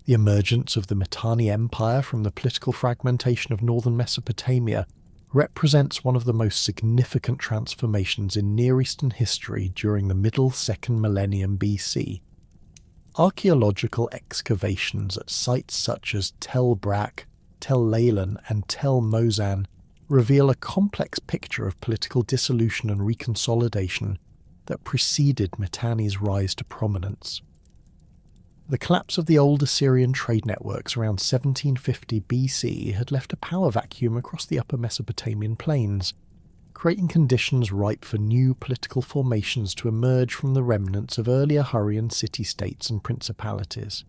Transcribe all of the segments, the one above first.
The emergence of the Mitanni Empire from the political fragmentation of northern Mesopotamia represents one of the most significant transformations in Near Eastern history during the middle 2nd millennium BC. Archaeological excavations at sites such as Tel Brak, Tel Leilan and Tel Mozan reveal a complex picture of political dissolution and reconsolidation that preceded Mitanni's rise to prominence. The collapse of the old Assyrian trade networks around 1750 BC had left a power vacuum across the upper Mesopotamian plains, creating conditions ripe for new political formations to emerge from the remnants of earlier Hurrian city-states and principalities.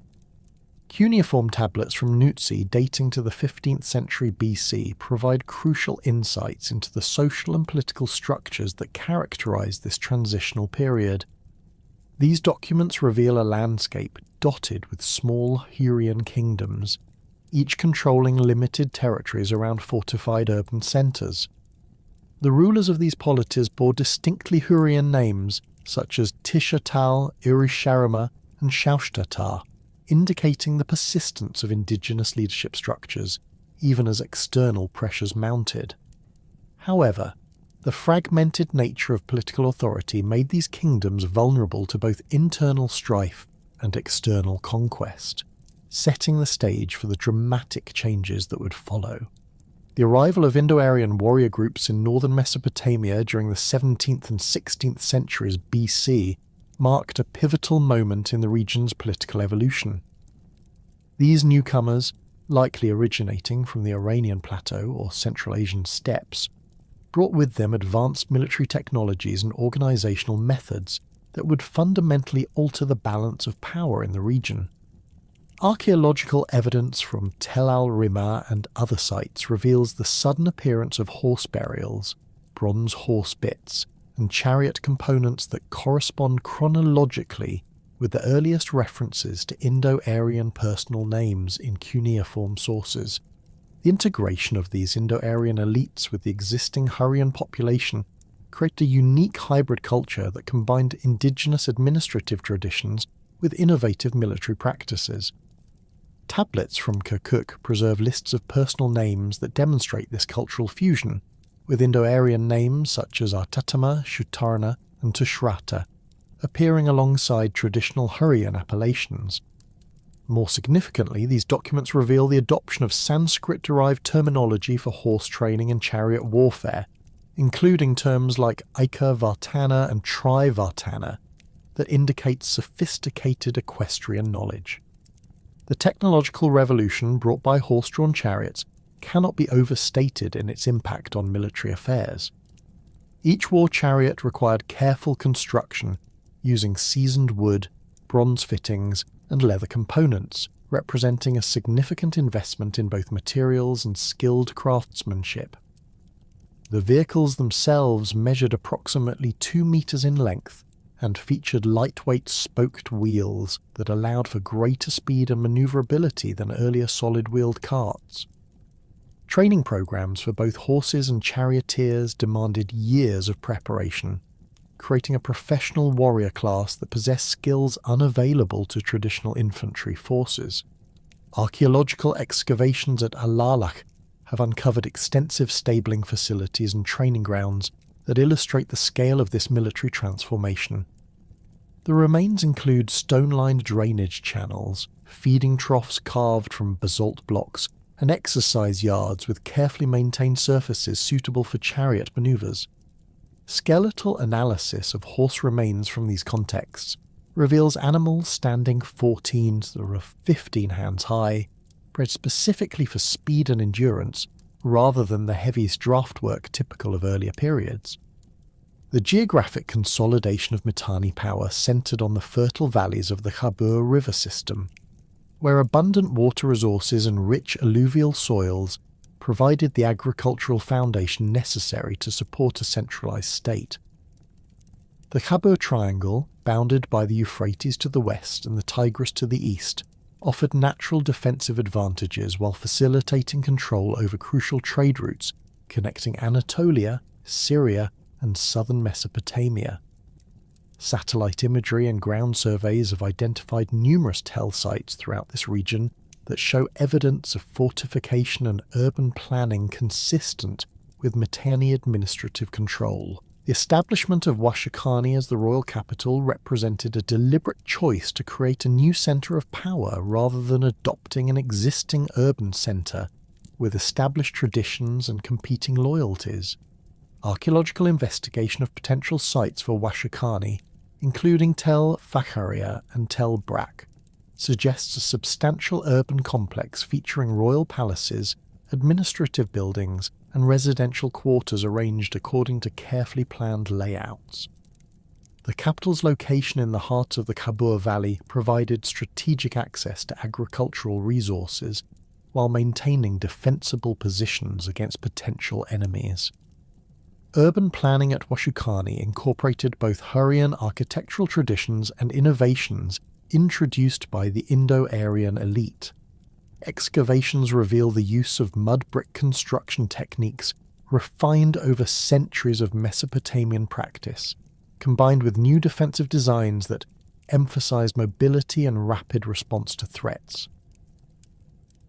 Cuneiform tablets from Nutsi dating to the 15th century BC provide crucial insights into the social and political structures that characterized this transitional period. These documents reveal a landscape dotted with small Hurrian kingdoms, each controlling limited territories around fortified urban centres. The rulers of these polities bore distinctly Hurrian names such as Tishatal, Irisharima and Shaushtatar, indicating the persistence of indigenous leadership structures, even as external pressures mounted. However, the fragmented nature of political authority made these kingdoms vulnerable to both internal strife and external conquest, setting the stage for the dramatic changes that would follow. The arrival of Indo-Aryan warrior groups in northern Mesopotamia during the 17th and 16th centuries BC marked a pivotal moment in the region's political evolution. These newcomers, likely originating from the Iranian Plateau or Central Asian steppes, brought with them advanced military technologies and organisational methods that would fundamentally alter the balance of power in the region. Archaeological evidence from Tel al-Rimah and other sites reveals the sudden appearance of horse burials, bronze horse bits, and chariot components that correspond chronologically with the earliest references to Indo-Aryan personal names in cuneiform sources. The integration of these Indo-Aryan elites with the existing Hurrian population created a unique hybrid culture that combined indigenous administrative traditions with innovative military practices. Tablets from Kirkuk preserve lists of personal names that demonstrate this cultural fusion, with Indo-Aryan names such as Artatama, Shutarna, and Tushratta appearing alongside traditional Hurrian appellations. More significantly, these documents reveal the adoption of Sanskrit-derived terminology for horse training and chariot warfare, including terms like Aika Vartana and Tri Vartana, that indicate sophisticated equestrian knowledge. The technological revolution brought by horse-drawn chariots cannot be overstated in its impact on military affairs. Each war chariot required careful construction, using seasoned wood, bronze fittings, and leather components, representing a significant investment in both materials and skilled craftsmanship. The vehicles themselves measured approximately 2 meters in length and featured lightweight spoked wheels that allowed for greater speed and maneuverability than earlier solid-wheeled carts. Training programs for both horses and charioteers demanded years of preparation, creating a professional warrior class that possessed skills unavailable to traditional infantry forces. Archaeological excavations at Alalakh have uncovered extensive stabling facilities and training grounds that illustrate the scale of this military transformation. The remains include stone-lined drainage channels, feeding troughs carved from basalt blocks, and exercise yards with carefully maintained surfaces suitable for chariot maneuvers. Skeletal analysis of horse remains from these contexts reveals animals standing 14 to 15 hands high, bred specifically for speed and endurance, rather than the heaviest draft work typical of earlier periods. The geographic consolidation of Mitanni power centred on the fertile valleys of the Khabur river system, where abundant water resources and rich alluvial soils provided the agricultural foundation necessary to support a centralised state. The Khabur Triangle, bounded by the Euphrates to the west and the Tigris to the east, offered natural defensive advantages while facilitating control over crucial trade routes connecting Anatolia, Syria, and southern Mesopotamia. Satellite imagery and ground surveys have identified numerous tell sites throughout this region that show evidence of fortification and urban planning consistent with Mitanni administrative control. The establishment of Washukanni as the royal capital represented a deliberate choice to create a new centre of power rather than adopting an existing urban centre with established traditions and competing loyalties. Archaeological investigation of potential sites for Washukanni, including Tel Fakharia and Tel Brak, suggests a substantial urban complex featuring royal palaces, administrative buildings, and residential quarters arranged according to carefully planned layouts. The capital's location in the heart of the Kabur Valley provided strategic access to agricultural resources while maintaining defensible positions against potential enemies. Urban planning at Washukanni incorporated both Hurrian architectural traditions and innovations introduced by the Indo-Aryan elite. Excavations reveal the use of mud brick construction techniques refined over centuries of Mesopotamian practice, combined with new defensive designs that emphasized mobility and rapid response to threats.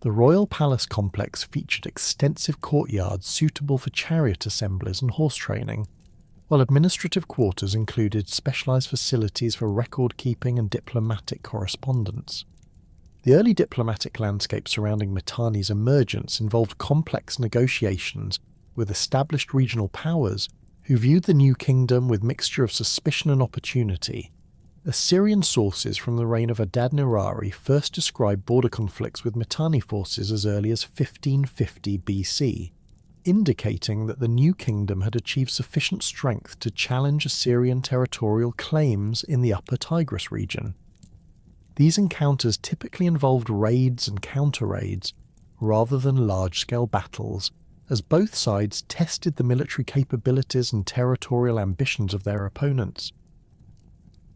The royal palace complex featured extensive courtyards suitable for chariot assemblies and horse training, while administrative quarters included specialized facilities for record-keeping and diplomatic correspondence. The early diplomatic landscape surrounding Mitanni's emergence involved complex negotiations with established regional powers who viewed the new kingdom with mixture of suspicion and opportunity. Assyrian sources from the reign of Adad-nirari first describe border conflicts with Mitanni forces as early as 1550 BC, indicating that the new kingdom had achieved sufficient strength to challenge Assyrian territorial claims in the upper Tigris region. These encounters typically involved raids and counter-raids, rather than large-scale battles, as both sides tested the military capabilities and territorial ambitions of their opponents.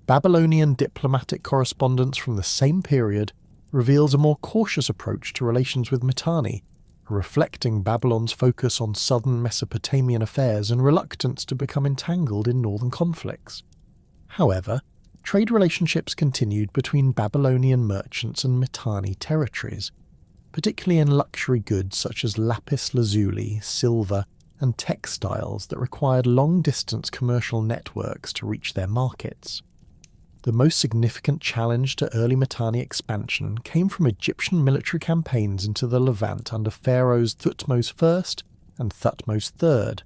Babylonian diplomatic correspondence from the same period reveals a more cautious approach to relations with Mitanni, reflecting Babylon's focus on southern Mesopotamian affairs and reluctance to become entangled in northern conflicts. However, trade relationships continued between Babylonian merchants and Mitanni territories, particularly in luxury goods such as lapis lazuli, silver, and textiles that required long-distance commercial networks to reach their markets. The most significant challenge to early Mitanni expansion came from Egyptian military campaigns into the Levant under pharaohs Thutmose I and Thutmose III.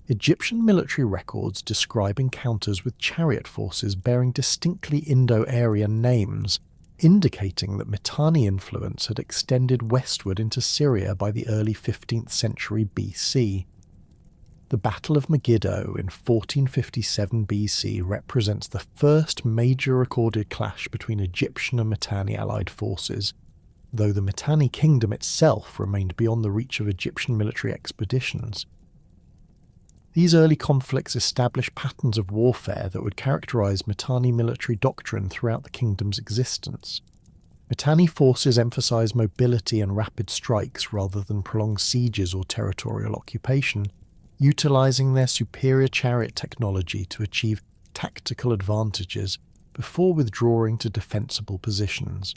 Egyptian military records describe encounters with chariot forces bearing distinctly Indo-Aryan names, indicating that Mitanni influence had extended westward into Syria by the early 15th century BC. The Battle of Megiddo in 1457 BC represents the first major recorded clash between Egyptian and Mitanni allied forces, though the Mitanni kingdom itself remained beyond the reach of Egyptian military expeditions. These early conflicts established patterns of warfare that would characterize Mitanni military doctrine throughout the kingdom's existence. Mitanni forces emphasized mobility and rapid strikes rather than prolonged sieges or territorial occupation, utilizing their superior chariot technology to achieve tactical advantages before withdrawing to defensible positions.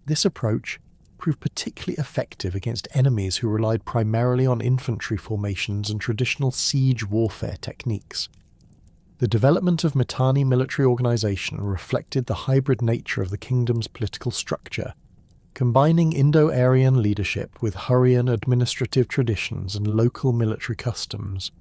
This approach proved particularly effective against enemies who relied primarily on infantry formations and traditional siege warfare techniques. The development of Mitanni military organization reflected the hybrid nature of the kingdom's political structure, combining Indo-Aryan leadership with Hurrian administrative traditions and local military customs.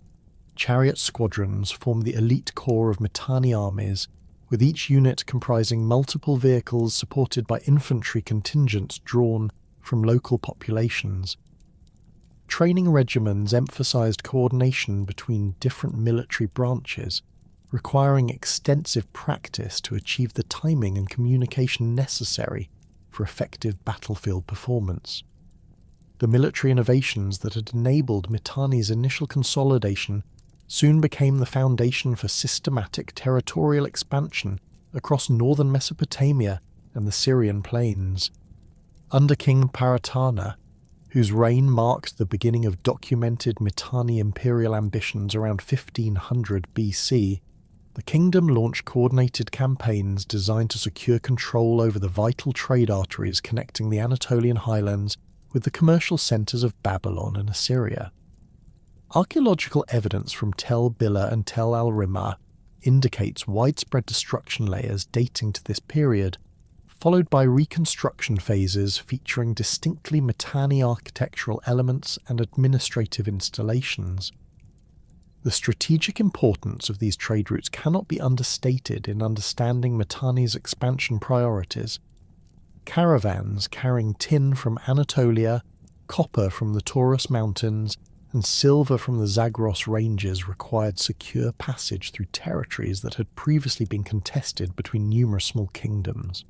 Chariot squadrons formed the elite core of Mitanni armies, with each unit comprising multiple vehicles supported by infantry contingents drawn from local populations. Training regimens emphasized coordination between different military branches, requiring extensive practice to achieve the timing and communication necessary for effective battlefield performance. The military innovations that had enabled Mitanni's initial consolidation soon became the foundation for systematic territorial expansion across northern Mesopotamia and the Syrian plains. Under King Paratana, whose reign marked the beginning of documented Mitanni imperial ambitions around 1500 BC, the kingdom launched coordinated campaigns designed to secure control over the vital trade arteries connecting the Anatolian highlands with the commercial centres of Babylon and Assyria. Archaeological evidence from Tel Bila and Tel al-Rimah indicates widespread destruction layers dating to this period, followed by reconstruction phases featuring distinctly Mitanni architectural elements and administrative installations. The strategic importance of these trade routes cannot be understated in understanding Mitanni's expansion priorities. Caravans carrying tin from Anatolia, copper from the Taurus Mountains, and silver from the Zagros Ranges required secure passage through territories that had previously been contested between numerous small kingdoms.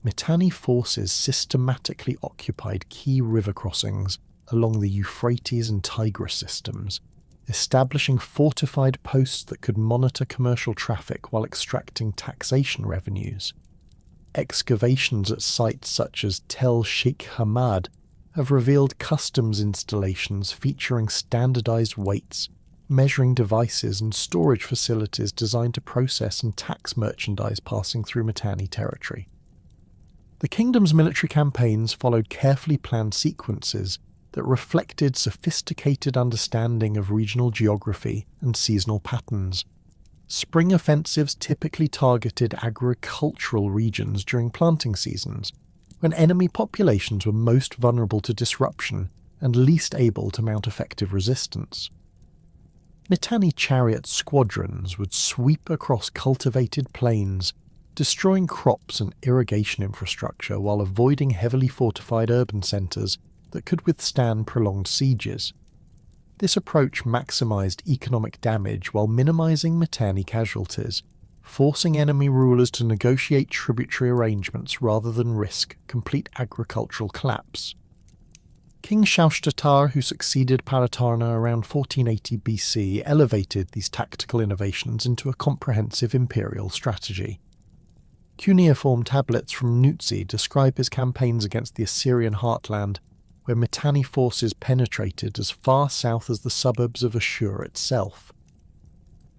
Mitanni forces systematically occupied key river crossings along the Euphrates and Tigris systems, establishing fortified posts that could monitor commercial traffic while extracting taxation revenues. Excavations at sites such as Tel Sheikh Hamad have revealed customs installations featuring standardized weights, measuring devices and storage facilities designed to process and tax merchandise passing through Mitanni territory. The kingdom's military campaigns followed carefully planned sequences that reflected sophisticated understanding of regional geography and seasonal patterns. Spring offensives typically targeted agricultural regions during planting seasons, when enemy populations were most vulnerable to disruption and least able to mount effective resistance. Mitanni chariot squadrons would sweep across cultivated plains, destroying crops and irrigation infrastructure while avoiding heavily fortified urban centres that could withstand prolonged sieges. This approach maximised economic damage while minimising Mitanni casualties, forcing enemy rulers to negotiate tributary arrangements rather than risk complete agricultural collapse. King Shaushtatar, who succeeded Paratarna around 1480 BC, elevated these tactical innovations into a comprehensive imperial strategy. Cuneiform tablets from Nutsi describe his campaigns against the Assyrian heartland, where Mitanni forces penetrated as far south as the suburbs of Ashur itself.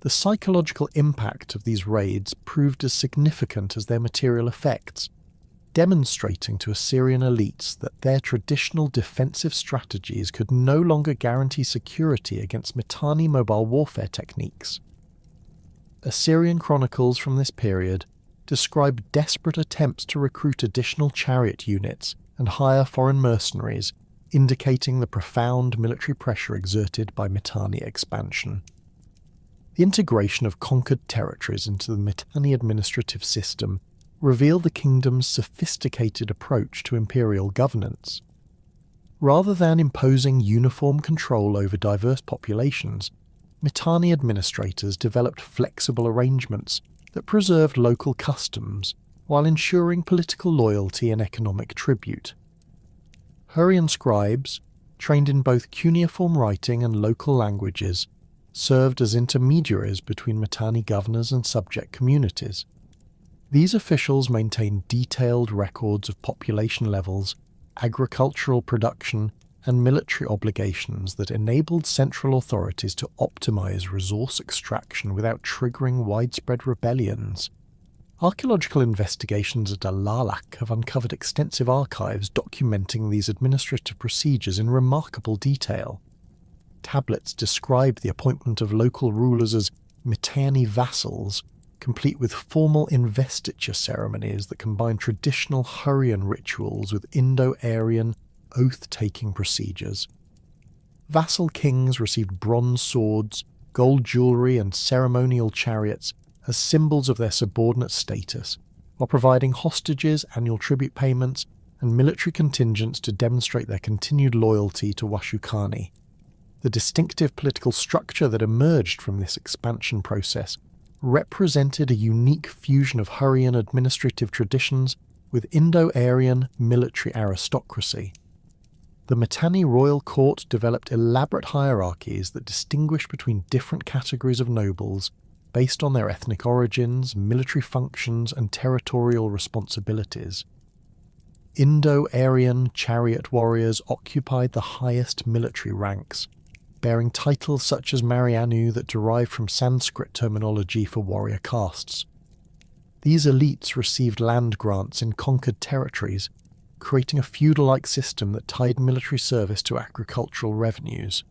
The psychological impact of these raids proved as significant as their material effects, demonstrating to Assyrian elites that their traditional defensive strategies could no longer guarantee security against Mitanni mobile warfare techniques. Assyrian chronicles from this period describe desperate attempts to recruit additional chariot units and hire foreign mercenaries, indicating the profound military pressure exerted by Mitanni expansion. The integration of conquered territories into the Mitanni administrative system revealed the kingdom's sophisticated approach to imperial governance. Rather than imposing uniform control over diverse populations, Mitanni administrators developed flexible arrangements that preserved local customs while ensuring political loyalty and economic tribute. Hurrian scribes, trained in both cuneiform writing and local languages, served as intermediaries between Mitanni governors and subject communities. These officials maintained detailed records of population levels, agricultural production, and military obligations that enabled central authorities to optimize resource extraction without triggering widespread rebellions. Archaeological investigations at Alalak have uncovered extensive archives documenting these administrative procedures in remarkable detail. Tablets describe the appointment of local rulers as Mitanni vassals, complete with formal investiture ceremonies that combine traditional Hurrian rituals with Indo-Aryan oath-taking procedures. Vassal kings received bronze swords, gold jewellery and ceremonial chariots as symbols of their subordinate status, while providing hostages, annual tribute payments, and military contingents to demonstrate their continued loyalty to Washukanni. The distinctive political structure that emerged from this expansion process represented a unique fusion of Hurrian administrative traditions with Indo-Aryan military aristocracy. The Mitanni royal court developed elaborate hierarchies that distinguished between different categories of nobles based on their ethnic origins, military functions, and territorial responsibilities. Indo-Aryan chariot warriors occupied the highest military ranks, bearing titles such as Marianu that derive from Sanskrit terminology for warrior castes. These elites received land grants in conquered territories, creating a feudal-like system that tied military service to agricultural revenues.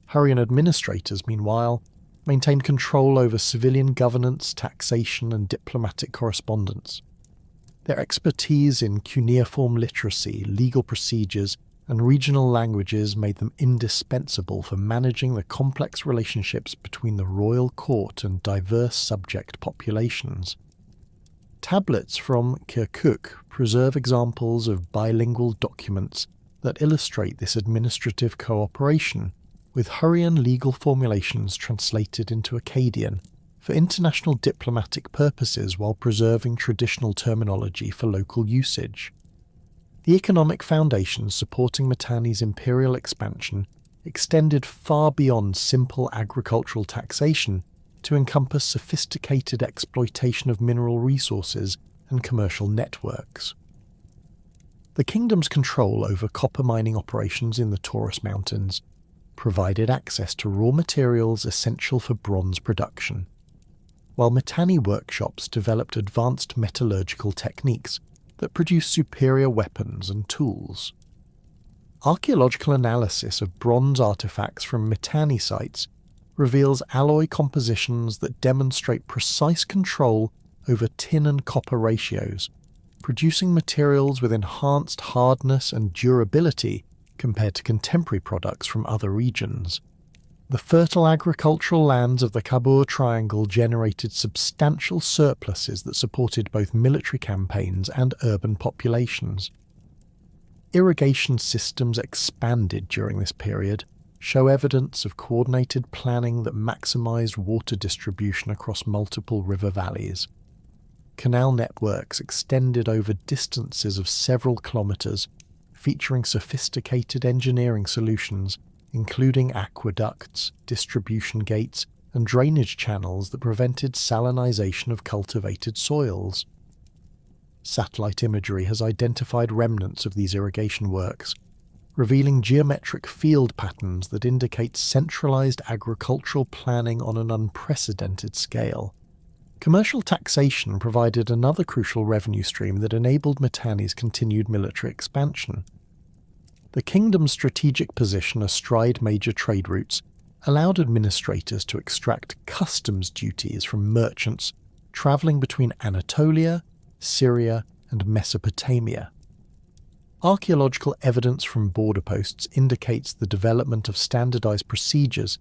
Hurrian administrators, meanwhile, maintained control over civilian governance, taxation, and diplomatic correspondence. Their expertise in cuneiform literacy, legal procedures, and regional languages made them indispensable for managing the complex relationships between the royal court and diverse subject populations. Tablets from Kirkuk preserve examples of bilingual documents that illustrate this administrative cooperation, with Hurrian legal formulations translated into Akkadian for international diplomatic purposes while preserving traditional terminology for local usage. The economic foundations supporting Mitanni's imperial expansion extended far beyond simple agricultural taxation to encompass sophisticated exploitation of mineral resources and commercial networks. The kingdom's control over copper mining operations in the Taurus Mountains provided access to raw materials essential for bronze production, while Mitanni workshops developed advanced metallurgical techniques that produced superior weapons and tools. Archaeological analysis of bronze artifacts from Mitanni sites reveals alloy compositions that demonstrate precise control over tin and copper ratios, producing materials with enhanced hardness and durability compared to contemporary products from other regions. The fertile agricultural lands of the Kabur Triangle generated substantial surpluses that supported both military campaigns and urban populations. Irrigation systems expanded during this period, show evidence of coordinated planning that maximized water distribution across multiple river valleys. Canal networks extended over distances of several kilometers, featuring sophisticated engineering solutions including aqueducts, distribution gates, and drainage channels that prevented salinization of cultivated soils. Satellite imagery has identified remnants of these irrigation works, revealing geometric field patterns that indicate centralized agricultural planning on an unprecedented scale. Commercial taxation provided another crucial revenue stream that enabled Mitanni's continued military expansion. The kingdom's strategic position astride major trade routes allowed administrators to extract customs duties from merchants travelling between Anatolia, Syria, and Mesopotamia. Archaeological evidence from border posts indicates the development of standardized procedures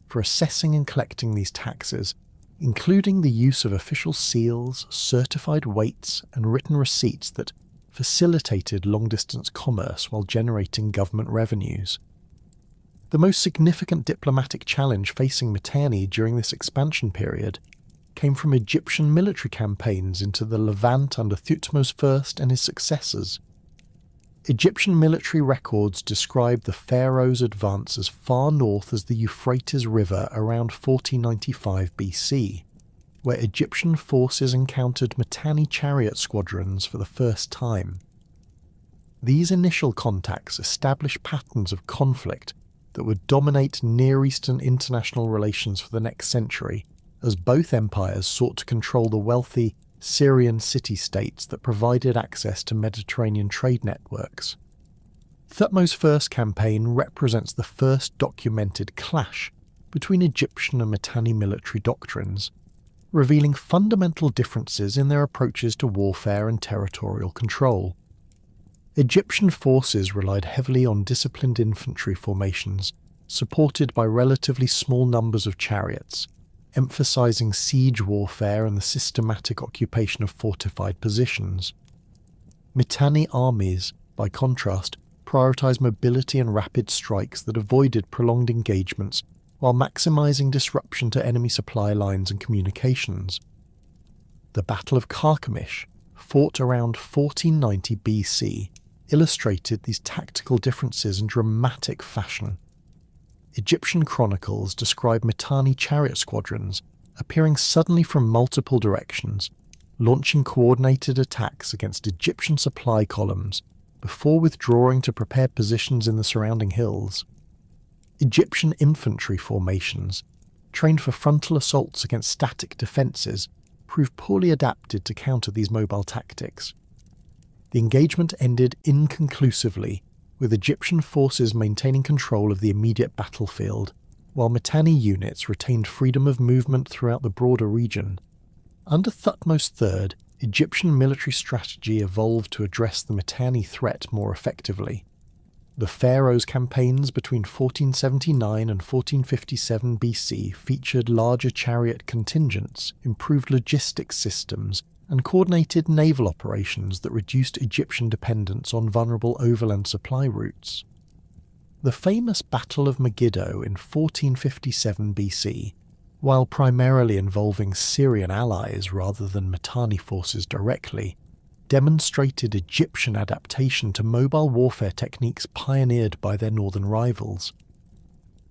for assessing and collecting these taxes, including the use of official seals, certified weights, and written receipts that facilitated long-distance commerce while generating government revenues. The most significant diplomatic challenge facing Mitanni during this expansion period came from Egyptian military campaigns into the Levant under Thutmose I and his successors. Egyptian military records describe the pharaoh's advance as far north as the Euphrates River around 1495 BC, where Egyptian forces encountered Mitanni chariot squadrons for the first time. These initial contacts established patterns of conflict that would dominate Near Eastern international relations for the next century, as both empires sought to control the wealthy Syrian city-states that provided access to Mediterranean trade networks. Thutmose's first campaign represents the first documented clash between Egyptian and Mitanni military doctrines, revealing fundamental differences in their approaches to warfare and territorial control. Egyptian forces relied heavily on disciplined infantry formations, supported by relatively small numbers of chariots, emphasizing siege warfare and the systematic occupation of fortified positions. Mitanni armies, by contrast, prioritized mobility and rapid strikes that avoided prolonged engagements while maximizing disruption to enemy supply lines and communications. The Battle of Carchemish, fought around 1490 BC, illustrated these tactical differences in dramatic fashion. Egyptian chronicles describe Mitanni chariot squadrons appearing suddenly from multiple directions, launching coordinated attacks against Egyptian supply columns before withdrawing to prepare positions in the surrounding hills. Egyptian infantry formations, trained for frontal assaults against static defences, proved poorly adapted to counter these mobile tactics. The engagement ended inconclusively, with Egyptian forces maintaining control of the immediate battlefield, while Mitanni units retained freedom of movement throughout the broader region. Under Thutmose III, Egyptian military strategy evolved to address the Mitanni threat more effectively. The Pharaoh's campaigns between 1479 and 1457 BC featured larger chariot contingents, improved logistics systems, and coordinated naval operations that reduced Egyptian dependence on vulnerable overland supply routes. The famous Battle of Megiddo in 1457 BC, while primarily involving Syrian allies rather than Mitanni forces directly, demonstrated Egyptian adaptation to mobile warfare techniques pioneered by their northern rivals.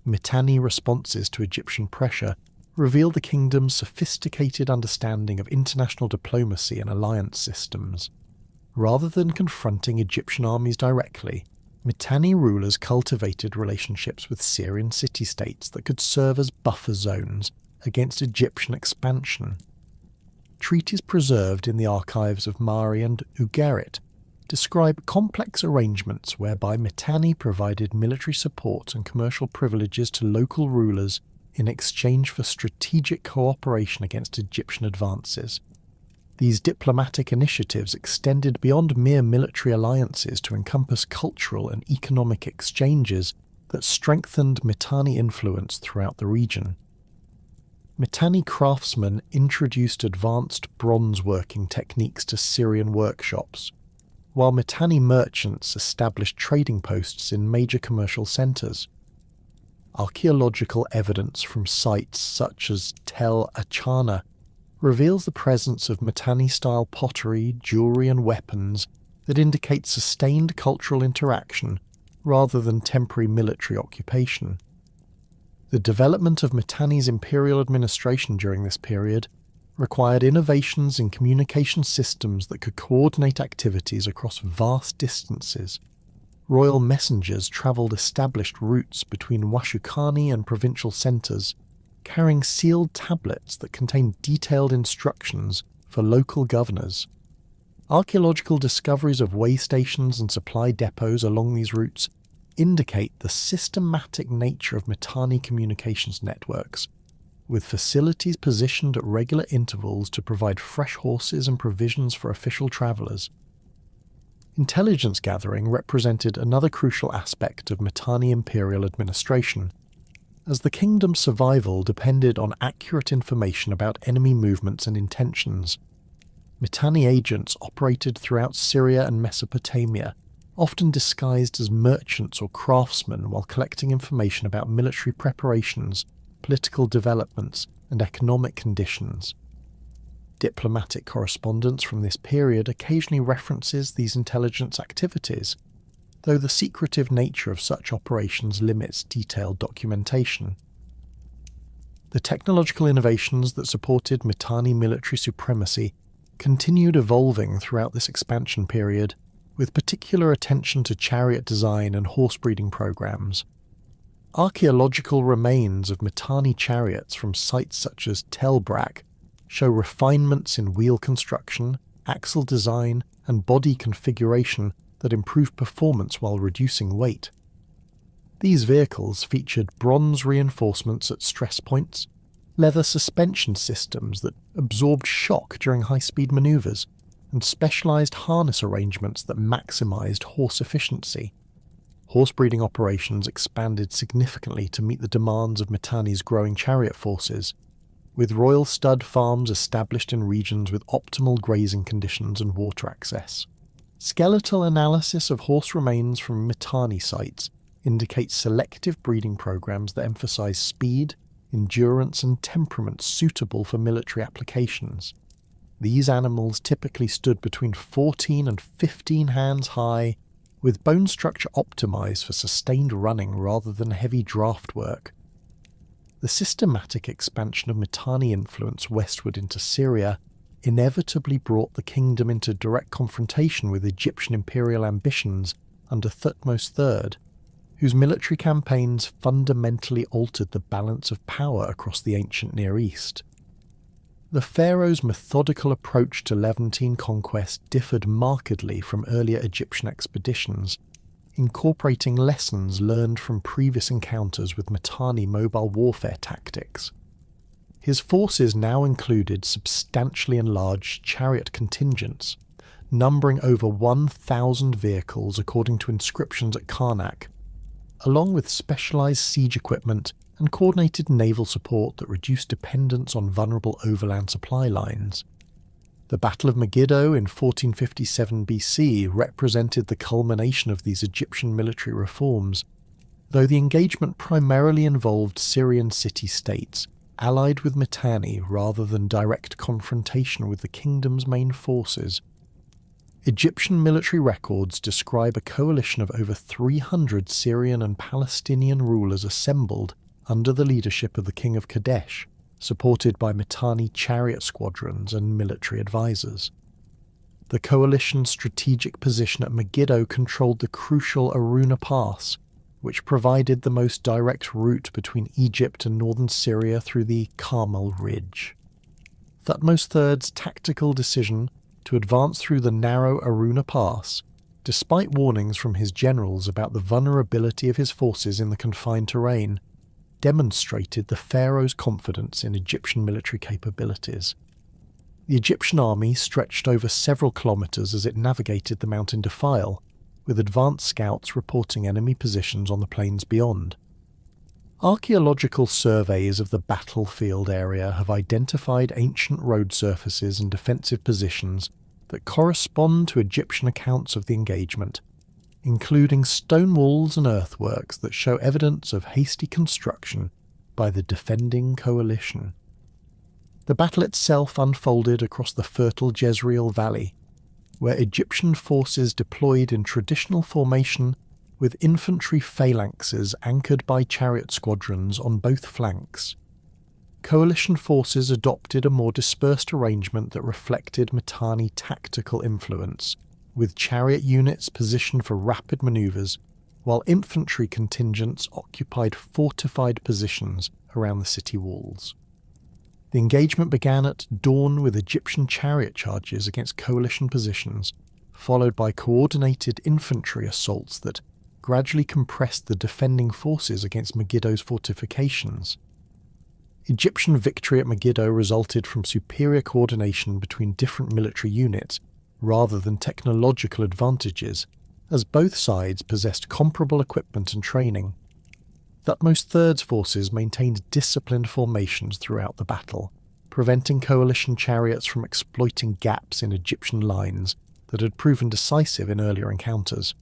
Mitanni responses to Egyptian pressure reveal the kingdom's sophisticated understanding of international diplomacy and alliance systems. Rather than confronting Egyptian armies directly, Mitanni rulers cultivated relationships with Syrian city-states that could serve as buffer zones against Egyptian expansion. Treaties preserved in the archives of Mari and Ugarit describe complex arrangements whereby Mitanni provided military support and commercial privileges to local rulers in exchange for strategic cooperation against Egyptian advances. These diplomatic initiatives extended beyond mere military alliances to encompass cultural and economic exchanges that strengthened Mitanni influence throughout the region. Mitanni craftsmen introduced advanced bronze working techniques to Syrian workshops, while Mitanni merchants established trading posts in major commercial centres. Archaeological evidence from sites such as Tel Achana reveals the presence of Mitanni-style pottery, jewellery and weapons that indicate sustained cultural interaction rather than temporary military occupation. The development of Mitanni's imperial administration during this period required innovations in communication systems that could coordinate activities across vast distances. Royal messengers travelled established routes between Washukanni and provincial centres, carrying sealed tablets that contained detailed instructions for local governors. Archaeological discoveries of way stations and supply depots along these routes indicate the systematic nature of Mitanni communications networks, with facilities positioned at regular intervals to provide fresh horses and provisions for official travellers. Intelligence gathering represented another crucial aspect of Mitanni imperial administration, as the kingdom's survival depended on accurate information about enemy movements and intentions. Mitanni agents operated throughout Syria and Mesopotamia, often disguised as merchants or craftsmen while collecting information about military preparations, political developments, and economic conditions. Diplomatic correspondence from this period occasionally references these intelligence activities, though the secretive nature of such operations limits detailed documentation. The technological innovations that supported Mitanni military supremacy continued evolving throughout this expansion period, with particular attention to chariot design and horse breeding programs. Archaeological remains of Mitanni chariots from sites such as Tel Brak show refinements in wheel construction, axle design, and body configuration that improved performance while reducing weight. These vehicles featured bronze reinforcements at stress points, leather suspension systems that absorbed shock during high-speed manoeuvres, and specialised harness arrangements that maximised horse efficiency. Horse breeding operations expanded significantly to meet the demands of Mitanni's growing chariot forces, with royal stud farms established in regions with optimal grazing conditions and water access. Skeletal analysis of horse remains from Mitanni sites indicates selective breeding programs that emphasize speed, endurance, and temperament suitable for military applications. These animals typically stood between 14 and 15 hands high, with bone structure optimized for sustained running rather than heavy draft work. The systematic expansion of Mitanni influence westward into Syria inevitably brought the kingdom into direct confrontation with Egyptian imperial ambitions under Thutmose III, whose military campaigns fundamentally altered the balance of power across the ancient Near East. The pharaoh's methodical approach to Levantine conquest differed markedly from earlier Egyptian expeditions, incorporating lessons learned from previous encounters with Mitanni mobile warfare tactics. His forces now included substantially enlarged chariot contingents, numbering over 1,000 vehicles according to inscriptions at Karnak, along with specialised siege equipment and coordinated naval support that reduced dependence on vulnerable overland supply lines. The Battle of Megiddo in 1457 BC represented the culmination of these Egyptian military reforms, though the engagement primarily involved Syrian city-states allied with Mitanni rather than direct confrontation with the kingdom's main forces. Egyptian military records describe a coalition of over 300 Syrian and Palestinian rulers assembled under the leadership of the King of Kadesh, supported by Mitanni chariot squadrons and military advisors. The coalition's strategic position at Megiddo controlled the crucial Aruna Pass, which provided the most direct route between Egypt and northern Syria through the Carmel Ridge. Thutmose III's tactical decision to advance through the narrow Aruna Pass, despite warnings from his generals about the vulnerability of his forces in the confined terrain, demonstrated the pharaoh's confidence in Egyptian military capabilities. The Egyptian army stretched over several kilometres as it navigated the mountain defile, with advanced scouts reporting enemy positions on the plains beyond. Archaeological surveys of the battlefield area have identified ancient road surfaces and defensive positions that correspond to Egyptian accounts of the engagement, including stone walls and earthworks that show evidence of hasty construction by the defending coalition. The battle itself unfolded across the fertile Jezreel Valley, where Egyptian forces deployed in traditional formation with infantry phalanxes anchored by chariot squadrons on both flanks. Coalition forces adopted a more dispersed arrangement that reflected Mitanni tactical influence, with chariot units positioned for rapid manoeuvres, while infantry contingents occupied fortified positions around the city walls. The engagement began at dawn with Egyptian chariot charges against coalition positions, followed by coordinated infantry assaults that gradually compressed the defending forces against Megiddo's fortifications. Egyptian victory at Megiddo resulted from superior coordination between different military units rather than technological advantages, as both sides possessed comparable equipment and training. Thutmose III's forces maintained disciplined formations throughout the battle, preventing coalition chariots from exploiting gaps in Egyptian lines that had proven decisive in earlier encounters.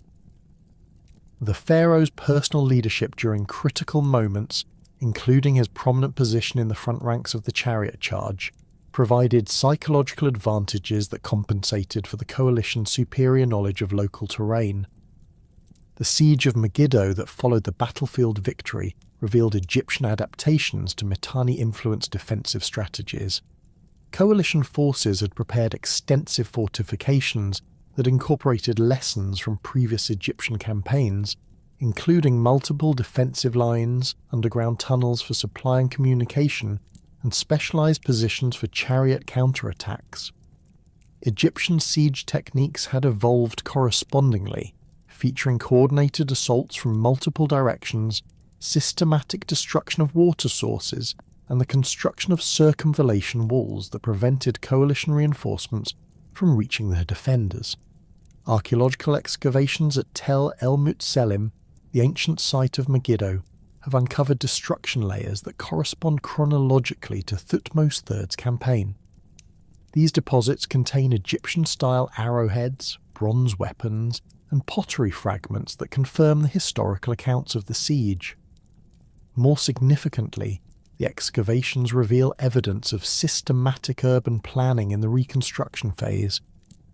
The pharaoh's personal leadership during critical moments, including his prominent position in the front ranks of the chariot charge, provided psychological advantages that compensated for the coalition's superior knowledge of local terrain. The siege of Megiddo that followed the battlefield victory revealed Egyptian adaptations to Mitanni-influenced defensive strategies. Coalition forces had prepared extensive fortifications that incorporated lessons from previous Egyptian campaigns, including multiple defensive lines, underground tunnels for supply and communication, and specialised positions for chariot counterattacks. Egyptian siege techniques had evolved correspondingly, featuring coordinated assaults from multiple directions, systematic destruction of water sources, and the construction of circumvallation walls that prevented coalition reinforcements from reaching their defenders. Archaeological excavations at Tel El Mutselim, the ancient site of Megiddo, have uncovered destruction layers that correspond chronologically to Thutmose III's campaign. These deposits contain Egyptian-style arrowheads, bronze weapons, and pottery fragments that confirm the historical accounts of the siege. More significantly, the excavations reveal evidence of systematic urban planning in the reconstruction phase,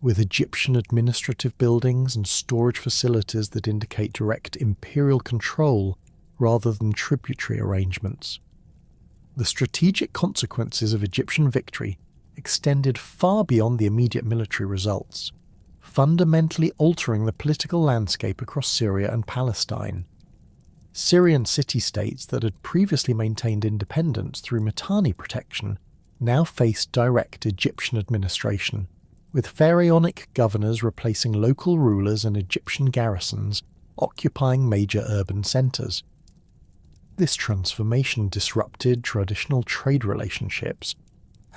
with Egyptian administrative buildings and storage facilities that indicate direct imperial control rather than tributary arrangements. The strategic consequences of Egyptian victory extended far beyond the immediate military results, fundamentally altering the political landscape across Syria and Palestine. Syrian city-states that had previously maintained independence through Mitanni protection now faced direct Egyptian administration, with pharaonic governors replacing local rulers and Egyptian garrisons occupying major urban centres. This transformation disrupted traditional trade relationships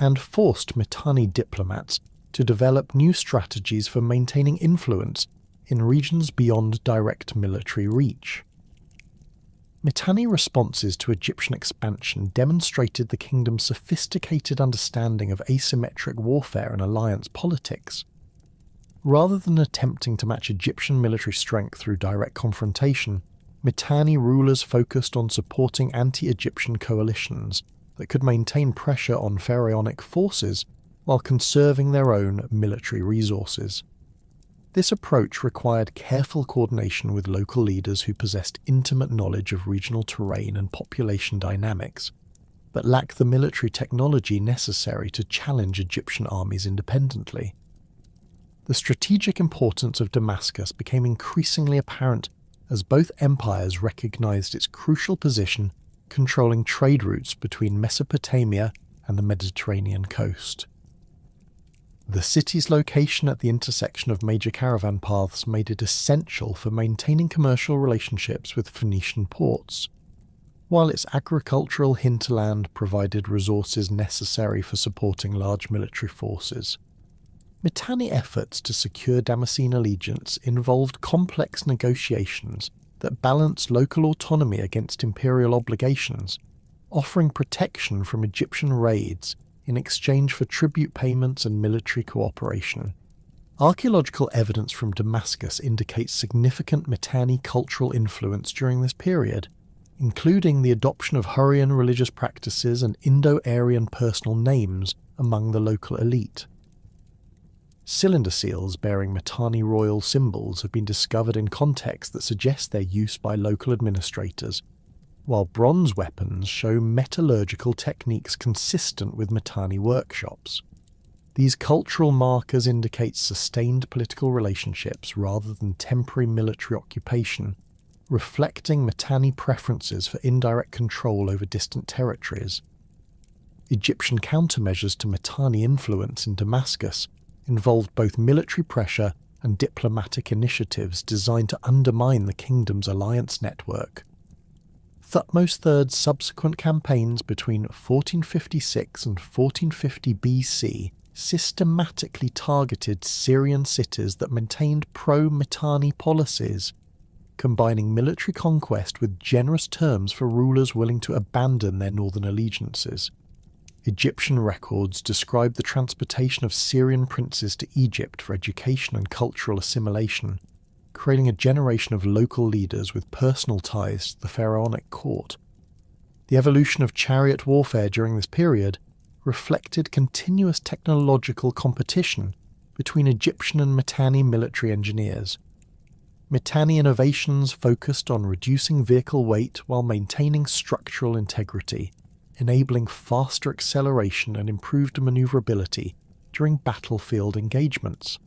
and forced Mitanni diplomats to develop new strategies for maintaining influence in regions beyond direct military reach. Mitanni responses to Egyptian expansion demonstrated the kingdom's sophisticated understanding of asymmetric warfare and alliance politics. Rather than attempting to match Egyptian military strength through direct confrontation, Mitanni rulers focused on supporting anti-Egyptian coalitions that could maintain pressure on pharaonic forces while conserving their own military resources. This approach required careful coordination with local leaders who possessed intimate knowledge of regional terrain and population dynamics, but lacked the military technology necessary to challenge Egyptian armies independently. The strategic importance of Damascus became increasingly apparent as both empires recognized its crucial position controlling trade routes between Mesopotamia and the Mediterranean coast. The city's location at the intersection of major caravan paths made it essential for maintaining commercial relationships with Phoenician ports, while its agricultural hinterland provided resources necessary for supporting large military forces. Mitanni efforts to secure Damascene allegiance involved complex negotiations that balanced local autonomy against imperial obligations, offering protection from Egyptian raids in exchange for tribute payments and military cooperation. Archaeological evidence from Damascus indicates significant Mitanni cultural influence during this period, including the adoption of Hurrian religious practices and Indo-Aryan personal names among the local elite. Cylinder seals bearing Mitanni royal symbols have been discovered in contexts that suggest their use by local administrators, while bronze weapons show metallurgical techniques consistent with Mitanni workshops. These cultural markers indicate sustained political relationships rather than temporary military occupation, reflecting Mitanni preferences for indirect control over distant territories. Egyptian countermeasures to Mitanni influence in Damascus involved both military pressure and diplomatic initiatives designed to undermine the kingdom's alliance network. Thutmose III's subsequent campaigns between 1456 and 1450 BC systematically targeted Syrian cities that maintained pro-Mitanni policies, combining military conquest with generous terms for rulers willing to abandon their northern allegiances. Egyptian records describe the transportation of Syrian princes to Egypt for education and cultural assimilation, creating a generation of local leaders with personal ties to the pharaonic court. The evolution of chariot warfare during this period reflected continuous technological competition between Egyptian and Mitanni military engineers. Mitanni innovations focused on reducing vehicle weight while maintaining structural integrity, enabling faster acceleration and improved maneuverability during battlefield engagements.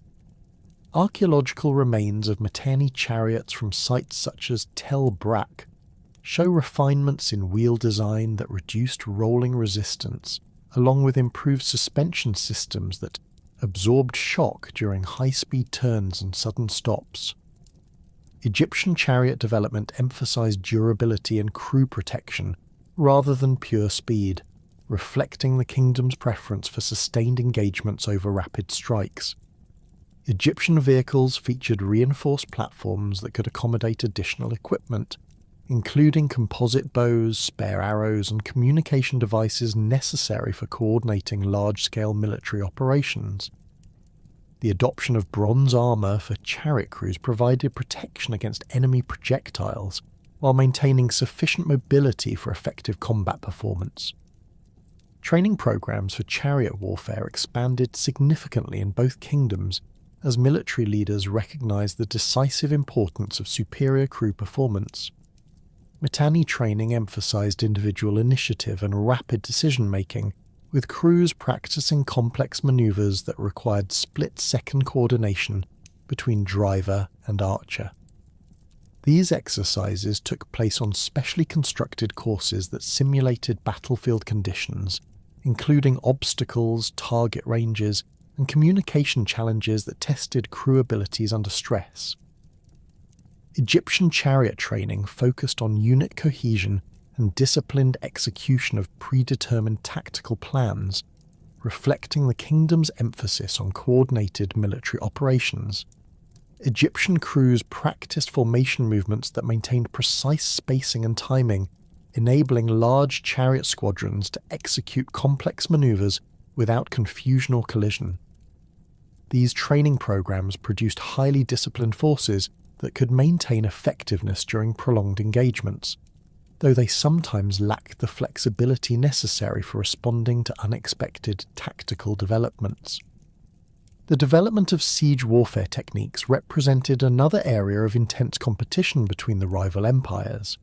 Archaeological remains of Mitanni chariots from sites such as Tel Brak show refinements in wheel design that reduced rolling resistance, along with improved suspension systems that absorbed shock during high-speed turns and sudden stops. Egyptian chariot development emphasized durability and crew protection rather than pure speed, reflecting the kingdom's preference for sustained engagements over rapid strikes. Egyptian vehicles featured reinforced platforms that could accommodate additional equipment, including composite bows, spare arrows, and communication devices necessary for coordinating large-scale military operations. The adoption of bronze armour for chariot crews provided protection against enemy projectiles, while maintaining sufficient mobility for effective combat performance. Training programs for chariot warfare expanded significantly in both kingdoms as military leaders recognized the decisive importance of superior crew performance. Mitanni training emphasized individual initiative and rapid decision-making, with crews practicing complex maneuvers that required split-second coordination between driver and archer. These exercises took place on specially constructed courses that simulated battlefield conditions, including obstacles, target ranges, and communication challenges that tested crew abilities under stress. Egyptian chariot training focused on unit cohesion and disciplined execution of predetermined tactical plans, reflecting the kingdom's emphasis on coordinated military operations. Egyptian crews practiced formation movements that maintained precise spacing and timing, enabling large chariot squadrons to execute complex maneuvers without confusion or collision. These training programs produced highly disciplined forces that could maintain effectiveness during prolonged engagements, though they sometimes lacked the flexibility necessary for responding to unexpected tactical developments. The development of siege warfare techniques represented another area of intense competition between the rival empires.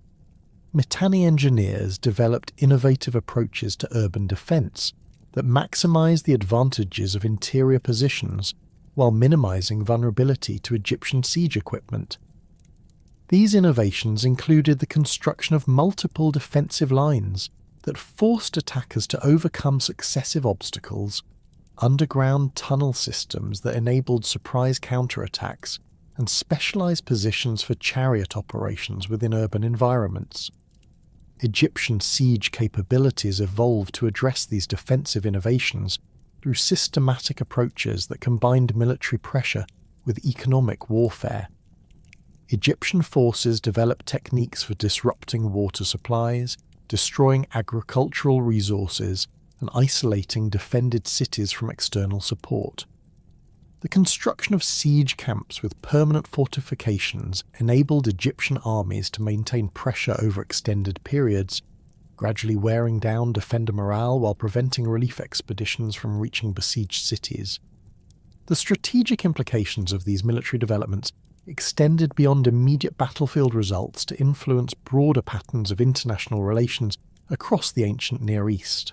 Mitanni engineers developed innovative approaches to urban defence that maximised the advantages of interior positions while minimising vulnerability to Egyptian siege equipment. These innovations included the construction of multiple defensive lines that forced attackers to overcome successive obstacles, underground tunnel systems that enabled surprise counterattacks, and specialised positions for chariot operations within urban environments. Egyptian siege capabilities evolved to address these defensive innovations through systematic approaches that combined military pressure with economic warfare. Egyptian forces developed techniques for disrupting water supplies, destroying agricultural resources, and isolating defended cities from external support. The construction of siege camps with permanent fortifications enabled Egyptian armies to maintain pressure over extended periods, gradually wearing down defender morale while preventing relief expeditions from reaching besieged cities. The strategic implications of these military developments extended beyond immediate battlefield results to influence broader patterns of international relations across the ancient Near East.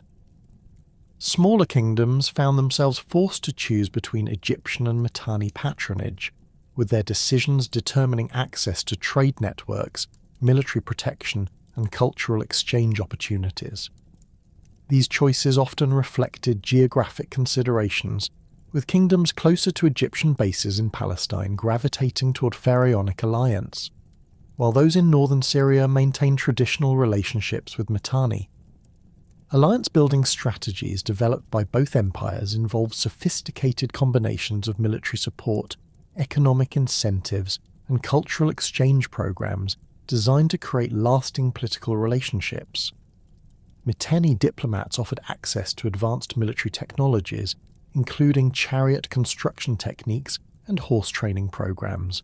Smaller kingdoms found themselves forced to choose between Egyptian and Mitanni patronage, with their decisions determining access to trade networks, military protection, and cultural exchange opportunities. These choices often reflected geographic considerations, with kingdoms closer to Egyptian bases in Palestine gravitating toward pharaonic alliance, while those in northern Syria maintained traditional relationships with Mitanni. Alliance-building strategies developed by both empires involved sophisticated combinations of military support, economic incentives, and cultural exchange programs designed to create lasting political relationships. Mitanni diplomats offered access to advanced military technologies, including chariot construction techniques and horse training programs,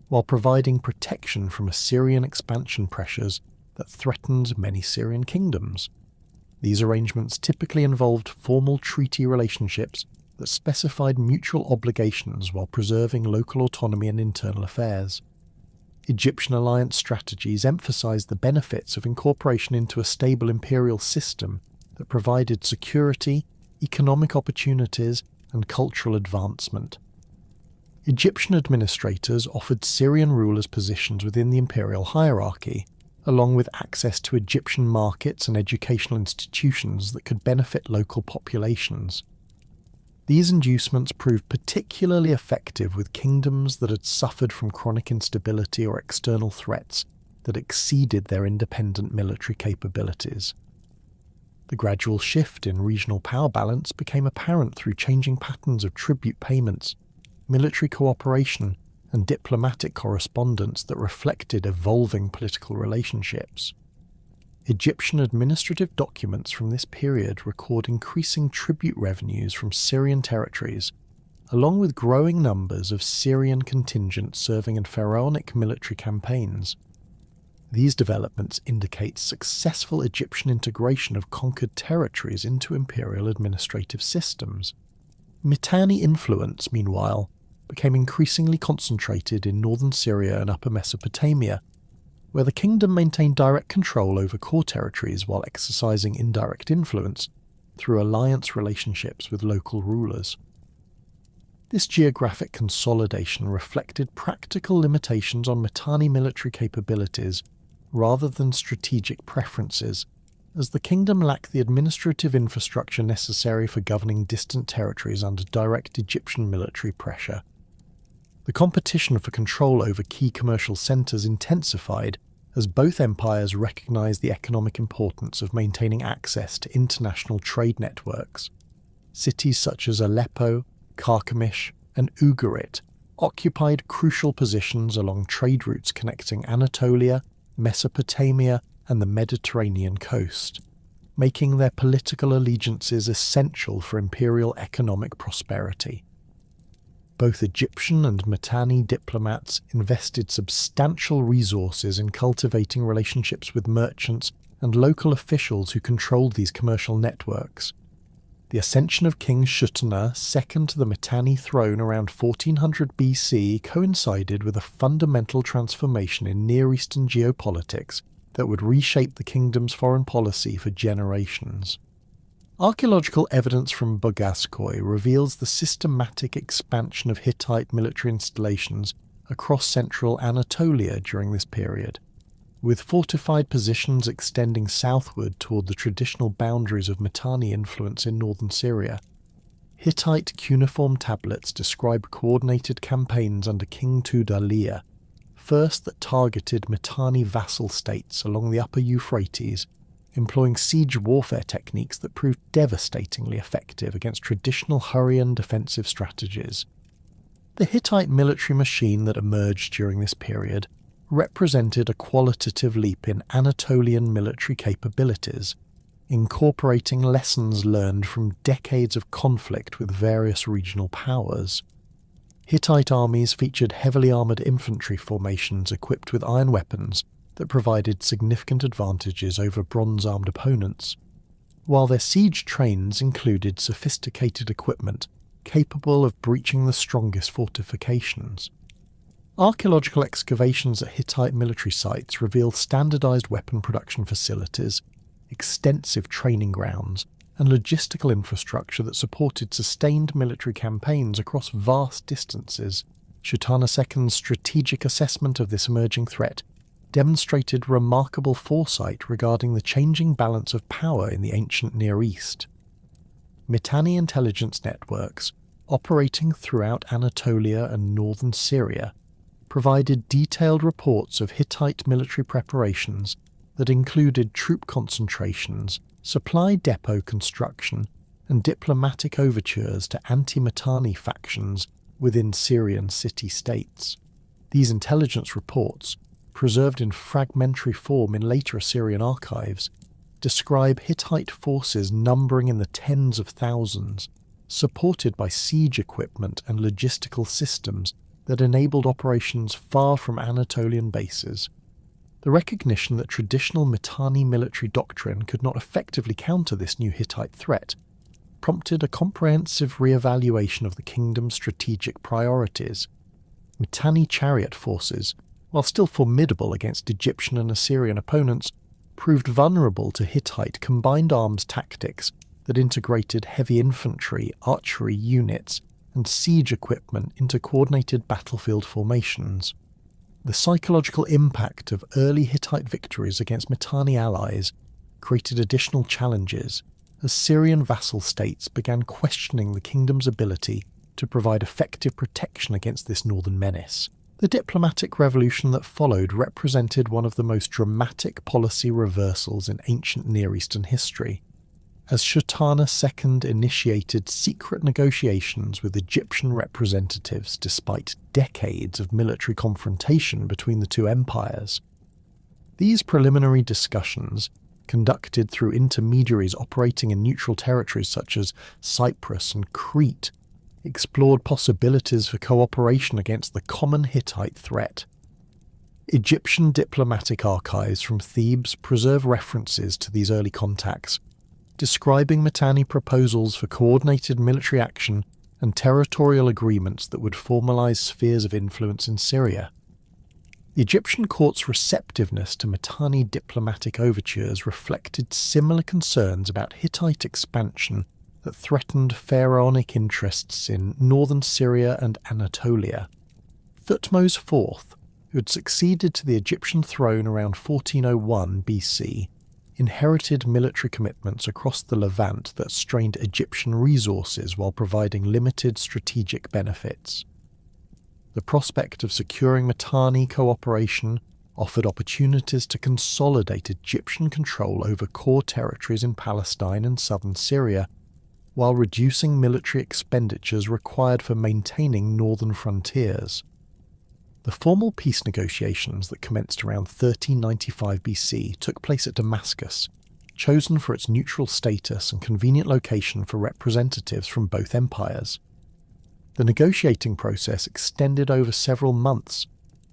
while providing protection from Assyrian expansion pressures that threatened many Syrian kingdoms. These arrangements typically involved formal treaty relationships that specified mutual obligations while preserving local autonomy and internal affairs. Egyptian alliance strategies emphasized the benefits of incorporation into a stable imperial system that provided security, economic opportunities, and cultural advancement. Egyptian administrators offered Syrian rulers positions within the imperial hierarchy, along with access to Egyptian markets and educational institutions that could benefit local populations. These inducements proved particularly effective with kingdoms that had suffered from chronic instability or external threats that exceeded their independent military capabilities. The gradual shift in regional power balance became apparent through changing patterns of tribute payments, military cooperation, and diplomatic correspondence that reflected evolving political relationships. Egyptian administrative documents from this period record increasing tribute revenues from Syrian territories, along with growing numbers of Syrian contingents serving in pharaonic military campaigns. These developments indicate successful Egyptian integration of conquered territories into imperial administrative systems. Mitanni influence, meanwhile, became increasingly concentrated in northern Syria and upper Mesopotamia, where the kingdom maintained direct control over core territories while exercising indirect influence through alliance relationships with local rulers. This geographic consolidation reflected practical limitations on Mitanni military capabilities rather than strategic preferences, as the kingdom lacked the administrative infrastructure necessary for governing distant territories under direct Egyptian military pressure. The competition for control over key commercial centres intensified as both empires recognized the economic importance of maintaining access to international trade networks. Cities such as Aleppo, Carchemish, and Ugarit occupied crucial positions along trade routes connecting Anatolia, Mesopotamia, and the Mediterranean coast, making their political allegiances essential for imperial economic prosperity. Both Egyptian and Mitanni diplomats invested substantial resources in cultivating relationships with merchants and local officials who controlled these commercial networks. The ascension of King Tushratta II to the Mitanni throne around 1400 BC coincided with a fundamental transformation in Near Eastern geopolitics that would reshape the kingdom's foreign policy for generations. Archaeological evidence from Boghazköy reveals the systematic expansion of Hittite military installations across central Anatolia during this period, with fortified positions extending southward toward the traditional boundaries of Mitanni influence in northern Syria. Hittite cuneiform tablets describe coordinated campaigns under King Tushratta, first that targeted Mitanni vassal states along the upper Euphrates, employing siege warfare techniques that proved devastatingly effective against traditional Hurrian defensive strategies. The Hittite military machine that emerged during this period represented a qualitative leap in Anatolian military capabilities, incorporating lessons learned from decades of conflict with various regional powers. Hittite armies featured heavily armoured infantry formations equipped with iron weapons that provided significant advantages over bronze-armed opponents, while their siege trains included sophisticated equipment capable of breaching the strongest fortifications. Archaeological excavations at Hittite military sites reveal standardized weapon production facilities, extensive training grounds, and logistical infrastructure that supported sustained military campaigns across vast distances. Tushratta II's strategic assessment of this emerging threat demonstrated remarkable foresight regarding the changing balance of power in the ancient Near East. Mitanni intelligence networks, operating throughout Anatolia and northern Syria, provided detailed reports of Hittite military preparations that included troop concentrations, supply depot construction, and diplomatic overtures to anti-Mitanni factions within Syrian city-states. These intelligence reports, preserved in fragmentary form in later Assyrian archives, describe Hittite forces numbering in the tens of thousands, supported by siege equipment and logistical systems that enabled operations far from Anatolian bases. The recognition that traditional Mitanni military doctrine could not effectively counter this new Hittite threat prompted a comprehensive re-evaluation of the kingdom's strategic priorities. Mitanni chariot forces, while still formidable against Egyptian and Assyrian opponents, proved vulnerable to Hittite combined arms tactics that integrated heavy infantry, archery units, and siege equipment into coordinated battlefield formations. The psychological impact of early Hittite victories against Mitanni allies created additional challenges as Syrian vassal states began questioning the kingdom's ability to provide effective protection against this northern menace. The diplomatic revolution that followed represented one of the most dramatic policy reversals in ancient Near Eastern history, as Tushratta II initiated secret negotiations with Egyptian representatives despite decades of military confrontation between the two empires. These preliminary discussions, conducted through intermediaries operating in neutral territories such as Cyprus and Crete, explored possibilities for cooperation against the common Hittite threat. Egyptian diplomatic archives from Thebes preserve references to these early contacts, describing Mitanni proposals for coordinated military action and territorial agreements that would formalize spheres of influence in Syria. The Egyptian court's receptiveness to Mitanni diplomatic overtures reflected similar concerns about Hittite expansion that threatened pharaonic interests in northern Syria and Anatolia. Thutmose IV, who had succeeded to the Egyptian throne around 1401 BC, inherited military commitments across the Levant that strained Egyptian resources while providing limited strategic benefits. The prospect of securing Mitanni cooperation offered opportunities to consolidate Egyptian control over core territories in Palestine and southern Syria, while reducing military expenditures required for maintaining northern frontiers. The formal peace negotiations that commenced around 1395 BC took place at Damascus, chosen for its neutral status and convenient location for representatives from both empires. The negotiating process extended over several months,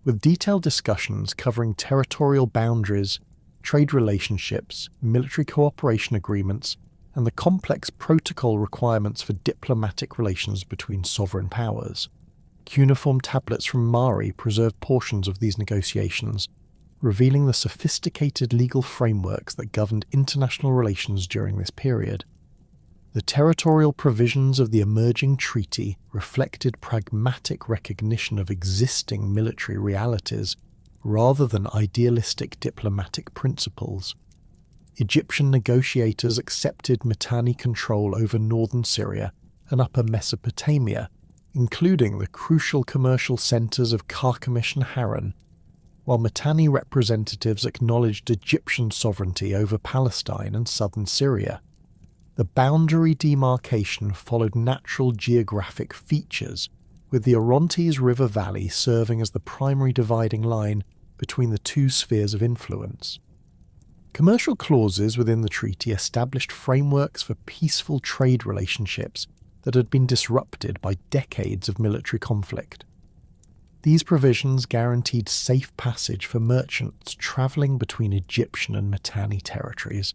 with detailed discussions covering territorial boundaries, trade relationships, military cooperation agreements, and the complex protocol requirements for diplomatic relations between sovereign powers. Cuneiform tablets from Mari preserve portions of these negotiations, revealing the sophisticated legal frameworks that governed international relations during this period. The territorial provisions of the emerging treaty reflected pragmatic recognition of existing military realities rather than idealistic diplomatic principles. Egyptian negotiators accepted Mitanni control over northern Syria and upper Mesopotamia, including the crucial commercial centres of Carchemish and Harran, while Mitanni representatives acknowledged Egyptian sovereignty over Palestine and southern Syria. The boundary demarcation followed natural geographic features, with the Orontes River Valley serving as the primary dividing line between the two spheres of influence. Commercial clauses within the treaty established frameworks for peaceful trade relationships that had been disrupted by decades of military conflict. These provisions guaranteed safe passage for merchants travelling between Egyptian and Mitanni territories,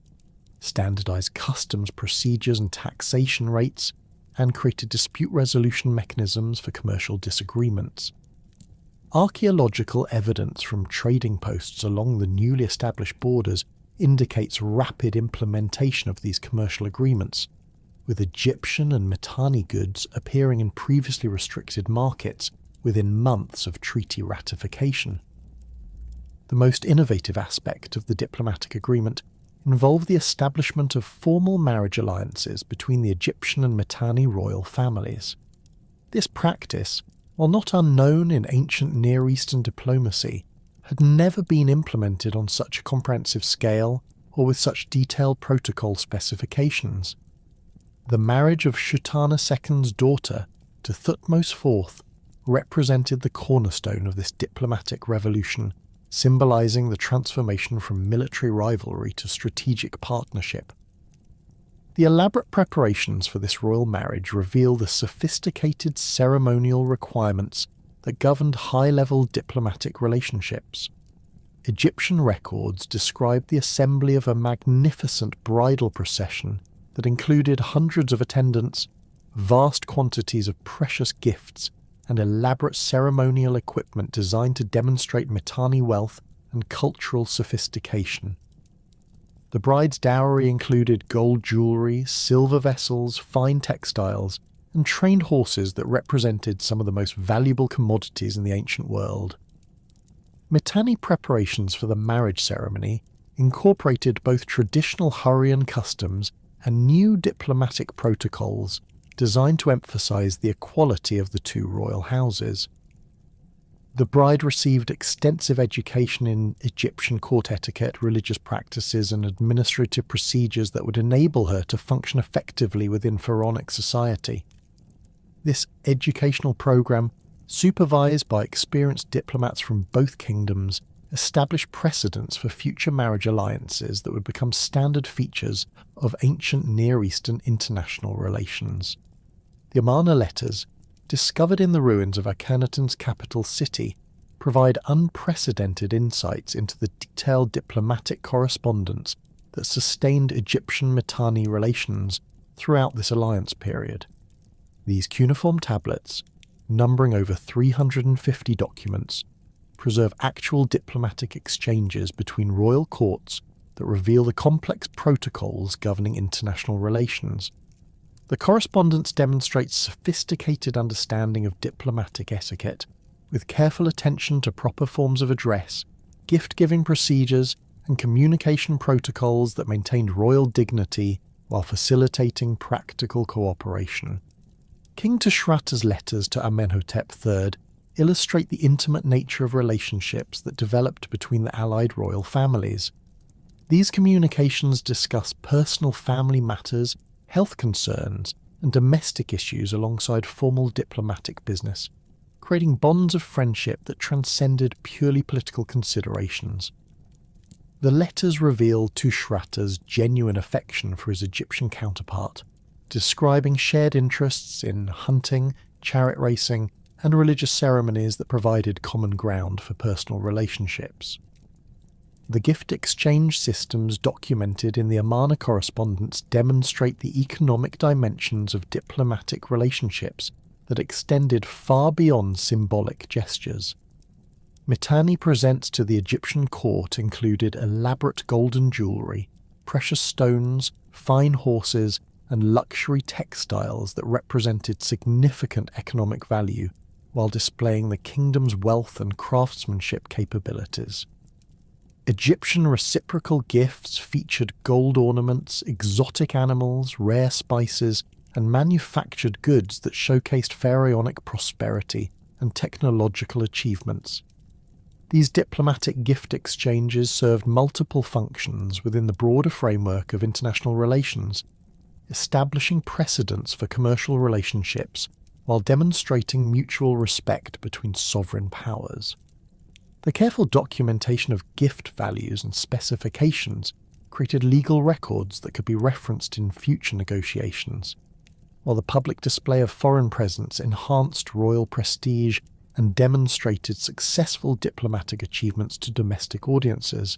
standardised customs procedures and taxation rates, and created dispute resolution mechanisms for commercial disagreements. Archaeological evidence from trading posts along the newly established borders indicates rapid implementation of these commercial agreements, with Egyptian and Mitanni goods appearing in previously restricted markets within months of treaty ratification. The most innovative aspect of the diplomatic agreement involved the establishment of formal marriage alliances between the Egyptian and Mitanni royal families. This practice, while not unknown in ancient Near Eastern diplomacy, had never been implemented on such a comprehensive scale or with such detailed protocol specifications. The marriage of Shutana II's daughter to Thutmose IV represented the cornerstone of this diplomatic revolution, symbolising the transformation from military rivalry to strategic partnership. The elaborate preparations for this royal marriage reveal the sophisticated ceremonial requirements that governed high-level diplomatic relationships. Egyptian records describe the assembly of a magnificent bridal procession that included hundreds of attendants, vast quantities of precious gifts, and elaborate ceremonial equipment designed to demonstrate Mitanni wealth and cultural sophistication. The bride's dowry included gold jewellery, silver vessels, fine textiles, and trained horses that represented some of the most valuable commodities in the ancient world. Mitanni preparations for the marriage ceremony incorporated both traditional Hurrian customs and new diplomatic protocols designed to emphasise the equality of the two royal houses. The bride received extensive education in Egyptian court etiquette, religious practices, and administrative procedures that would enable her to function effectively within pharaonic society. This educational programme, supervised by experienced diplomats from both kingdoms, established precedents for future marriage alliances that would become standard features of ancient Near Eastern international relations. The Amarna letters, discovered in the ruins of Akhenaten's capital city, provide unprecedented insights into the detailed diplomatic correspondence that sustained Egyptian-Mitanni relations throughout this alliance period. These cuneiform tablets, numbering over 350 documents, preserve actual diplomatic exchanges between royal courts that reveal the complex protocols governing international relations. The correspondence demonstrates sophisticated understanding of diplomatic etiquette, with careful attention to proper forms of address, gift-giving procedures, and communication protocols that maintained royal dignity while facilitating practical cooperation. King Tushratta's letters to Amenhotep III illustrate the intimate nature of relationships that developed between the allied royal families. These communications discuss personal family matters, health concerns, and domestic issues alongside formal diplomatic business, creating bonds of friendship that transcended purely political considerations. The letters reveal Tushratta's genuine affection for his Egyptian counterpart, describing shared interests in hunting, chariot racing, and religious ceremonies that provided common ground for personal relationships. The gift exchange systems documented in the Amarna correspondence demonstrate the economic dimensions of diplomatic relationships that extended far beyond symbolic gestures. Mitanni presents to the Egyptian court included elaborate golden jewellery, precious stones, fine horses, and luxury textiles that represented significant economic value while displaying the kingdom's wealth and craftsmanship capabilities. Egyptian reciprocal gifts featured gold ornaments, exotic animals, rare spices, and manufactured goods that showcased pharaonic prosperity and technological achievements. These diplomatic gift exchanges served multiple functions within the broader framework of international relations, establishing precedents for commercial relationships while demonstrating mutual respect between sovereign powers. The careful documentation of gift values and specifications created legal records that could be referenced in future negotiations, while the public display of foreign presence enhanced royal prestige and demonstrated successful diplomatic achievements to domestic audiences.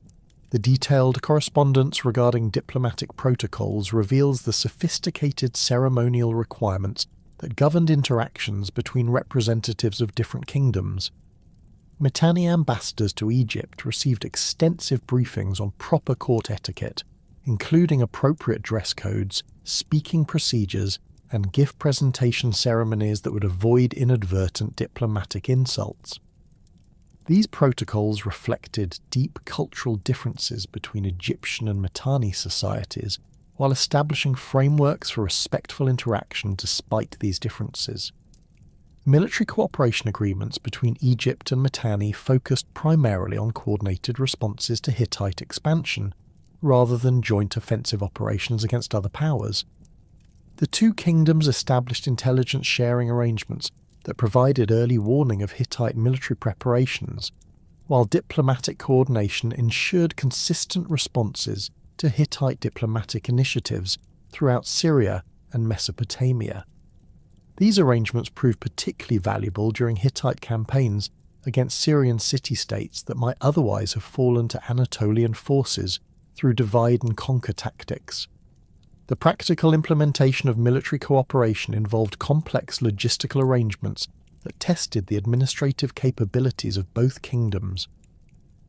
The detailed correspondence regarding diplomatic protocols reveals the sophisticated ceremonial requirements that governed interactions between representatives of different kingdoms. Mitanni ambassadors to Egypt received extensive briefings on proper court etiquette, including appropriate dress codes, speaking procedures, and gift presentation ceremonies that would avoid inadvertent diplomatic insults. These protocols reflected deep cultural differences between Egyptian and Mitanni societies, while establishing frameworks for respectful interaction despite these differences. Military cooperation agreements between Egypt and Mitanni focused primarily on coordinated responses to Hittite expansion, rather than joint offensive operations against other powers. The two kingdoms established intelligence sharing arrangements that provided early warning of Hittite military preparations, while diplomatic coordination ensured consistent responses to Hittite diplomatic initiatives throughout Syria and Mesopotamia. These arrangements proved particularly valuable during Hittite campaigns against Syrian city-states that might otherwise have fallen to Anatolian forces through divide and conquer tactics. The practical implementation of military cooperation involved complex logistical arrangements that tested the administrative capabilities of both kingdoms.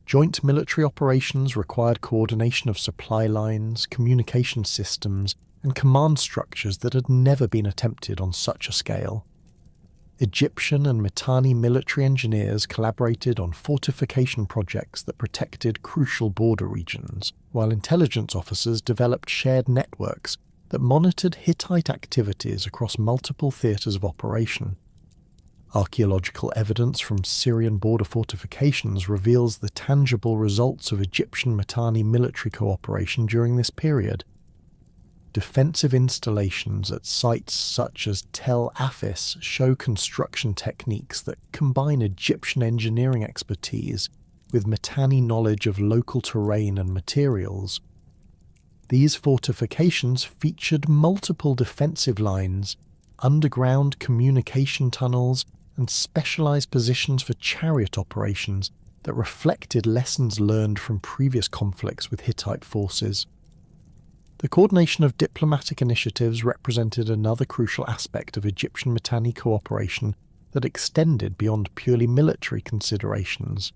Joint military operations required coordination of supply lines, communication systems, and command structures that had never been attempted on such a scale. Egyptian and Mitanni military engineers collaborated on fortification projects that protected crucial border regions, while intelligence officers developed shared networks that monitored Hittite activities across multiple theatres of operation. Archaeological evidence from Syrian border fortifications reveals the tangible results of Egyptian-Mitanni military cooperation during this period. Defensive installations at sites such as Tel Afis show construction techniques that combine Egyptian engineering expertise with Mitanni knowledge of local terrain and materials. These fortifications featured multiple defensive lines, underground communication tunnels, and specialized positions for chariot operations that reflected lessons learned from previous conflicts with Hittite forces. The coordination of diplomatic initiatives represented another crucial aspect of Egyptian-Mitanni cooperation that extended beyond purely military considerations.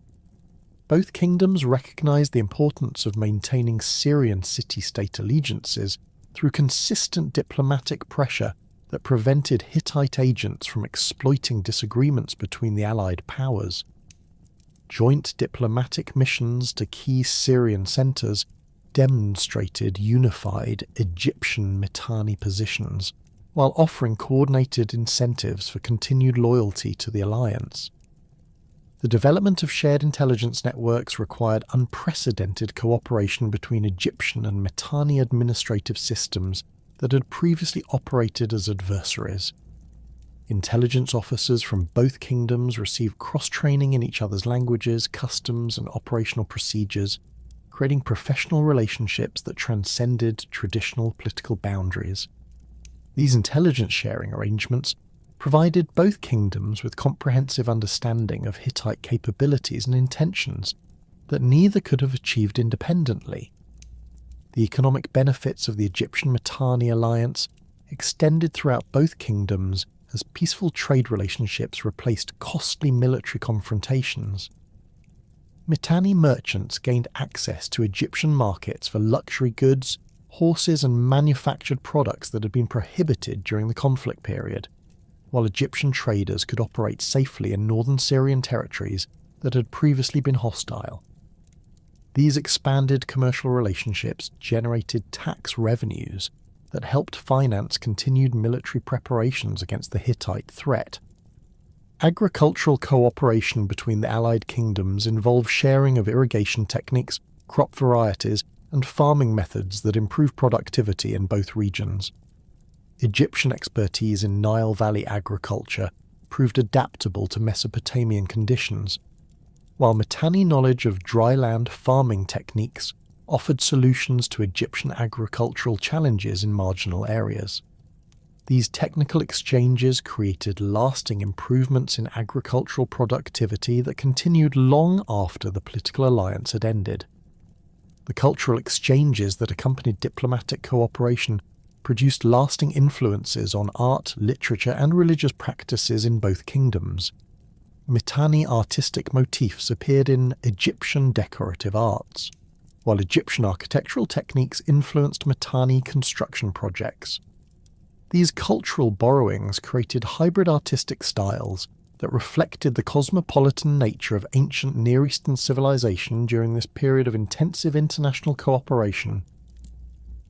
Both kingdoms recognized the importance of maintaining Syrian city-state allegiances through consistent diplomatic pressure that prevented Hittite agents from exploiting disagreements between the allied powers. Joint diplomatic missions to key Syrian centres demonstrated unified Egyptian Mitanni positions, while offering coordinated incentives for continued loyalty to the alliance. The development of shared intelligence networks required unprecedented cooperation between Egyptian and Mitanni administrative systems that had previously operated as adversaries. Intelligence officers from both kingdoms received cross-training in each other's languages, customs, and operational procedures, creating professional relationships that transcended traditional political boundaries. These intelligence sharing arrangements provided both kingdoms with comprehensive understanding of Hittite capabilities and intentions that neither could have achieved independently. The economic benefits of the Egyptian-Mitanni alliance extended throughout both kingdoms as peaceful trade relationships replaced costly military confrontations. Mitanni merchants gained access to Egyptian markets for luxury goods, horses, and manufactured products that had been prohibited during the conflict period, while Egyptian traders could operate safely in northern Syrian territories that had previously been hostile. These expanded commercial relationships generated tax revenues that helped finance continued military preparations against the Hittite threat. Agricultural cooperation between the allied kingdoms involved sharing of irrigation techniques, crop varieties, and farming methods that improved productivity in both regions. Egyptian expertise in Nile Valley agriculture proved adaptable to Mesopotamian conditions, while Mitanni knowledge of dryland farming techniques offered solutions to Egyptian agricultural challenges in marginal areas. These technical exchanges created lasting improvements in agricultural productivity that continued long after the political alliance had ended. The cultural exchanges that accompanied diplomatic cooperation produced lasting influences on art, literature, and religious practices in both kingdoms. Mitanni artistic motifs appeared in Egyptian decorative arts, while Egyptian architectural techniques influenced Mitanni construction projects. These cultural borrowings created hybrid artistic styles that reflected the cosmopolitan nature of ancient Near Eastern civilization during this period of intensive international cooperation.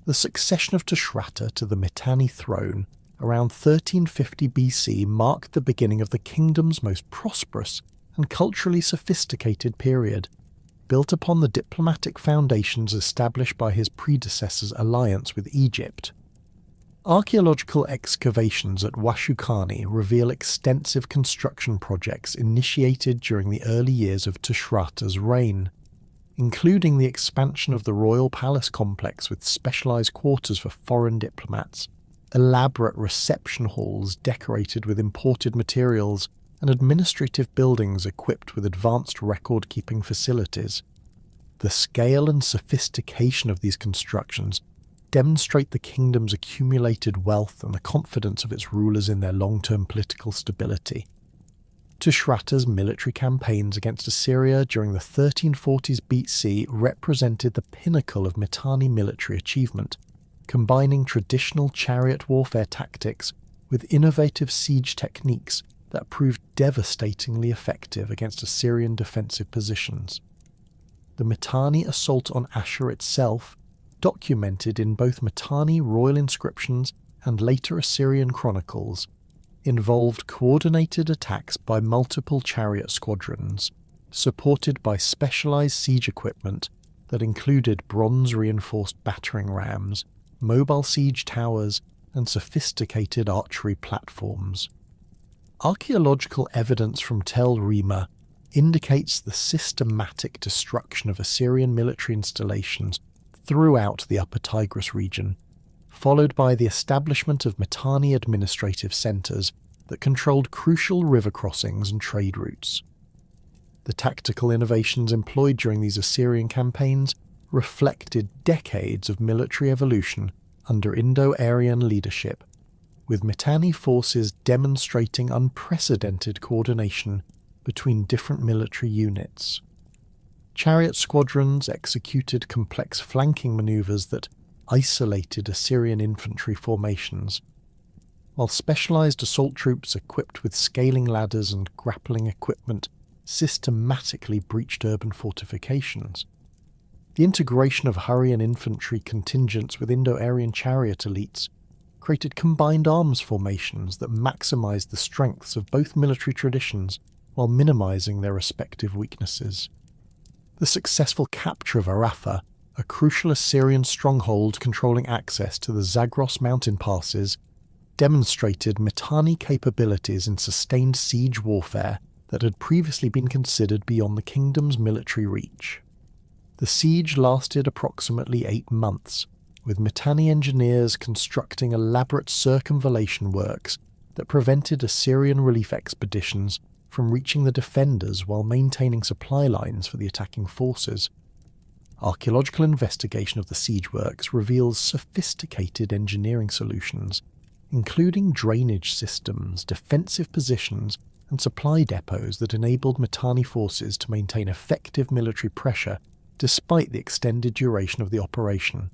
The succession of Tushratta to the Mitanni throne around 1350 BC marked the beginning of the kingdom's most prosperous and culturally sophisticated period, built upon the diplomatic foundations established by his predecessor's alliance with Egypt. Archaeological excavations at Washukanni reveal extensive construction projects initiated during the early years of Tushratta's reign, including the expansion of the royal palace complex with specialized quarters for foreign diplomats, elaborate reception halls decorated with imported materials, and administrative buildings equipped with advanced record-keeping facilities. The scale and sophistication of these constructions demonstrate the kingdom's accumulated wealth and the confidence of its rulers in their long-term political stability. Tushratta's military campaigns against Assyria during the 1340s BC represented the pinnacle of Mitanni military achievement, combining traditional chariot warfare tactics with innovative siege techniques that proved devastatingly effective against Assyrian defensive positions. The Mitanni assault on Ashur itself, documented in both Mitanni royal inscriptions and later Assyrian chronicles, involved coordinated attacks by multiple chariot squadrons, supported by specialized siege equipment that included bronze-reinforced battering rams, mobile siege towers, and sophisticated archery platforms. Archaeological evidence from Tel Rima indicates the systematic destruction of Assyrian military installations throughout the Upper Tigris region, followed by the establishment of Mitanni administrative centres that controlled crucial river crossings and trade routes. The tactical innovations employed during these Assyrian campaigns reflected decades of military evolution under Indo-Aryan leadership, with Mitanni forces demonstrating unprecedented coordination between different military units. Chariot squadrons executed complex flanking maneuvers that isolated Assyrian infantry formations, while specialized assault troops equipped with scaling ladders and grappling equipment systematically breached urban fortifications. The integration of Hurrian infantry contingents with Indo-Aryan chariot elites created combined arms formations that maximized the strengths of both military traditions while minimizing their respective weaknesses. The successful capture of Arrapha, a crucial Assyrian stronghold controlling access to the Zagros mountain passes, demonstrated Mitanni capabilities in sustained siege warfare that had previously been considered beyond the kingdom's military reach. The siege lasted approximately 8 months, with Mitanni engineers constructing elaborate circumvallation works that prevented Assyrian relief expeditions from reaching the defenders while maintaining supply lines for the attacking forces. Archaeological investigation of the siege works reveals sophisticated engineering solutions, including drainage systems, defensive positions, and supply depots that enabled Mitanni forces to maintain effective military pressure despite the extended duration of the operation.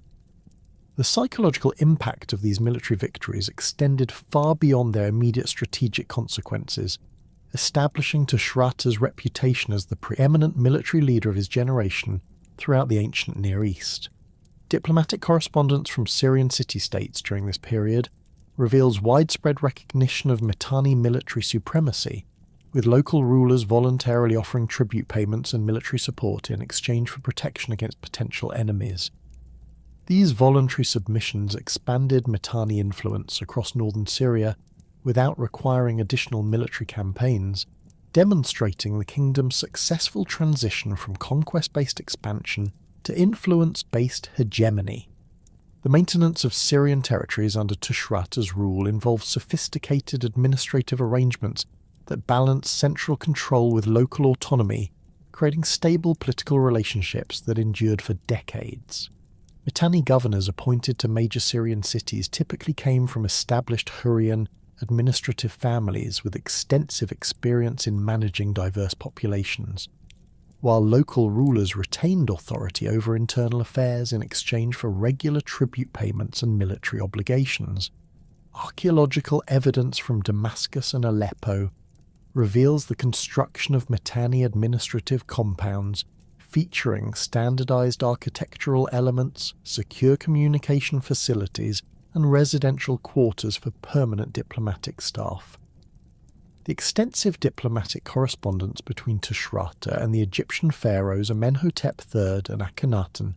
The psychological impact of these military victories extended far beyond their immediate strategic consequences, establishing Tushratta's reputation as the preeminent military leader of his generation throughout the ancient Near East. Diplomatic correspondence from Syrian city-states during this period reveals widespread recognition of Mitanni military supremacy, with local rulers voluntarily offering tribute payments and military support in exchange for protection against potential enemies. These voluntary submissions expanded Mitanni influence across northern Syria without requiring additional military campaigns, demonstrating the kingdom's successful transition from conquest-based expansion to influence-based hegemony. The maintenance of Syrian territories under Tushratta's rule involved sophisticated administrative arrangements that balanced central control with local autonomy, creating stable political relationships that endured for decades. Mitanni governors appointed to major Syrian cities typically came from established Hurrian administrative families with extensive experience in managing diverse populations, while local rulers retained authority over internal affairs in exchange for regular tribute payments and military obligations. Archaeological evidence from Damascus and Aleppo reveals the construction of Mitanni administrative compounds featuring standardized architectural elements, secure communication facilities, and residential quarters for permanent diplomatic staff. The extensive diplomatic correspondence between Tushratta and the Egyptian pharaohs Amenhotep III and Akhenaten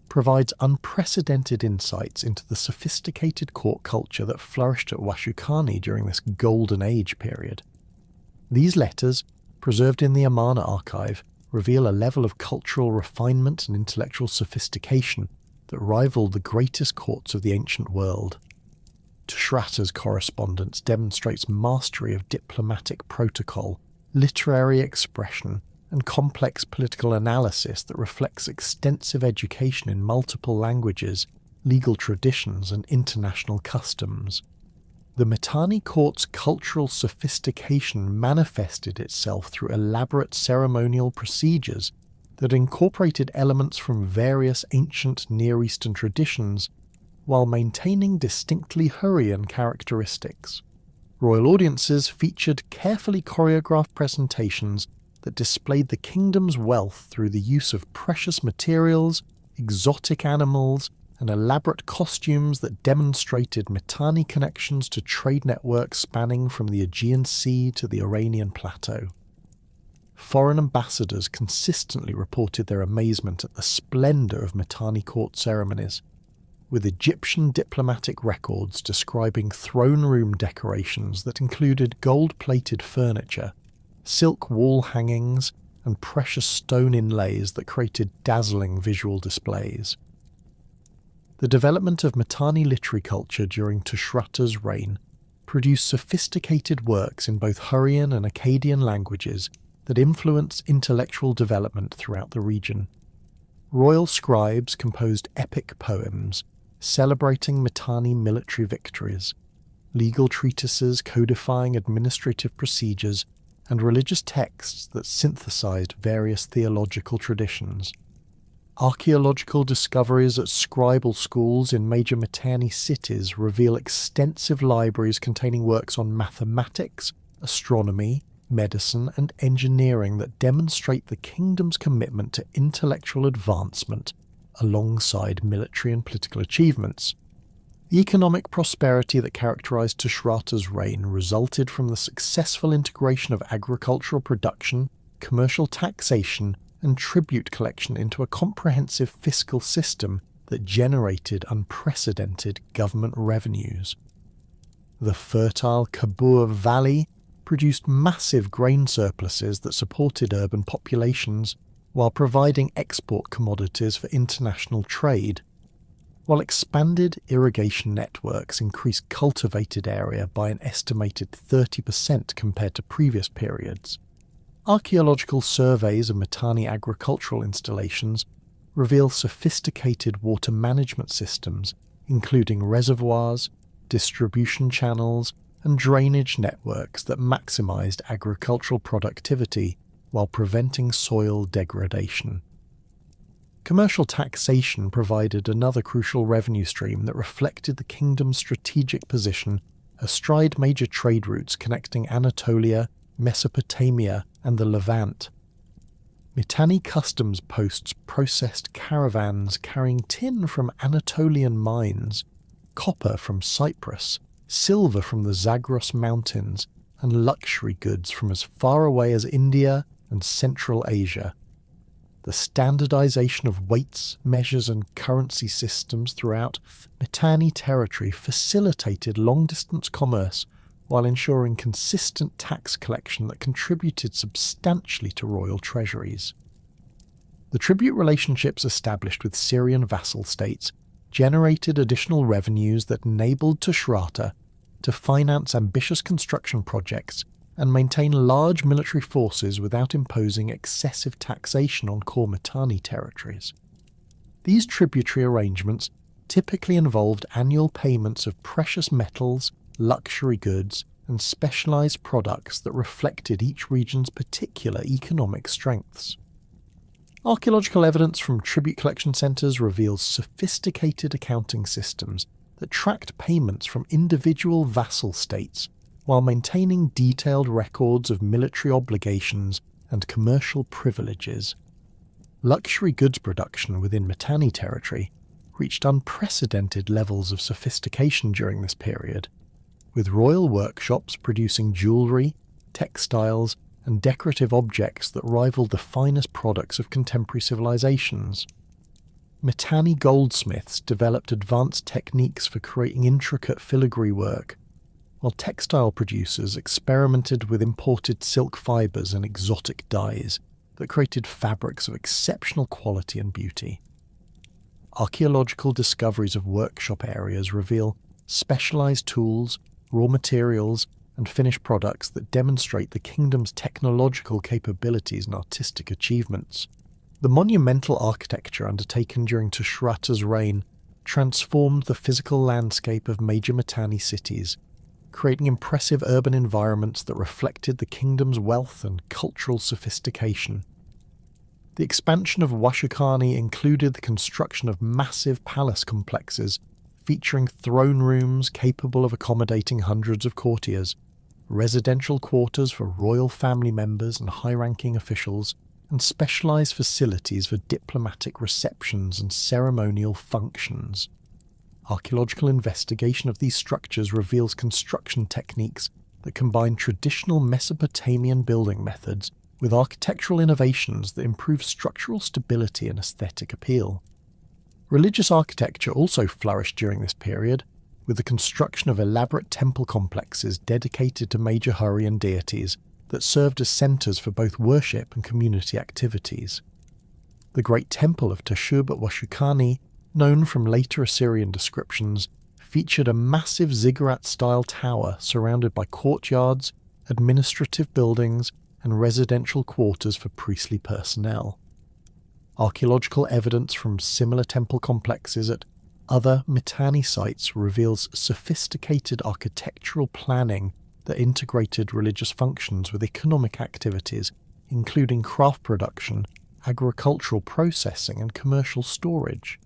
provides unprecedented insights into the sophisticated court culture that flourished at Washukanni during this Golden Age period. These letters, preserved in the Amarna archive, reveal a level of cultural refinement and intellectual sophistication that rivaled the greatest courts of the ancient world. Tushratta's correspondence demonstrates mastery of diplomatic protocol, literary expression, and complex political analysis that reflects extensive education in multiple languages, legal traditions, and international customs. The Mitanni court's cultural sophistication manifested itself through elaborate ceremonial procedures that incorporated elements from various ancient Near Eastern traditions while maintaining distinctly Hurrian characteristics. Royal audiences featured carefully choreographed presentations that displayed the kingdom's wealth through the use of precious materials, exotic animals, and elaborate costumes that demonstrated Mitanni connections to trade networks spanning from the Aegean Sea to the Iranian plateau. Foreign ambassadors consistently reported their amazement at the splendor of Mitanni court ceremonies, with Egyptian diplomatic records describing throne room decorations that included gold-plated furniture, silk wall hangings, and precious stone inlays that created dazzling visual displays. The development of Mitanni literary culture during Tushratta's reign produced sophisticated works in both Hurrian and Akkadian languages that influenced intellectual development throughout the region. Royal scribes composed epic poems celebrating Mitanni military victories, legal treatises codifying administrative procedures, and religious texts that synthesized various theological traditions. Archaeological discoveries at scribal schools in major Mitanni cities reveal extensive libraries containing works on mathematics, astronomy, medicine, and engineering that demonstrate the kingdom's commitment to intellectual advancement alongside military and political achievements. The economic prosperity that characterized Tushratta's reign resulted from the successful integration of agricultural production, commercial taxation, and tribute collection into a comprehensive fiscal system that generated unprecedented government revenues. The fertile Kabur Valley produced massive grain surpluses that supported urban populations while providing export commodities for international trade, while expanded irrigation networks increased cultivated area by an estimated 30% compared to previous periods. Archaeological surveys of Mitanni agricultural installations reveal sophisticated water management systems, including reservoirs, distribution channels, and drainage networks that maximized agricultural productivity while preventing soil degradation. Commercial taxation provided another crucial revenue stream that reflected the kingdom's strategic position astride major trade routes connecting Anatolia, Mesopotamia, and the Levant. Mitanni customs posts processed caravans carrying tin from Anatolian mines, copper from Cyprus, silver from the Zagros Mountains, and luxury goods from as far away as India and Central Asia. The standardization of weights, measures, and currency systems throughout Mitanni territory facilitated long-distance commerce while ensuring consistent tax collection that contributed substantially to royal treasuries. The tribute relationships established with Syrian vassal states generated additional revenues that enabled Tushratta to finance ambitious construction projects and maintain large military forces without imposing excessive taxation on core Mitanni territories. These tributary arrangements typically involved annual payments of precious metals, luxury goods, and specialized products that reflected each region's particular economic strengths. Archaeological evidence from tribute collection centers reveals sophisticated accounting systems that tracked payments from individual vassal states while maintaining detailed records of military obligations and commercial privileges. Luxury goods production within Mitanni territory reached unprecedented levels of sophistication during this period, with royal workshops producing jewellery, textiles, and decorative objects that rivaled the finest products of contemporary civilizations. Mitanni goldsmiths developed advanced techniques for creating intricate filigree work, while textile producers experimented with imported silk fibres and exotic dyes that created fabrics of exceptional quality and beauty. Archaeological discoveries of workshop areas reveal specialized tools, raw materials, and finished products that demonstrate the kingdom's technological capabilities and artistic achievements. The monumental architecture undertaken during Tushratta's reign transformed the physical landscape of major Mitanni cities, creating impressive urban environments that reflected the kingdom's wealth and cultural sophistication. The expansion of Washukanni included the construction of massive palace complexes featuring throne rooms capable of accommodating hundreds of courtiers, residential quarters for royal family members and high-ranking officials, and specialized facilities for diplomatic receptions and ceremonial functions. Archaeological investigation of these structures reveals construction techniques that combine traditional Mesopotamian building methods with architectural innovations that improve structural stability and aesthetic appeal. Religious architecture also flourished during this period, with the construction of elaborate temple complexes dedicated to major Hurrian deities that served as centers for both worship and community activities. The Great Temple of Teshub at Washukanni, known from later Assyrian descriptions, featured a massive ziggurat-style tower surrounded by courtyards, administrative buildings, and residential quarters for priestly personnel. Archaeological evidence from similar temple complexes at other Mitanni sites reveals sophisticated architectural planning that integrated religious functions with economic activities, including craft production agricultural processing and commercial storage.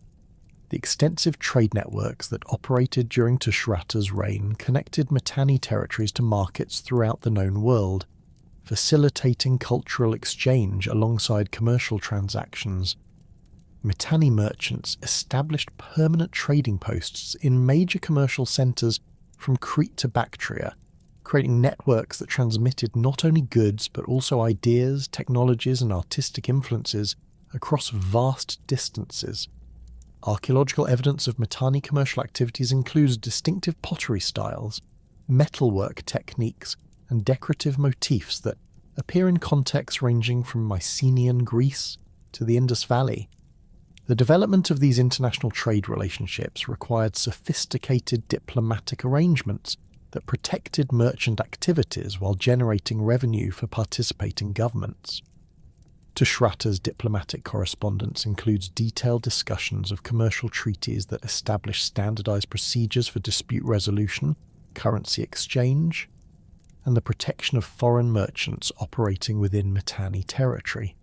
The extensive trade networks that operated during Tushratta's reign connected Mitanni territories to markets throughout the known world, facilitating cultural exchange alongside commercial transactions. Mitanni merchants established permanent trading posts in major commercial centres from Crete to Bactria, creating networks that transmitted not only goods but also ideas, technologies and artistic influences across vast distances. Archaeological evidence of Mitanni commercial activities includes distinctive pottery styles, metalwork techniques, and decorative motifs that appear in contexts ranging from Mycenaean Greece to the Indus Valley. The development of these international trade relationships required sophisticated diplomatic arrangements that protected merchant activities while generating revenue for participating governments. Tushratta's diplomatic correspondence includes detailed discussions of commercial treaties that establish standardized procedures for dispute resolution, currency exchange, and the protection of foreign merchants operating within Mitanni territory.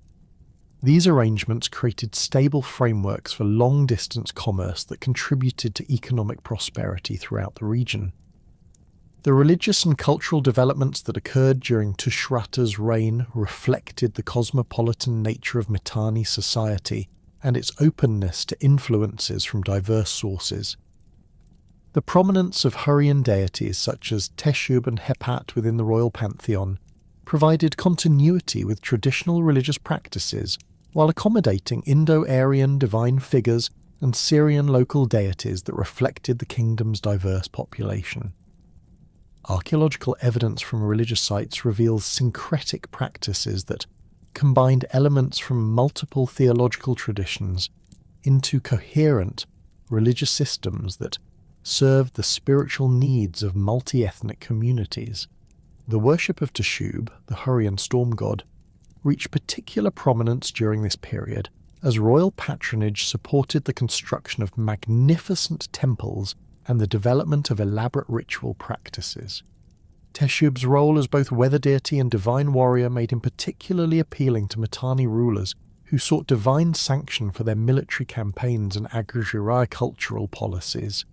These arrangements created stable frameworks for long-distance commerce that contributed to economic prosperity throughout the region. The religious and cultural developments that occurred during Tushratta's reign reflected the cosmopolitan nature of Mitanni society and its openness to influences from diverse sources. The prominence of Hurrian deities such as Teshub and Hepat within the royal pantheon provided continuity with traditional religious practices while accommodating Indo-Aryan divine figures and Syrian local deities that reflected the kingdom's diverse population. Archaeological evidence from religious sites reveals syncretic practices that combined elements from multiple theological traditions into coherent religious systems that served the spiritual needs of multi-ethnic communities. The worship of Teshub, the Hurrian storm god, reached particular prominence during this period as royal patronage supported the construction of magnificent temples and the development of elaborate ritual practices. Teshub's role as both weather deity and divine warrior made him particularly appealing to Mitanni rulers who sought divine sanction for their military campaigns and agricultural policies.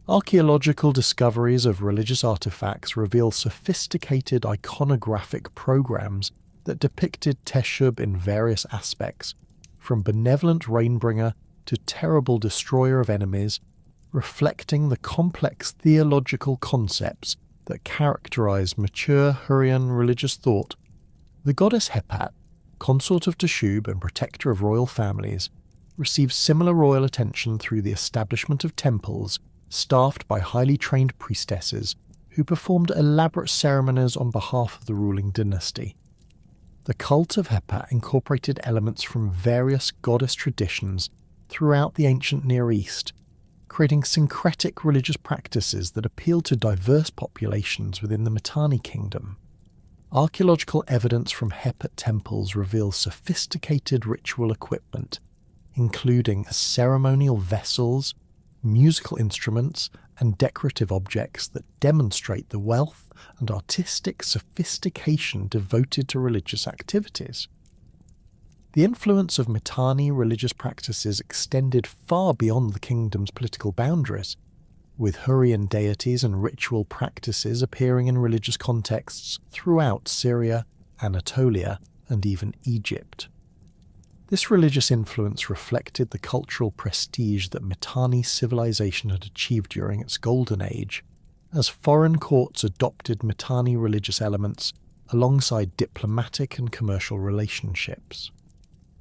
Archaeological discoveries of religious artifacts reveal sophisticated iconographic programs that depicted Teshub in various aspects, from benevolent rainbringer to terrible destroyer of enemies, reflecting the complex theological concepts that characterized mature Hurrian religious thought. The goddess Hepat, consort of Teshub and protector of royal families, received similar royal attention through the establishment of temples staffed by highly trained priestesses who performed elaborate ceremonies on behalf of the ruling dynasty. The cult of Hepat incorporated elements from various goddess traditions throughout the ancient Near East, creating syncretic religious practices that appealed to diverse populations within the Mitanni kingdom. Archaeological evidence from Hepat temples reveals sophisticated ritual equipment, including ceremonial vessels, musical instruments, and decorative objects that demonstrate the wealth and artistic sophistication devoted to religious activities. The influence of Mitanni religious practices extended far beyond the kingdom's political boundaries, with Hurrian deities and ritual practices appearing in religious contexts throughout Syria, Anatolia, and even Egypt. This religious influence reflected the cultural prestige that Mitanni civilization had achieved during its golden age, as foreign courts adopted Mitanni religious elements alongside diplomatic and commercial relationships.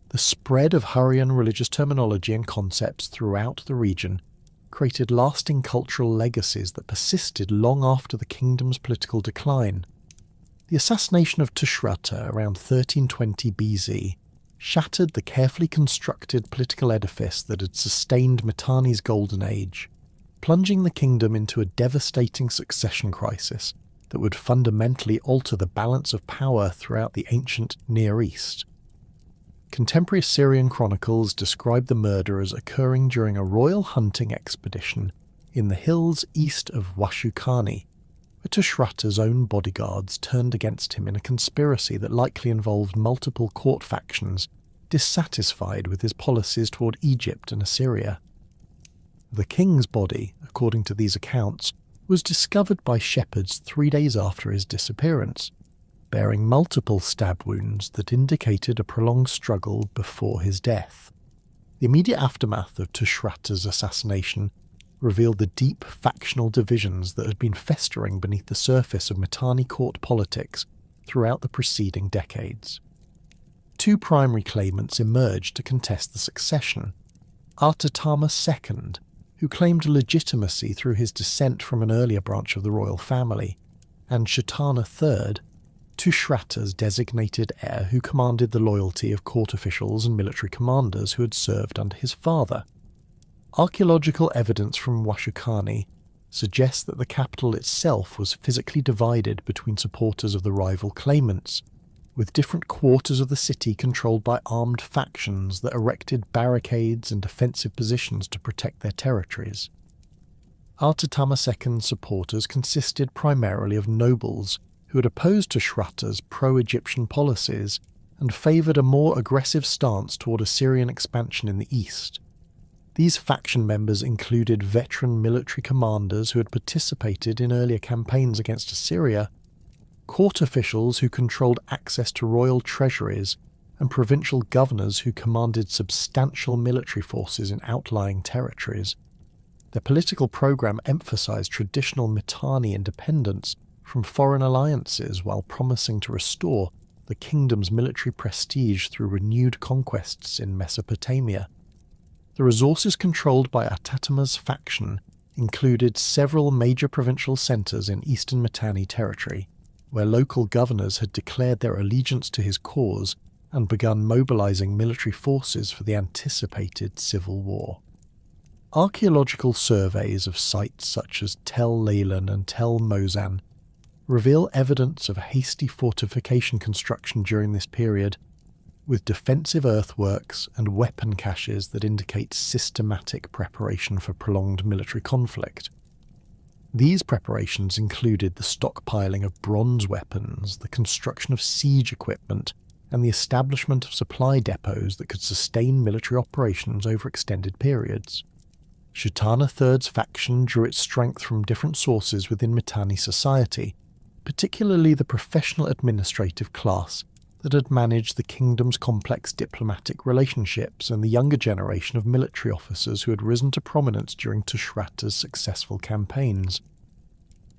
The spread of Hurrian religious terminology and concepts throughout the region created lasting cultural legacies that persisted long after the kingdom's political decline. The assassination of Tushratta around 1320 BC shattered the carefully constructed political edifice that had sustained Mitanni's golden age, plunging the kingdom into a devastating succession crisis that would fundamentally alter the balance of power throughout the ancient Near East. Contemporary Assyrian chronicles describe the murder as occurring during a royal hunting expedition in the hills east of Washukanni, where Tushratta's own bodyguards turned against him in a conspiracy that likely involved multiple court factions dissatisfied with his policies toward Egypt and Assyria. The king's body, according to these accounts, was discovered by shepherds 3 days after his disappearance, bearing multiple stab wounds that indicated a prolonged struggle before his death. The immediate aftermath of Tushratta's assassination revealed the deep factional divisions that had been festering beneath the surface of Mitanni court politics throughout the preceding decades. 2 primary claimants emerged to contest the succession: Artatama II, who claimed legitimacy through his descent from an earlier branch of the royal family, and Shatana III, Tushratta's designated heir who commanded the loyalty of court officials and military commanders who had served under his father. Archaeological evidence from Washukanni suggests that the capital itself was physically divided between supporters of the rival claimants, with different quarters of the city controlled by armed factions that erected barricades and defensive positions to protect their territories. Artatama II's supporters consisted primarily of nobles who had opposed Tushratta's pro-Egyptian policies and favoured a more aggressive stance toward Assyrian expansion in the east. These faction members included veteran military commanders who had participated in earlier campaigns against Assyria, court officials who controlled access to royal treasuries, and provincial governors who commanded substantial military forces in outlying territories. Their political program emphasized traditional Mitanni independence from foreign alliances while promising to restore the kingdom's military prestige through renewed conquests in Mesopotamia. The resources controlled by Artatama's faction included several major provincial centres in eastern Mitanni territory, where local governors had declared their allegiance to his cause and begun mobilizing military forces for the anticipated civil war. Archaeological surveys of sites such as Tel Leilan and Tel Mozan reveal evidence of a hasty fortification construction during this period, with defensive earthworks and weapon caches that indicate systematic preparation for prolonged military conflict. These preparations included the stockpiling of bronze weapons, the construction of siege equipment, and the establishment of supply depots that could sustain military operations over extended periods. Shatana III's faction drew its strength from different sources within Mitanni society, particularly the professional administrative class that had managed the kingdom's complex diplomatic relationships and the younger generation of military officers who had risen to prominence during Tushratta's successful campaigns.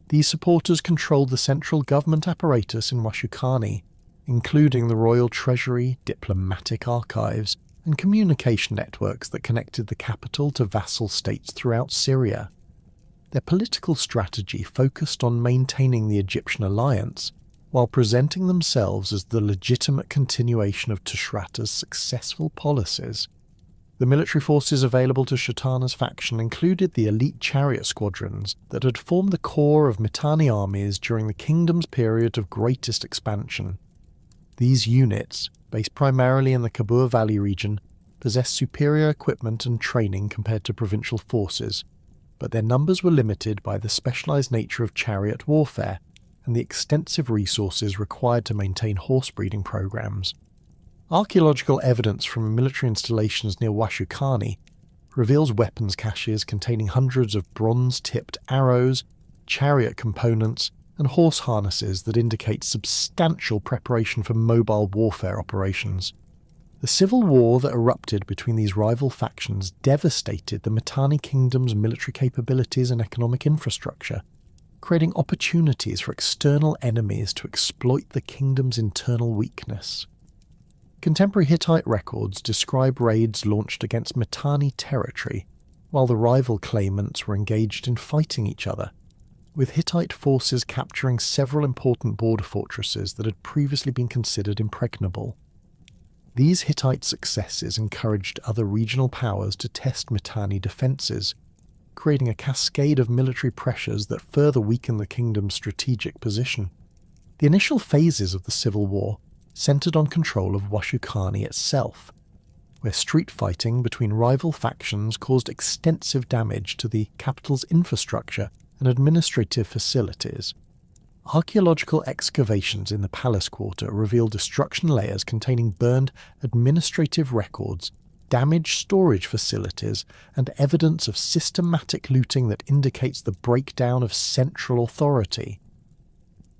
These supporters controlled the central government apparatus in Washukanni, including the royal treasury, diplomatic archives, and communication networks that connected the capital to vassal states throughout Syria. Their political strategy focused on maintaining the Egyptian alliance, while presenting themselves as the legitimate continuation of Tushratta's successful policies. The military forces available to Shatana's faction included the elite chariot squadrons that had formed the core of Mitanni armies during the kingdom's period of greatest expansion. These units, based primarily in the Kabur Valley region, possessed superior equipment and training compared to provincial forces, but their numbers were limited by the specialized nature of chariot warfare and the extensive resources required to maintain horse breeding programs. Archaeological evidence from military installations near Washukanni reveals weapons caches containing hundreds of bronze-tipped arrows, chariot components, and horse harnesses that indicate substantial preparation for mobile warfare operations. The civil war that erupted between these rival factions devastated the Mitanni kingdom's military capabilities and economic infrastructure, creating opportunities for external enemies to exploit the kingdom's internal weakness. Contemporary Hittite records describe raids launched against Mitanni territory, while the rival claimants were engaged in fighting each other, with Hittite forces capturing several important border fortresses that had previously been considered impregnable. These Hittite successes encouraged other regional powers to test Mitanni defences, creating a cascade of military pressures that further weakened the kingdom's strategic position. The initial phases of the civil war centred on control of Washukanni itself, where street fighting between rival factions caused extensive damage to the capital's infrastructure and administrative facilities. Archaeological excavations in the palace quarter reveal destruction layers containing burned administrative records, damaged storage facilities, and evidence of systematic looting that indicates the breakdown of central authority.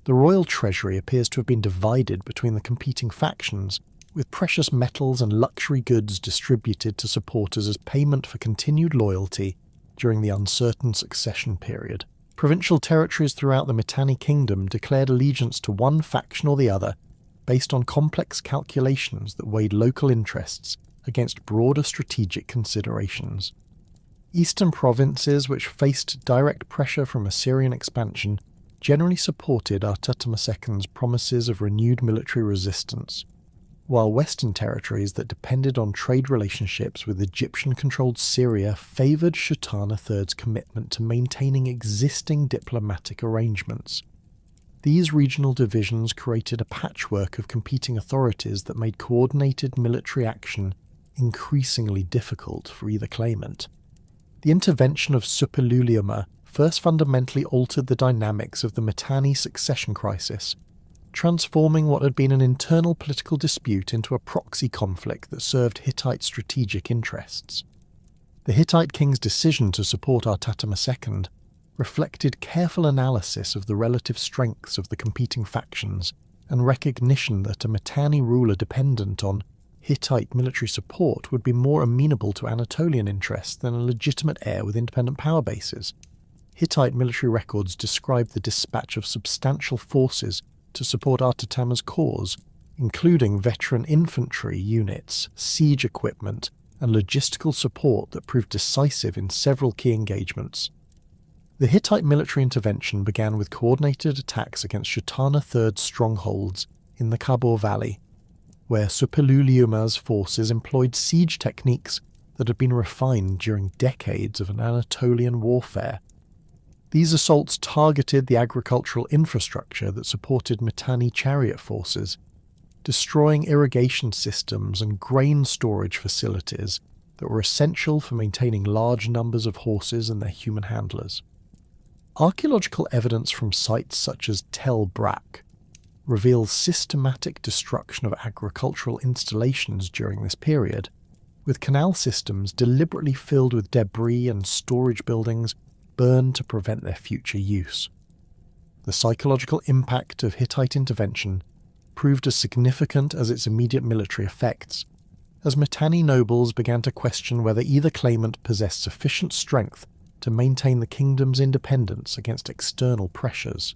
The royal treasury appears to have been divided between the competing factions, with precious metals and luxury goods distributed to supporters as payment for continued loyalty during the uncertain succession period. Provincial territories throughout the Mitanni kingdom declared allegiance to one faction or the other based on complex calculations that weighed local interests against broader strategic considerations. Eastern provinces, which faced direct pressure from Assyrian expansion, generally supported Artutamus II's promises of renewed military resistance, while Western territories that depended on trade relationships with Egyptian-controlled Syria favoured Sultan III's commitment to maintaining existing diplomatic arrangements. These regional divisions created a patchwork of competing authorities that made coordinated military action increasingly difficult for either claimant. The intervention of Suppiluliuma first fundamentally altered the dynamics of the Mitanni succession crisis, transforming what had been an internal political dispute into a proxy conflict that served Hittite strategic interests. The Hittite king's decision to support Artutamus II reflected careful analysis of the relative strengths of the competing factions and recognition that a Mitanni ruler dependent on Hittite military support would be more amenable to Anatolian interests than a legitimate heir with independent power bases. Hittite military records describe the dispatch of substantial forces to support Artutamus' cause, including veteran infantry units, siege equipment, and logistical support that proved decisive in several key engagements. The Hittite military intervention began with coordinated attacks against Sultan III's strongholds in the Kabul Valley, where Suppiluliuma's forces employed siege techniques that had been refined during decades of an Anatolian warfare. These assaults targeted the agricultural infrastructure that supported Mitanni chariot forces, destroying irrigation systems and grain storage facilities that were essential for maintaining large numbers of horses and their human handlers. Archaeological evidence from sites such as Tel Brak reveals systematic destruction of agricultural installations during this period, with canal systems deliberately filled with debris and storage buildings burned to prevent their future use. The psychological impact of Hittite intervention proved as significant as its immediate military effects, as Mitanni nobles began to question whether either claimant possessed sufficient strength to maintain the kingdom's independence against external pressures.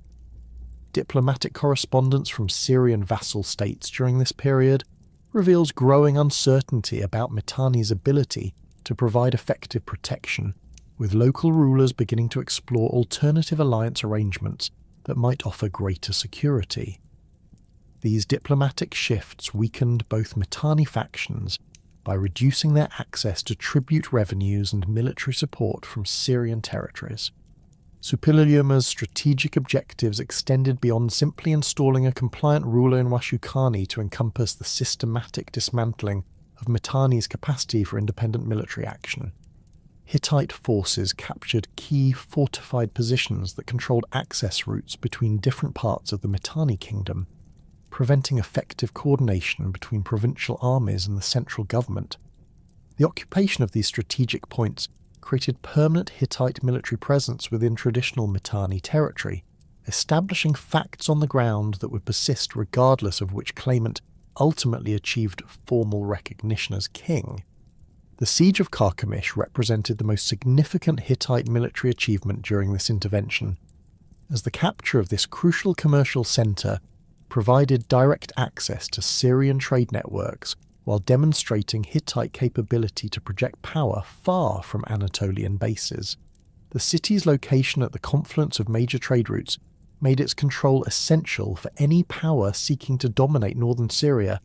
Diplomatic correspondence from Syrian vassal states during this period reveals growing uncertainty about Mitanni's ability to provide effective protection, with local rulers beginning to explore alternative alliance arrangements that might offer greater security. These diplomatic shifts weakened both Mitanni factions by reducing their access to tribute revenues and military support from Syrian territories. Suppiluliuma's strategic objectives extended beyond simply installing a compliant ruler in Washukanni to encompass the systematic dismantling of Mitanni's capacity for independent military action. Hittite forces captured key fortified positions that controlled access routes between different parts of the Mitanni kingdom, preventing effective coordination between provincial armies and the central government. The occupation of these strategic points created permanent Hittite military presence within traditional Mitanni territory, establishing facts on the ground that would persist regardless of which claimant ultimately achieved formal recognition as king. The Siege of Carchemish represented the most significant Hittite military achievement during this intervention, as the capture of this crucial commercial centre provided direct access to Syrian trade networks while demonstrating Hittite capability to project power far from Anatolian bases. The city's location at the confluence of major trade routes made its control essential for any power seeking to dominate northern Syria,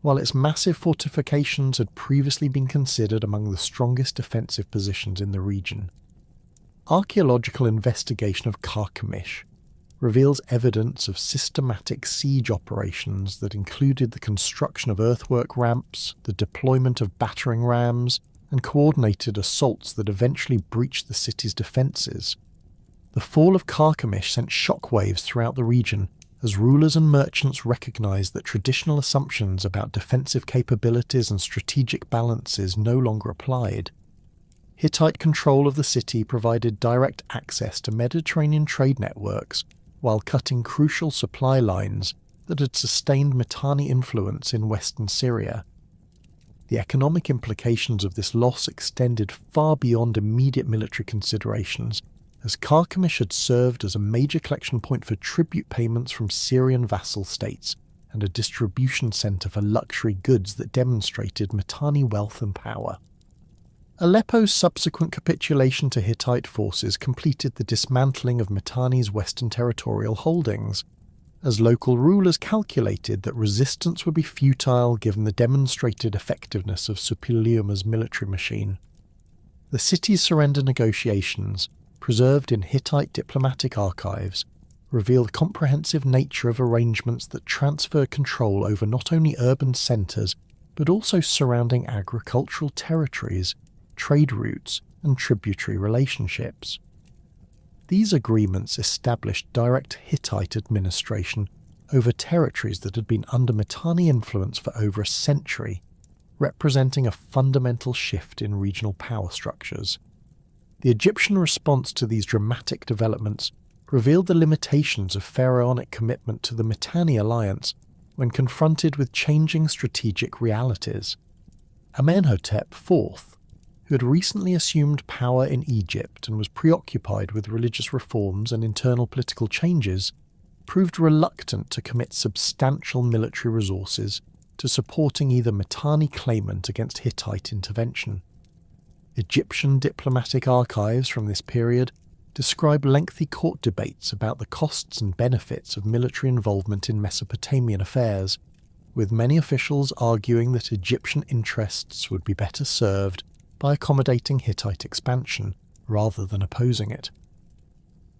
while its massive fortifications had previously been considered among the strongest defensive positions in the region. Archaeological investigation of Carchemish reveals evidence of systematic siege operations that included the construction of earthwork ramps, the deployment of battering rams, and coordinated assaults that eventually breached the city's defences. The fall of Carchemish sent shockwaves throughout the region as rulers and merchants recognized that traditional assumptions about defensive capabilities and strategic balances no longer applied. Hittite control of the city provided direct access to Mediterranean trade networks while cutting crucial supply lines that had sustained Mitanni influence in western Syria. The economic implications of this loss extended far beyond immediate military considerations, as Carchemish had served as a major collection point for tribute payments from Syrian vassal states and a distribution centre for luxury goods that demonstrated Mitanni wealth and power. Aleppo's subsequent capitulation to Hittite forces completed the dismantling of Mitanni's western territorial holdings, as local rulers calculated that resistance would be futile given the demonstrated effectiveness of Suppiluliuma's military machine. The city's surrender negotiations, preserved in Hittite diplomatic archives, reveal the comprehensive nature of arrangements that transfer control over not only urban centres but also surrounding agricultural territories, trade routes, and tributary relationships. These agreements established direct Hittite administration over territories that had been under Mitanni influence for over a century, representing a fundamental shift in regional power structures. The Egyptian response to these dramatic developments revealed the limitations of pharaonic commitment to the Mitanni alliance when confronted with changing strategic realities. Amenhotep IV, who had recently assumed power in Egypt and was preoccupied with religious reforms and internal political changes, proved reluctant to commit substantial military resources to supporting either Mitanni claimant against Hittite intervention. Egyptian diplomatic archives from this period describe lengthy court debates about the costs and benefits of military involvement in Mesopotamian affairs, with many officials arguing that Egyptian interests would be better served by accommodating Hittite expansion rather than opposing it.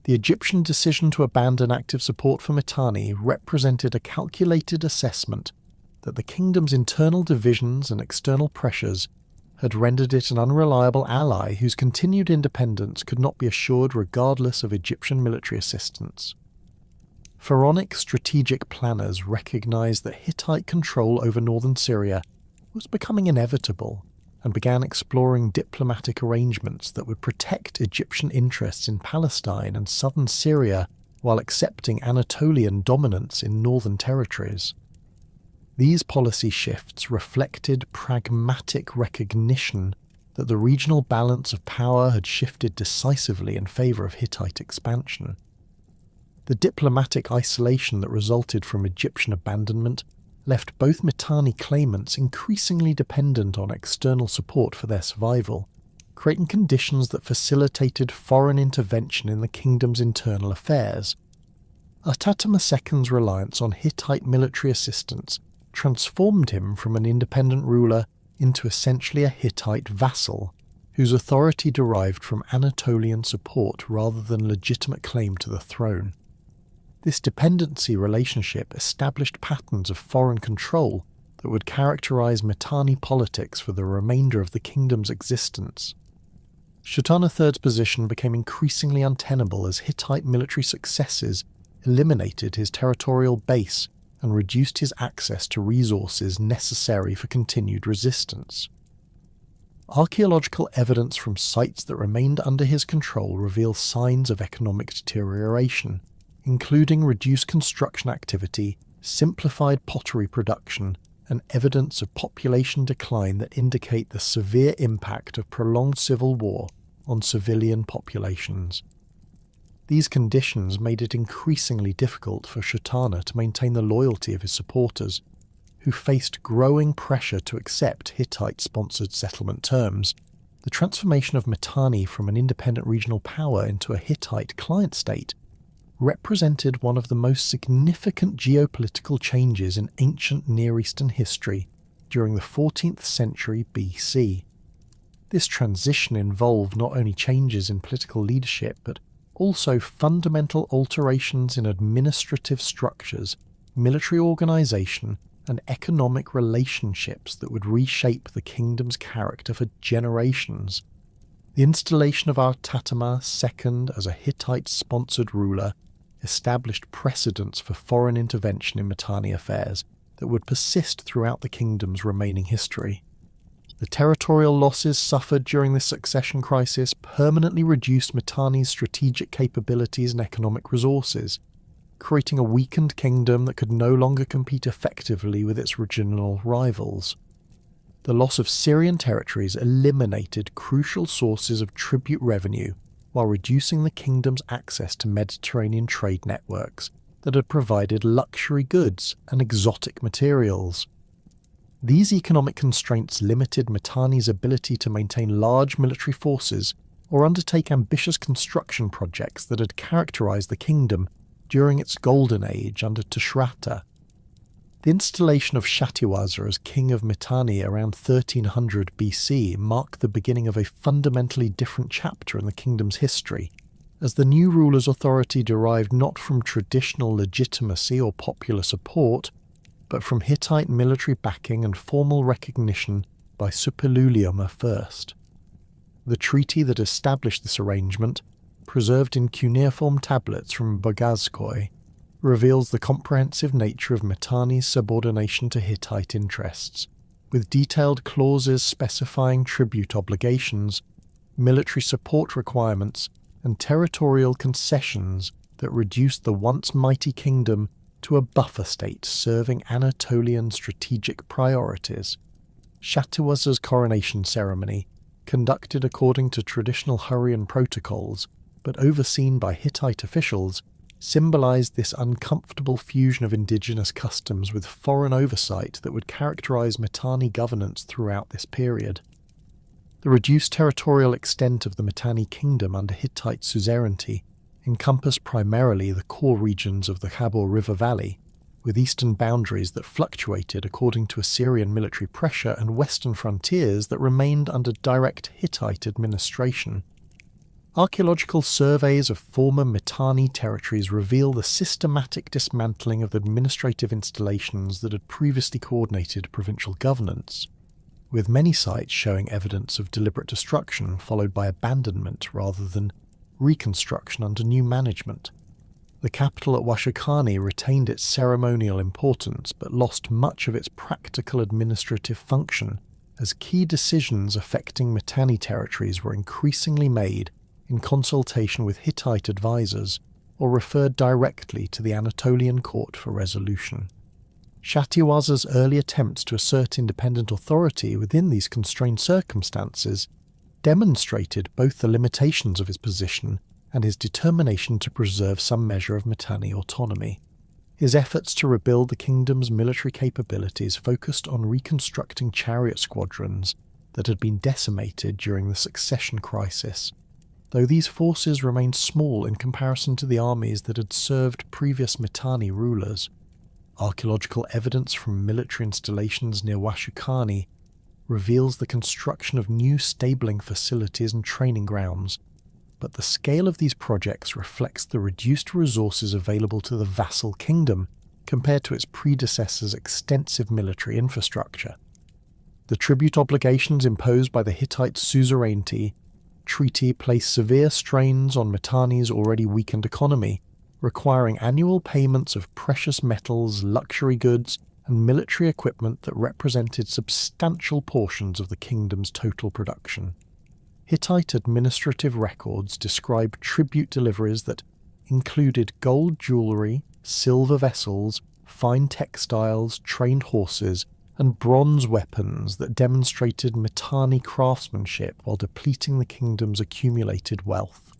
The Egyptian decision to abandon active support for Mitanni represented a calculated assessment that the kingdom's internal divisions and external pressures had rendered it an unreliable ally whose continued independence could not be assured regardless of Egyptian military assistance. Pharaonic strategic planners recognized that Hittite control over northern Syria was becoming inevitable and began exploring diplomatic arrangements that would protect Egyptian interests in Palestine and southern Syria while accepting Anatolian dominance in northern territories. These policy shifts reflected pragmatic recognition that the regional balance of power had shifted decisively in favour of Hittite expansion. The diplomatic isolation that resulted from Egyptian abandonment left both Mitanni claimants increasingly dependent on external support for their survival, creating conditions that facilitated foreign intervention in the kingdom's internal affairs. Artatama II's reliance on Hittite military assistance transformed him from an independent ruler into essentially a Hittite vassal, whose authority derived from Anatolian support rather than legitimate claim to the throne. This dependency relationship established patterns of foreign control that would characterize Mitanni politics for the remainder of the kingdom's existence. Shetana III's position became increasingly untenable as Hittite military successes eliminated his territorial base and reduced his access to resources necessary for continued resistance. Archaeological evidence from sites that remained under his control reveals signs of economic deterioration, including reduced construction activity, simplified pottery production, and evidence of population decline that indicate the severe impact of prolonged civil war on civilian populations. These conditions made it increasingly difficult for Shetana to maintain the loyalty of his supporters, who faced growing pressure to accept Hittite-sponsored settlement terms. The transformation of Mitanni from an independent regional power into a Hittite client state represented one of the most significant geopolitical changes in ancient Near Eastern history during the 14th century BC. This transition involved not only changes in political leadership but also fundamental alterations in administrative structures, military organisation, and economic relationships that would reshape the kingdom's character for generations. The installation of Artatama II as a Hittite-sponsored ruler established precedents for foreign intervention in Mitanni affairs that would persist throughout the kingdom's remaining history. The territorial losses suffered during this succession crisis permanently reduced Mitanni's strategic capabilities and economic resources, creating a weakened kingdom that could no longer compete effectively with its regional rivals. The loss of Syrian territories eliminated crucial sources of tribute revenue while reducing the kingdom's access to Mediterranean trade networks that had provided luxury goods and exotic materials. These economic constraints limited Mitanni's ability to maintain large military forces or undertake ambitious construction projects that had characterized the kingdom during its golden age under Tushratta. The installation of Shattiwasa as king of Mitanni around 1300 BC marked the beginning of a fundamentally different chapter in the kingdom's history, as the new ruler's authority derived not from traditional legitimacy or popular support, but from Hittite military backing and formal recognition by Superlulium I. The treaty that established this arrangement, preserved in cuneiform tablets from Bogazkoi, reveals the comprehensive nature of Mitanni's subordination to Hittite interests, with detailed clauses specifying tribute obligations, military support requirements, and territorial concessions that reduced the once mighty kingdom to a buffer state serving Anatolian strategic priorities. Shattiwasa's coronation ceremony, conducted according to traditional Hurrian protocols, but overseen by Hittite officials, symbolized this uncomfortable fusion of indigenous customs with foreign oversight that would characterize Mitanni governance throughout this period. The reduced territorial extent of the Mitanni kingdom under Hittite suzerainty encompassed primarily the core regions of the Khabur River Valley, with eastern boundaries that fluctuated according to Assyrian military pressure and western frontiers that remained under direct Hittite administration. Archaeological surveys of former Mitanni territories reveal the systematic dismantling of administrative installations that had previously coordinated provincial governance, with many sites showing evidence of deliberate destruction followed by abandonment rather than reconstruction under new management. The capital at Washukanni retained its ceremonial importance but lost much of its practical administrative function, as key decisions affecting Mitanni territories were increasingly made in consultation with Hittite advisors or referred directly to the Anatolian court for resolution. Shattiwasa's early attempts to assert independent authority within these constrained circumstances demonstrated both the limitations of his position and his determination to preserve some measure of Mitanni autonomy. His efforts to rebuild the kingdom's military capabilities focused on reconstructing chariot squadrons that had been decimated during the succession crisis, though these forces remained small in comparison to the armies that had served previous Mitanni rulers. Archaeological evidence from military installations near Washukanni reveals the construction of new stabling facilities and training grounds, but the scale of these projects reflects the reduced resources available to the vassal kingdom compared to its predecessor's extensive military infrastructure. The tribute obligations imposed by the Hittite suzerainty treaty placed severe strains on Mitanni's already weakened economy, requiring annual payments of precious metals, luxury goods, and military equipment that represented substantial portions of the kingdom's total production. Hittite administrative records describe tribute deliveries that included gold jewellery, silver vessels, fine textiles, trained horses, and bronze weapons that demonstrated Mitanni craftsmanship while depleting the kingdom's accumulated wealth.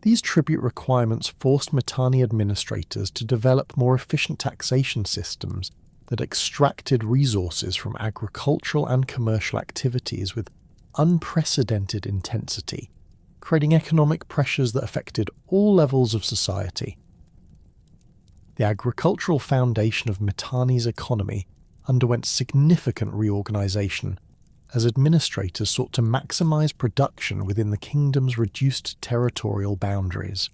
These tribute requirements forced Mitanni administrators to develop more efficient taxation systems that extracted resources from agricultural and commercial activities with unprecedented intensity, creating economic pressures that affected all levels of society. The agricultural foundation of Mitanni's economy underwent significant reorganization as administrators sought to maximize production within the kingdom's reduced territorial boundaries.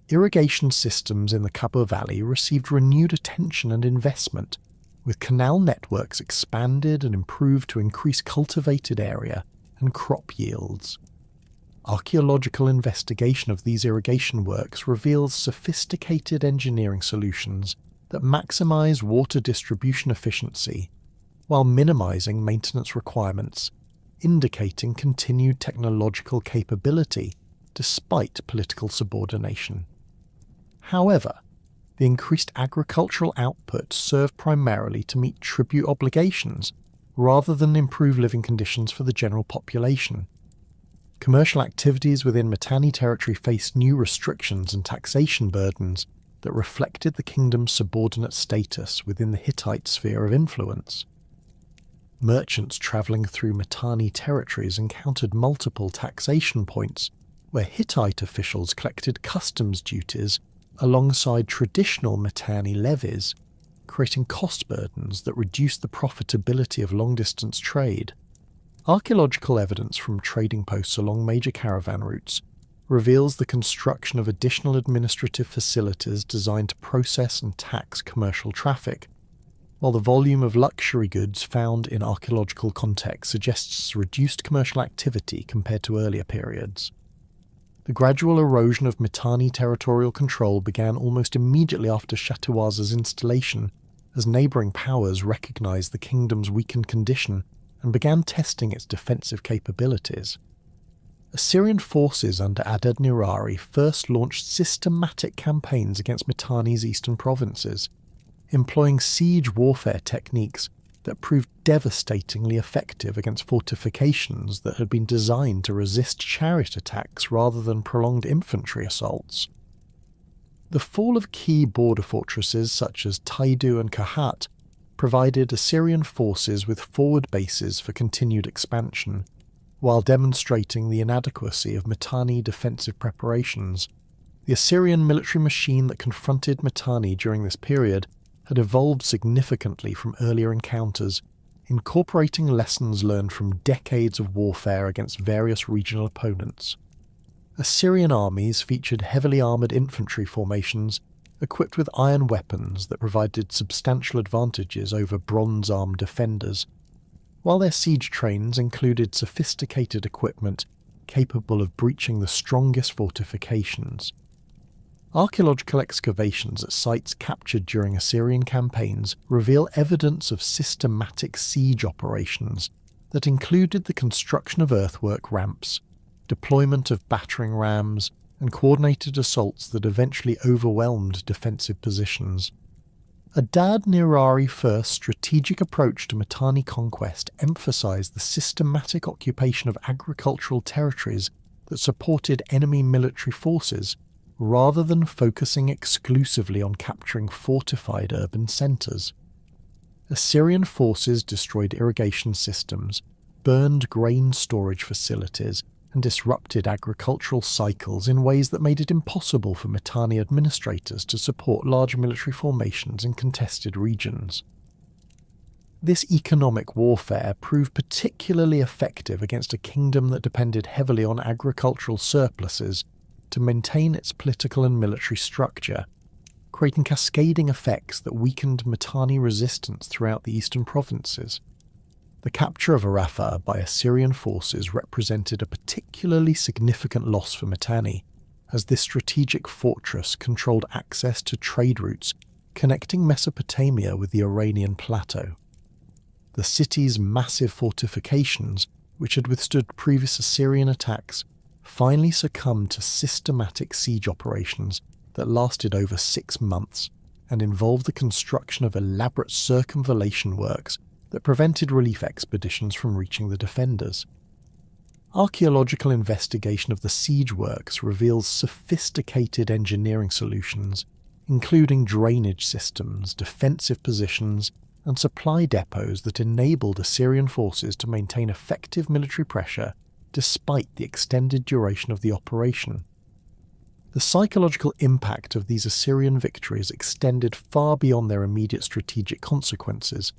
Irrigation systems in the Khabur Valley received renewed attention and investment, with canal networks expanded and improved to increase cultivated area and crop yields. Archaeological investigation of these irrigation works reveals sophisticated engineering solutions that maximize water distribution efficiency while minimizing maintenance requirements, indicating continued technological capability despite political subordination. However, the increased agricultural output served primarily to meet tribute obligations rather than improve living conditions for the general population. Commercial activities within Mitanni territory faced new restrictions and taxation burdens that reflected the kingdom's subordinate status within the Hittite sphere of influence. Merchants travelling through Mitanni territories encountered multiple taxation points where Hittite officials collected customs duties alongside traditional Mitanni levies, creating cost burdens that reduced the profitability of long-distance trade. Archaeological evidence from trading posts along major caravan routes reveals the construction of additional administrative facilities designed to process and tax commercial traffic, while the volume of luxury goods found in archaeological context suggests reduced commercial activity compared to earlier periods. The gradual erosion of Mitanni territorial control began almost immediately after Shatuwaza's installation, as neighbouring powers recognised the kingdom's weakened condition and began testing its defensive capabilities. Assyrian forces under Adad-nirari first launched systematic campaigns against Mitanni's eastern provinces, employing siege warfare techniques that proved devastatingly effective against fortifications that had been designed to resist chariot attacks rather than prolonged infantry assaults. The fall of key border fortresses such as Taidu and Kahat provided Assyrian forces with forward bases for continued expansion, while demonstrating the inadequacy of Mitanni defensive preparations. The Assyrian military machine that confronted Mitanni during this period had evolved significantly from earlier encounters, incorporating lessons learned from decades of warfare against various regional opponents. Assyrian armies featured heavily armoured infantry formations equipped with iron weapons that provided substantial advantages over bronze-armed defenders, while their siege trains included sophisticated equipment capable of breaching the strongest fortifications. Archaeological excavations at sites captured during Assyrian campaigns reveal evidence of systematic siege operations that included the construction of earthwork ramps, deployment of battering rams, and coordinated assaults that eventually overwhelmed defensive positions. Adad-nirari I's strategic approach to Mitanni conquest emphasized the systematic occupation of agricultural territories that supported enemy military forces, rather than focusing exclusively on capturing fortified urban centres. Assyrian forces destroyed irrigation systems, burned grain storage facilities, and disrupted agricultural cycles in ways that made it impossible for Mitanni administrators to support large military formations in contested regions. This economic warfare proved particularly effective against a kingdom that depended heavily on agricultural surpluses to maintain its political and military structure, creating cascading effects that weakened Mitanni resistance throughout the eastern provinces. The capture of Arrapha by Assyrian forces represented a particularly significant loss for Mitanni, as this strategic fortress controlled access to trade routes connecting Mesopotamia with the Iranian plateau. The city's massive fortifications, which had withstood previous Assyrian attacks, finally succumbed to systematic siege operations that lasted over 6 months and involved the construction of elaborate circumvallation works that prevented relief expeditions from reaching the defenders. Archaeological investigation of the siege works reveals sophisticated engineering solutions, including drainage systems, defensive positions, and supply depots that enabled Assyrian forces to maintain effective military pressure despite the extended duration of the operation. The psychological impact of these Assyrian victories extended far beyond their immediate strategic consequences,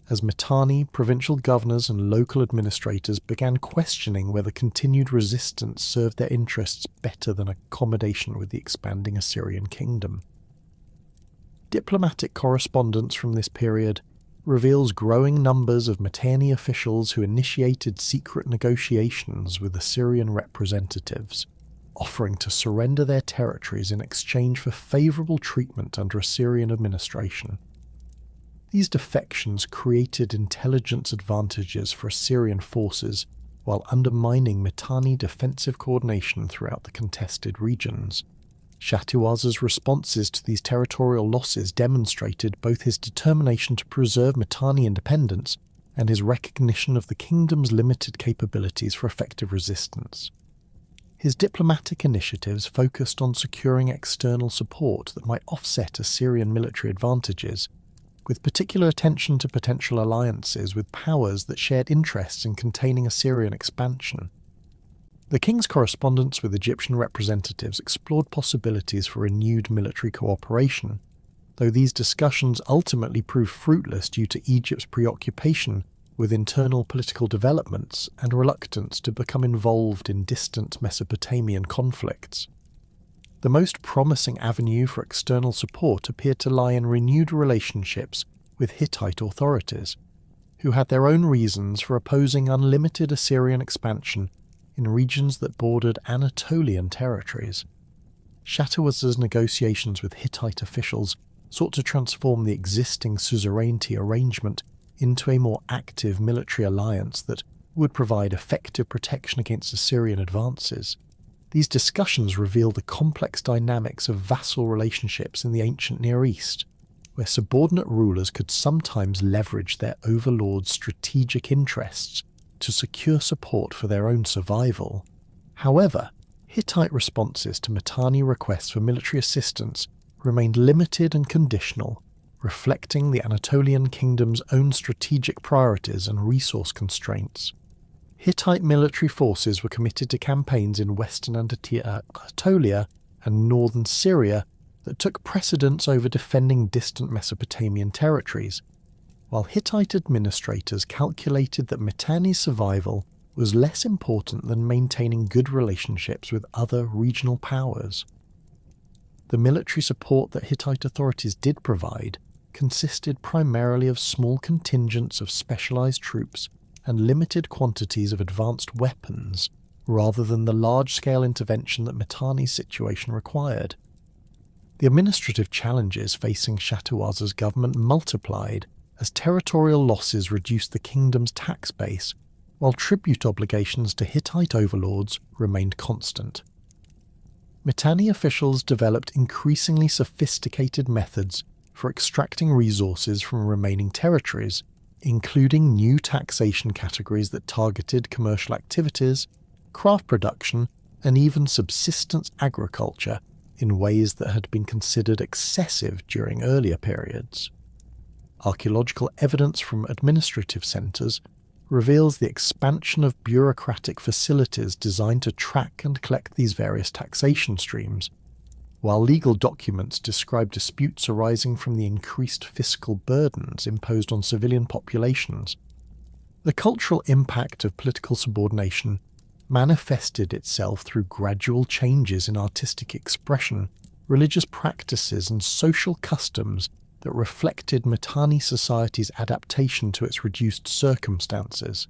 as Mitanni, provincial governors and local administrators began questioning whether continued resistance served their interests better than accommodation with the expanding Assyrian kingdom. Diplomatic correspondence from this period reveals growing numbers of Mitanni officials who initiated secret negotiations with Assyrian representatives, offering to surrender their territories in exchange for favourable treatment under Assyrian administration. These defections created intelligence advantages for Assyrian forces while undermining Mitanni defensive coordination throughout the contested regions. Shattuwasa's responses to these territorial losses demonstrated both his determination to preserve Mitanni independence and his recognition of the kingdom's limited capabilities for effective resistance. His diplomatic initiatives focused on securing external support that might offset Assyrian military advantages, with particular attention to potential alliances with powers that shared interests in containing Assyrian expansion. The king's correspondence with Egyptian representatives explored possibilities for renewed military cooperation, though these discussions ultimately proved fruitless due to Egypt's preoccupation with internal political developments and reluctance to become involved in distant Mesopotamian conflicts. The most promising avenue for external support appeared to lie in renewed relationships with Hittite authorities, who had their own reasons for opposing unlimited Assyrian expansion in regions that bordered Anatolian territories. Shattuwasa's negotiations with Hittite officials sought to transform the existing suzerainty arrangement into a more active military alliance that would provide effective protection against Assyrian advances. These discussions reveal the complex dynamics of vassal relationships in the ancient Near East, where subordinate rulers could sometimes leverage their overlords' strategic interests to secure support for their own survival. However, Hittite responses to Mitanni requests for military assistance remained limited and conditional, reflecting the Anatolian kingdom's own strategic priorities and resource constraints. Hittite military forces were committed to campaigns in western Anatolia and northern Syria that took precedence over defending distant Mesopotamian territories, while Hittite administrators calculated that Mitanni's survival was less important than maintaining good relationships with other regional powers. The military support that Hittite authorities did provide consisted primarily of small contingents of specialized troops and limited quantities of advanced weapons, rather than the large-scale intervention that Mitanni's situation required. The administrative challenges facing Shattuwasa's government multiplied as territorial losses reduced the kingdom's tax base, while tribute obligations to Hittite overlords remained constant. Mitanni officials developed increasingly sophisticated methods for extracting resources from remaining territories, including new taxation categories that targeted commercial activities, craft production, and even subsistence agriculture in ways that had been considered excessive during earlier periods. Archaeological evidence from administrative centres reveals the expansion of bureaucratic facilities designed to track and collect these various taxation streams, while legal documents describe disputes arising from the increased fiscal burdens imposed on civilian populations. The cultural impact of political subordination manifested itself through gradual changes in artistic expression, religious practices, and social customs that reflected Mitanni society's adaptation to its reduced circumstances.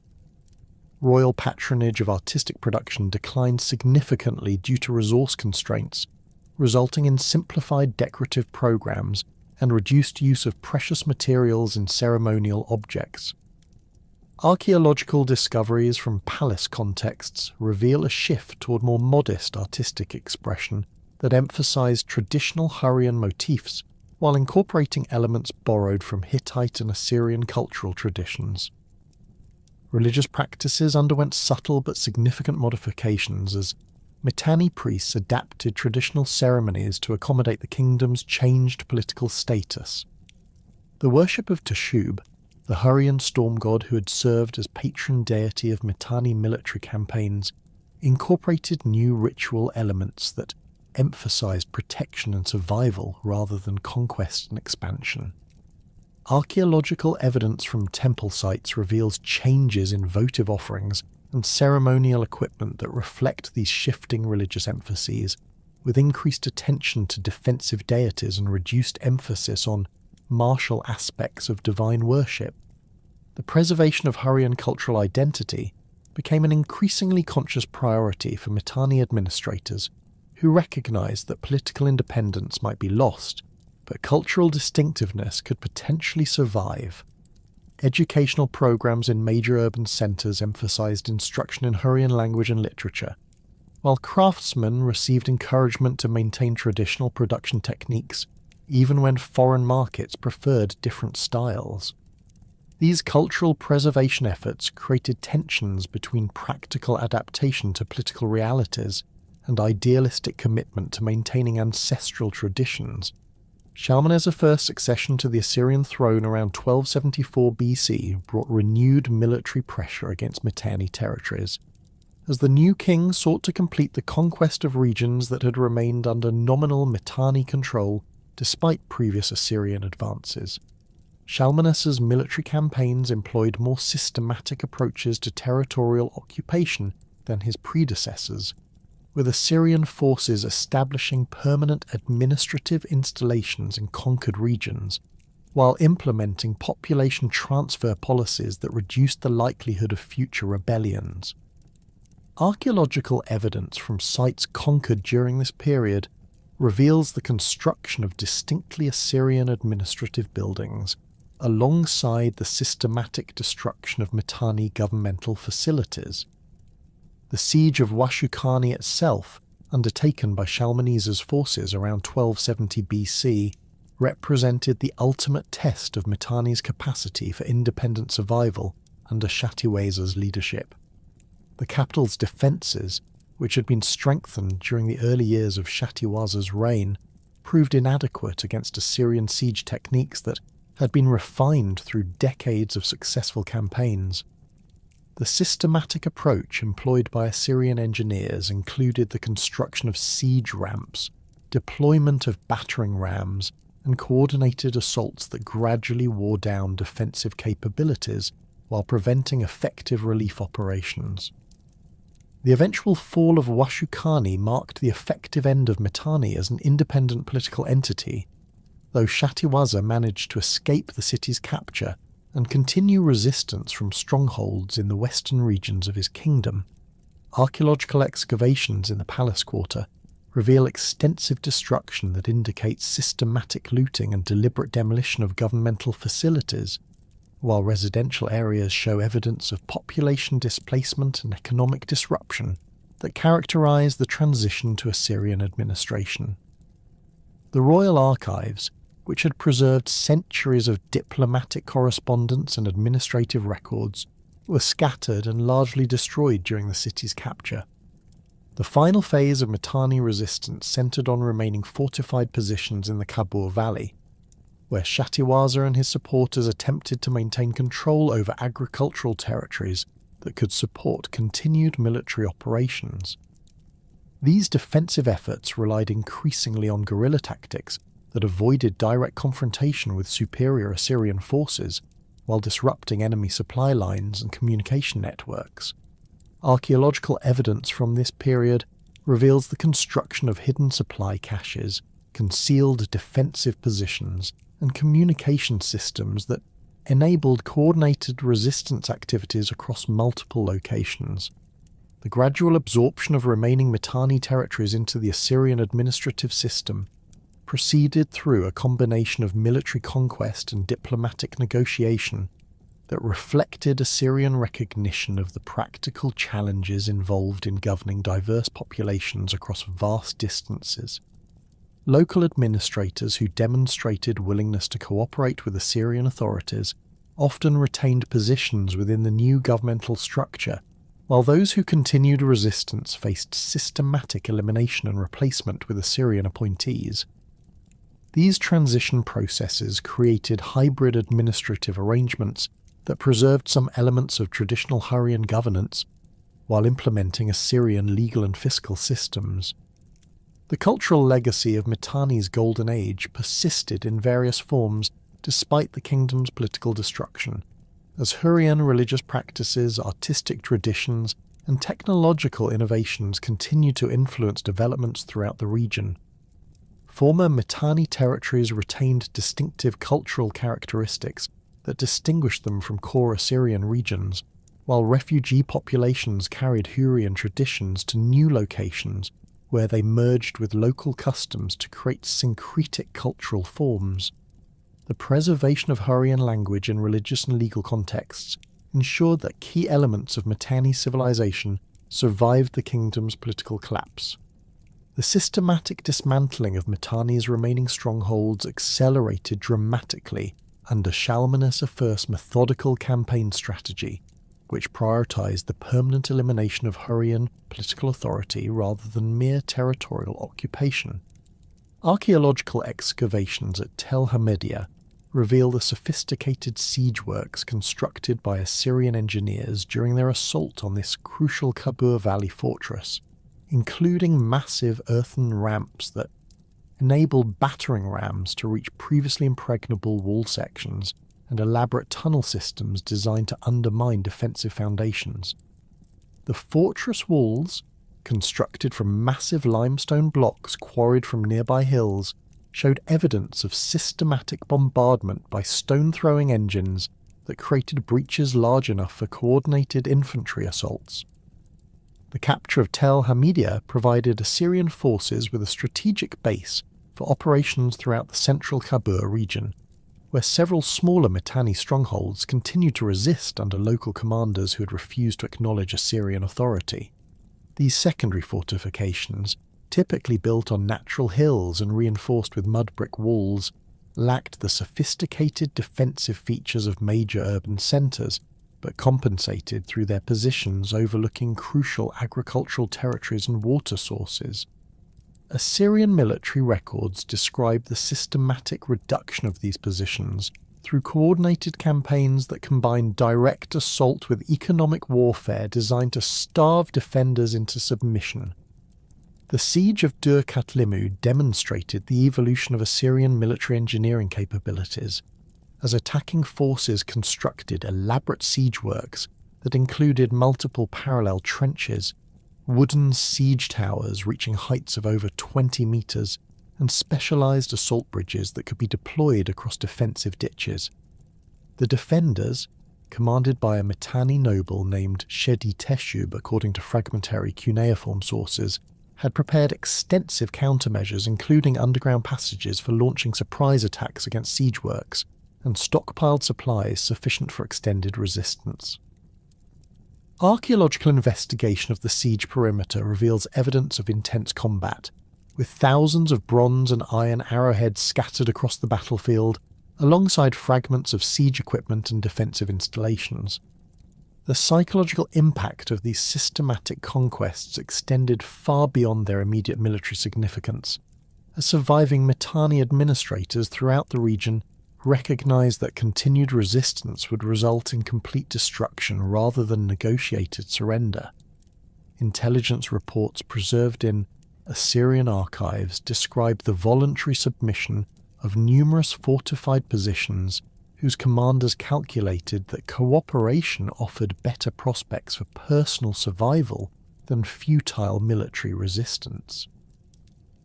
Royal patronage of artistic production declined significantly due to resource constraints, resulting in simplified decorative programs and reduced use of precious materials in ceremonial objects. Archaeological discoveries from palace contexts reveal a shift toward more modest artistic expression that emphasized traditional Hurrian motifs while incorporating elements borrowed from Hittite and Assyrian cultural traditions. Religious practices underwent subtle but significant modifications as Mitanni priests adapted traditional ceremonies to accommodate the kingdom's changed political status. The worship of Teshub, the Hurrian storm god who had served as patron deity of Mitanni military campaigns, incorporated new ritual elements that emphasized protection and survival rather than conquest and expansion. Archaeological evidence from temple sites reveals changes in votive offerings and ceremonial equipment that reflect these shifting religious emphases, with increased attention to defensive deities and reduced emphasis on martial aspects of divine worship. The preservation of Hurrian cultural identity became an increasingly conscious priority for Mitanni administrators who recognized that political independence might be lost, but cultural distinctiveness could potentially survive. Educational programs in major urban centers emphasized instruction in Hurrian language and literature, while craftsmen received encouragement to maintain traditional production techniques even when foreign markets preferred different styles. These cultural preservation efforts created tensions between practical adaptation to political realities and idealistic commitment to maintaining ancestral traditions. Shalmaneser I's succession to the Assyrian throne around 1274 BC brought renewed military pressure against Mitanni territories, as the new king sought to complete the conquest of regions that had remained under nominal Mitanni control despite previous Assyrian advances. Shalmaneser's military campaigns employed more systematic approaches to territorial occupation than his predecessors, with Assyrian forces establishing permanent administrative installations in conquered regions, while implementing population transfer policies that reduced the likelihood of future rebellions. Archaeological evidence from sites conquered during this period reveals the construction of distinctly Assyrian administrative buildings, alongside the systematic destruction of Mitanni governmental facilities. The siege of Washukanni itself, undertaken by Shalmaneser's forces around 1270 BC, represented the ultimate test of Mitanni's capacity for independent survival under Shatiwasa's leadership. The capital's defences, which had been strengthened during the early years of Shatiwasa's reign, proved inadequate against Assyrian siege techniques that had been refined through decades of successful campaigns. The systematic approach employed by Assyrian engineers included the construction of siege ramps, deployment of battering rams, and coordinated assaults that gradually wore down defensive capabilities while preventing effective relief operations. The eventual fall of Washukanni marked the effective end of Mitanni as an independent political entity, though Shatiwasa managed to escape the city's capture and continue resistance from strongholds in the western regions of his kingdom. Archaeological excavations in the palace quarter reveal extensive destruction that indicates systematic looting and deliberate demolition of governmental facilities, while residential areas show evidence of population displacement and economic disruption that characterize the transition to Assyrian administration. The royal archives, which had preserved centuries of diplomatic correspondence and administrative records, were scattered and largely destroyed during the city's capture. The final phase of Mitanni resistance centered on remaining fortified positions in the Kabur Valley, where Shatiwasa and his supporters attempted to maintain control over agricultural territories that could support continued military operations. These defensive efforts relied increasingly on guerrilla tactics that avoided direct confrontation with superior Assyrian forces while disrupting enemy supply lines and communication networks. Archaeological evidence from this period reveals the construction of hidden supply caches, concealed defensive positions, and communication systems that enabled coordinated resistance activities across multiple locations. The gradual absorption of remaining Mitanni territories into the Assyrian administrative system proceeded through a combination of military conquest and diplomatic negotiation that reflected Assyrian recognition of the practical challenges involved in governing diverse populations across vast distances. Local administrators who demonstrated willingness to cooperate with Assyrian authorities often retained positions within the new governmental structure, while those who continued resistance faced systematic elimination and replacement with Assyrian appointees. These transition processes created hybrid administrative arrangements that preserved some elements of traditional Hurrian governance while implementing Assyrian legal and fiscal systems. The cultural legacy of Mitanni's Golden Age persisted in various forms despite the kingdom's political destruction, as Hurrian religious practices, artistic traditions, and technological innovations continued to influence developments throughout the region. Former Mitanni territories retained distinctive cultural characteristics that distinguished them from core Assyrian regions, while refugee populations carried Hurrian traditions to new locations where they merged with local customs to create syncretic cultural forms. The preservation of Hurrian language in religious and legal contexts ensured that key elements of Mitanni civilization survived the kingdom's political collapse. The systematic dismantling of Mitanni's remaining strongholds accelerated dramatically under Shalmaneser I's methodical campaign strategy, which prioritised the permanent elimination of Hurrian political authority rather than mere territorial occupation. Archaeological excavations at Tel Hamidia reveal the sophisticated siege works constructed by Assyrian engineers during their assault on this crucial Kabur Valley fortress, including massive earthen ramps that enabled battering rams to reach previously impregnable wall sections and elaborate tunnel systems designed to undermine defensive foundations. The fortress walls, constructed from massive limestone blocks quarried from nearby hills, showed evidence of systematic bombardment by stone-throwing engines that created breaches large enough for coordinated infantry assaults. The capture of Tel Hamidia provided Assyrian forces with a strategic base for operations throughout the central Kabur region, where several smaller Mitanni strongholds continued to resist under local commanders who had refused to acknowledge Assyrian authority. These secondary fortifications, typically built on natural hills and reinforced with mud brick walls, lacked the sophisticated defensive features of major urban centres, but compensated through their positions overlooking crucial agricultural territories and water sources. Assyrian military records describe the systematic reduction of these positions through coordinated campaigns that combined direct assault with economic warfare designed to starve defenders into submission. The siege of Dur Katlimu demonstrated the evolution of Assyrian military engineering capabilities, as attacking forces constructed elaborate siege works that included multiple parallel trenches, wooden siege towers reaching heights of over 20 metres, and specialised assault bridges that could be deployed across defensive ditches. The defenders, commanded by a Mitanni noble named Shedi Teshub according to fragmentary cuneiform sources, had prepared extensive countermeasures including underground passages for launching surprise attacks against siege works, and stockpiled supplies sufficient for extended resistance. Archaeological investigation of the siege perimeter reveals evidence of intense combat, with thousands of bronze and iron arrowheads scattered across the battlefield, alongside fragments of siege equipment and defensive installations. The psychological impact of these systematic conquests extended far beyond their immediate military significance, as surviving Mitanni administrators throughout the region recognised that continued resistance would result in complete destruction rather than negotiated surrender. Intelligence reports preserved in Assyrian archives describe the voluntary submission of numerous fortified positions whose commanders calculated that cooperation offered better prospects for personal survival than futile military resistance.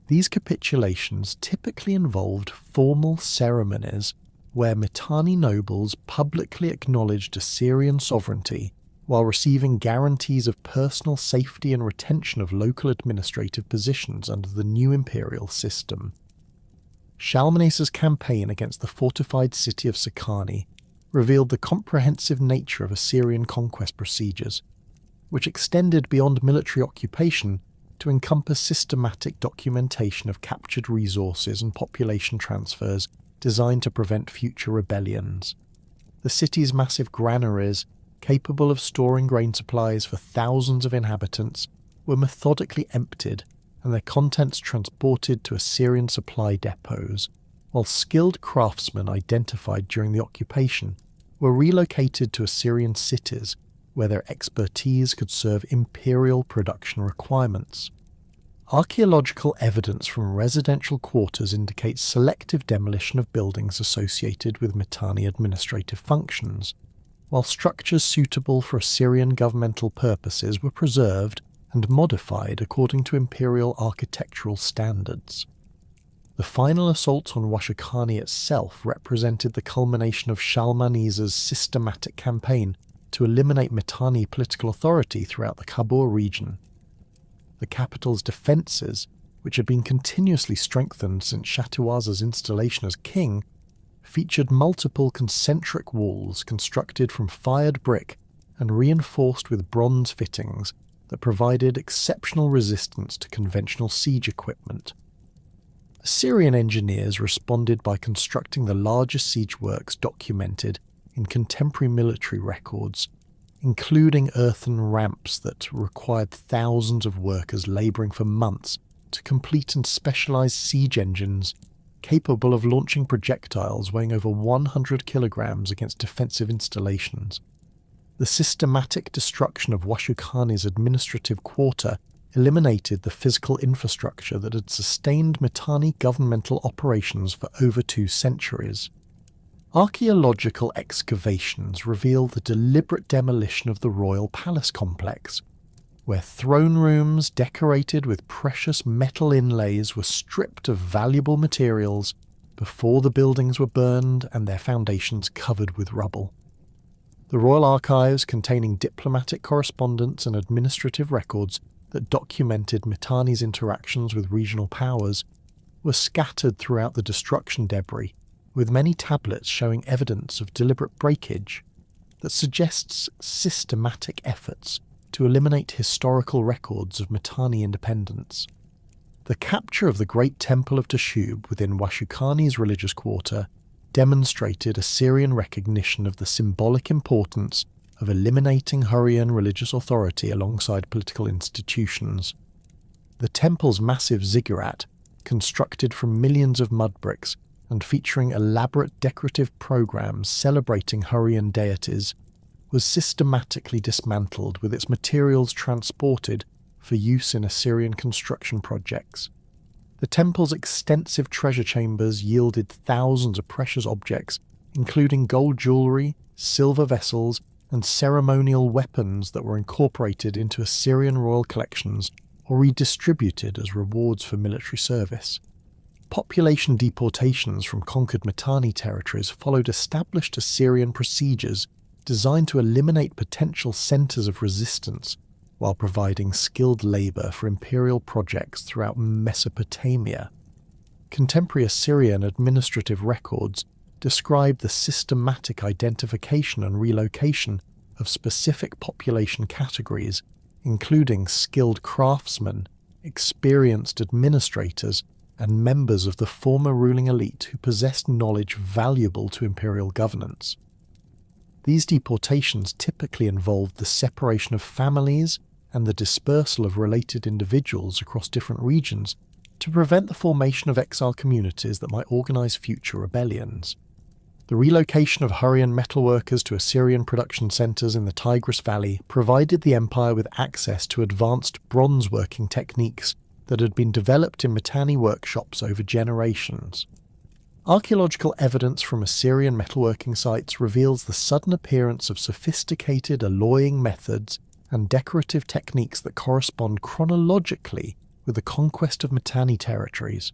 These capitulations typically involved formal ceremonies where Mitanni nobles publicly acknowledged Assyrian sovereignty while receiving guarantees of personal safety and retention of local administrative positions under the new imperial system. Shalmaneser's campaign against the fortified city of Washukanni revealed the comprehensive nature of Assyrian conquest procedures, which extended beyond military occupation to encompass systematic documentation of captured resources and population transfers designed to prevent future rebellions. The city's massive granaries, capable of storing grain supplies for thousands of inhabitants, were methodically emptied and their contents transported to Assyrian supply depots, while skilled craftsmen identified during the occupation were relocated to Assyrian cities where their expertise could serve imperial production requirements. Archaeological evidence from residential quarters indicates selective demolition of buildings associated with Mitanni administrative functions, while structures suitable for Assyrian governmental purposes were preserved and modified according to imperial architectural standards. The final assault on Washukanni itself represented the culmination of Shalmaneser's systematic campaign to eliminate Mitanni political authority throughout the Kabul region. The capital's defences, which had been continuously strengthened since Shatuwaza's installation as king, featured multiple concentric walls constructed from fired brick and reinforced with bronze fittings that provided exceptional resistance to conventional siege equipment. Assyrian engineers responded by constructing the largest siege works documented in contemporary military records, including earthen ramps that required thousands of workers labouring for months to complete, and specialised siege engines capable of launching projectiles weighing over 100 kilograms against defensive installations. The systematic destruction of Washukanni's administrative quarter eliminated the physical infrastructure that had sustained Mitanni governmental operations for over 2 centuries. Archaeological excavations reveal the deliberate demolition of the royal palace complex, where throne rooms decorated with precious metal inlays were stripped of valuable materials before the buildings were burned and their foundations covered with rubble. The royal archives, containing diplomatic correspondence and administrative records that documented Mitanni's interactions with regional powers, were scattered throughout the destruction debris, with many tablets showing evidence of deliberate breakage that suggests systematic efforts to eliminate historical records of Mitanni independence. The capture of the Great Temple of Teshub within Washukanni's religious quarter demonstrated Assyrian recognition of the symbolic importance of eliminating Hurrian religious authority alongside political institutions. The temple's massive ziggurat, constructed from millions of mud bricks and featuring elaborate decorative programs celebrating Hurrian deities, was systematically dismantled, with its materials transported for use in Assyrian construction projects. The temple's extensive treasure chambers yielded thousands of precious objects, including gold jewellery, silver vessels, and ceremonial weapons that were incorporated into Assyrian royal collections or redistributed as rewards for military service. Population deportations from conquered Mitanni territories followed established Assyrian procedures designed to eliminate potential centres of resistance while providing skilled labour for imperial projects throughout Mesopotamia. Contemporary Assyrian administrative records describe the systematic identification and relocation of specific population categories, including skilled craftsmen, experienced administrators, and members of the former ruling elite who possessed knowledge valuable to imperial governance. These deportations typically involved the separation of families and the dispersal of related individuals across different regions to prevent the formation of exile communities that might organise future rebellions. The relocation of Hurrian metalworkers to Assyrian production centres in the Tigris Valley provided the empire with access to advanced bronze working techniques that had been developed in Mitanni workshops over generations. Archaeological evidence from Assyrian metalworking sites reveals the sudden appearance of sophisticated alloying methods and decorative techniques that correspond chronologically with the conquest of Mitanni territories.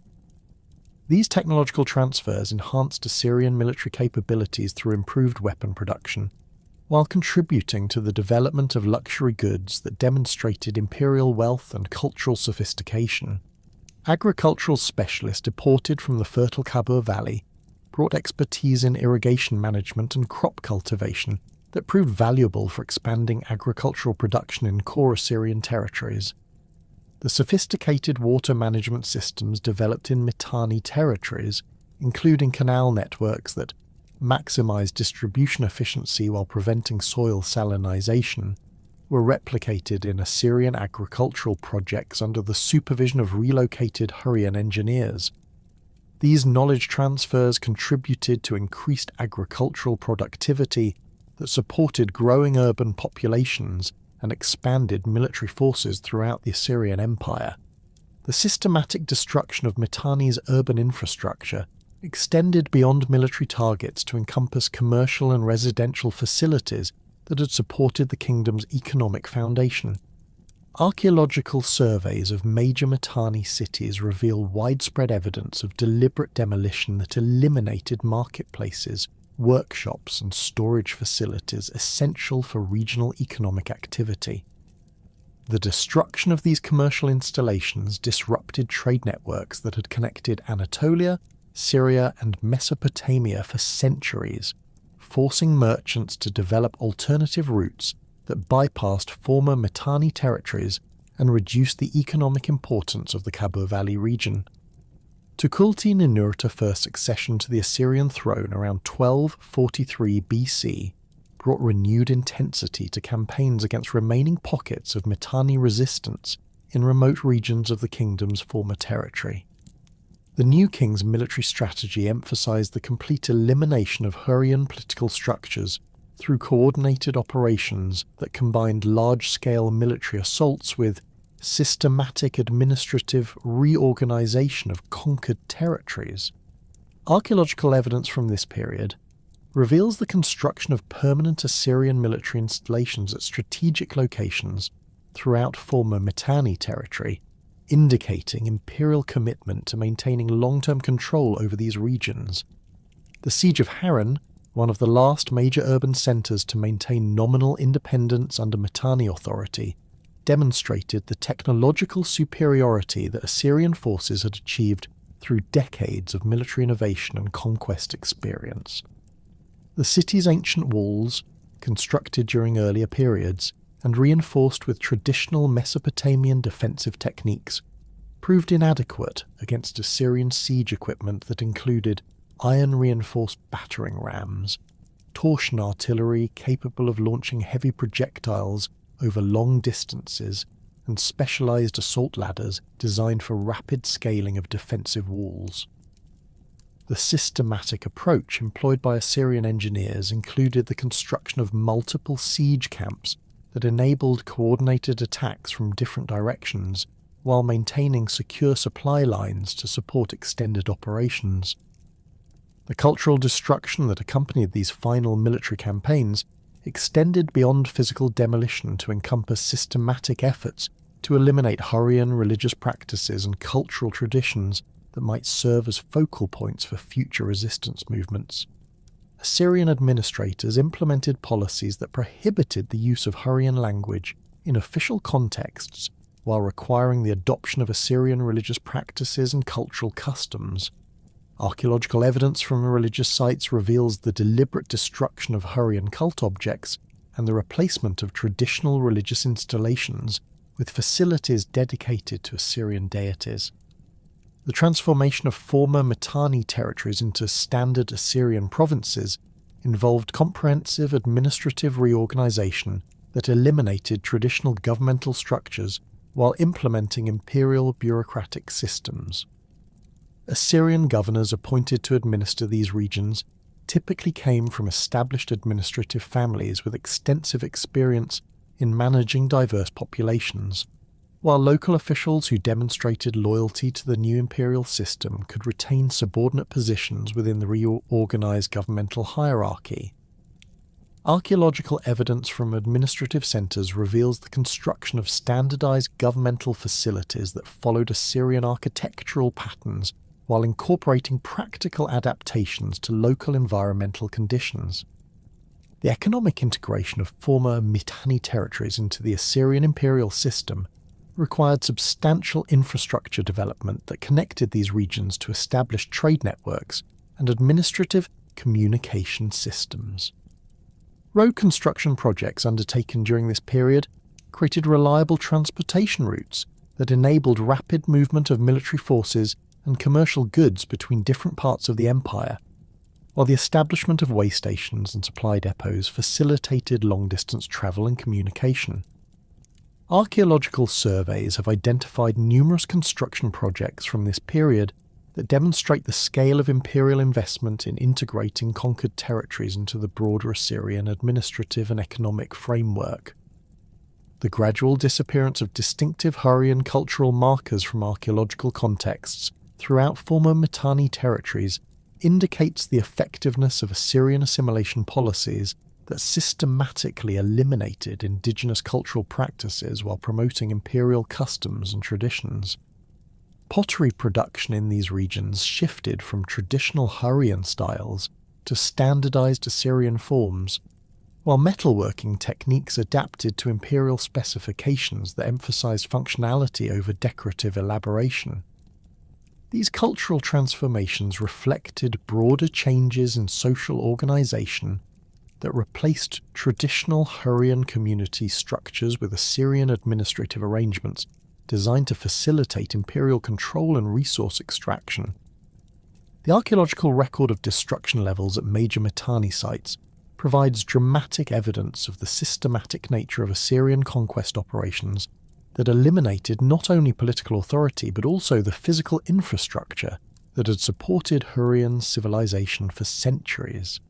These technological transfers enhanced Assyrian military capabilities through improved weapon production, while contributing to the development of luxury goods that demonstrated imperial wealth and cultural sophistication. Agricultural specialists deported from the fertile Kabul Valley brought expertise in irrigation management and crop cultivation that proved valuable for expanding agricultural production in core Assyrian territories. The sophisticated water management systems developed in Mitanni territories, including canal networks that maximized distribution efficiency while preventing soil salinization, were replicated in Assyrian agricultural projects under the supervision of relocated Hurrian engineers. These knowledge transfers contributed to increased agricultural productivity that supported growing urban populations and expanded military forces throughout the Assyrian Empire. The systematic destruction of Mitanni's urban infrastructure extended beyond military targets to encompass commercial and residential facilities that had supported the kingdom's economic foundation. Archaeological surveys of major Mitanni cities reveal widespread evidence of deliberate demolition that eliminated marketplaces, workshops, and storage facilities essential for regional economic activity. The destruction of these commercial installations disrupted trade networks that had connected Anatolia, Syria, and Mesopotamia for centuries, forcing merchants to develop alternative routes that bypassed former Mitanni territories and reduced the economic importance of the Khabur Valley region. Tukulti-Ninurta I's succession to the Assyrian throne around 1243 BC brought renewed intensity to campaigns against remaining pockets of Mitanni resistance in remote regions of the kingdom's former territory. The new king's military strategy emphasized the complete elimination of Hurrian political structures through coordinated operations that combined large-scale military assaults with systematic administrative reorganization of conquered territories. Archaeological evidence from this period reveals the construction of permanent Assyrian military installations at strategic locations throughout former Mitanni territory, indicating imperial commitment to maintaining long-term control over these regions. The Siege of Harran, one of the last major urban centres to maintain nominal independence under Mitanni authority, demonstrated the technological superiority that Assyrian forces had achieved through decades of military innovation and conquest experience. The city's ancient walls, constructed during earlier periods and reinforced with traditional Mesopotamian defensive techniques, proved inadequate against Assyrian siege equipment that included iron-reinforced battering rams, torsion artillery capable of launching heavy projectiles over long distances, and specialized assault ladders designed for rapid scaling of defensive walls. The systematic approach employed by Assyrian engineers included the construction of multiple siege camps that enabled coordinated attacks from different directions while maintaining secure supply lines to support extended operations. The cultural destruction that accompanied these final military campaigns extended beyond physical demolition to encompass systematic efforts to eliminate Hurrian religious practices and cultural traditions that might serve as focal points for future resistance movements. Assyrian administrators implemented policies that prohibited the use of Hurrian language in official contexts while requiring the adoption of Assyrian religious practices and cultural customs. Archaeological evidence from religious sites reveals the deliberate destruction of Hurrian cult objects and the replacement of traditional religious installations with facilities dedicated to Assyrian deities. The transformation of former Mitanni territories into standard Assyrian provinces involved comprehensive administrative reorganization that eliminated traditional governmental structures while implementing imperial bureaucratic systems. Assyrian governors appointed to administer these regions typically came from established administrative families with extensive experience in managing diverse populations, while local officials who demonstrated loyalty to the new imperial system could retain subordinate positions within the reorganized governmental hierarchy. Archaeological evidence from administrative centres reveals the construction of standardized governmental facilities that followed Assyrian architectural patterns while incorporating practical adaptations to local environmental conditions. The economic integration of former Mitanni territories into the Assyrian imperial system required substantial infrastructure development that connected these regions to established trade networks and administrative communication systems. Road construction projects undertaken during this period created reliable transportation routes that enabled rapid movement of military forces and commercial goods between different parts of the empire, while the establishment of way stations and supply depots facilitated long-distance travel and communication. Archaeological surveys have identified numerous construction projects from this period that demonstrate the scale of imperial investment in integrating conquered territories into the broader Assyrian administrative and economic framework. The gradual disappearance of distinctive Hurrian cultural markers from archaeological contexts throughout former Mitanni territories indicates the effectiveness of Assyrian assimilation policies that systematically eliminated indigenous cultural practices while promoting imperial customs and traditions. Pottery production in these regions shifted from traditional Hurrian styles to standardized Assyrian forms, while metalworking techniques adapted to imperial specifications that emphasized functionality over decorative elaboration. These cultural transformations reflected broader changes in social organization that replaced traditional Hurrian community structures with Assyrian administrative arrangements designed to facilitate imperial control and resource extraction. The archaeological record of destruction levels at major Mitanni sites provides dramatic evidence of the systematic nature of Assyrian conquest operations that eliminated not only political authority but also the physical infrastructure that had supported Hurrian civilization for centuries.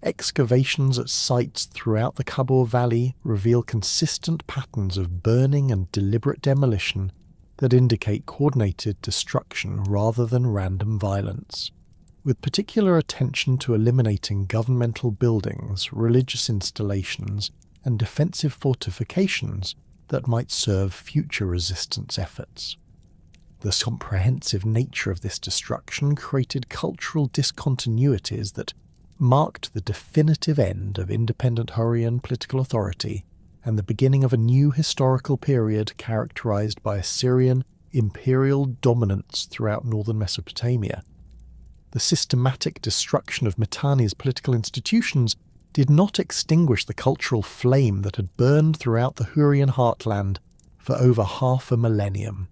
Excavations at sites throughout the Kabul Valley reveal consistent patterns of burning and deliberate demolition that indicate coordinated destruction rather than random violence, with particular attention to eliminating governmental buildings, religious installations, and defensive fortifications that might serve future resistance efforts. The comprehensive nature of this destruction created cultural discontinuities that marked the definitive end of independent Hurrian political authority and the beginning of a new historical period characterized by Assyrian imperial dominance throughout northern Mesopotamia. The systematic destruction of Mitanni's political institutions did not extinguish the cultural flame that had burned throughout the Hurrian heartland for over half a millennium.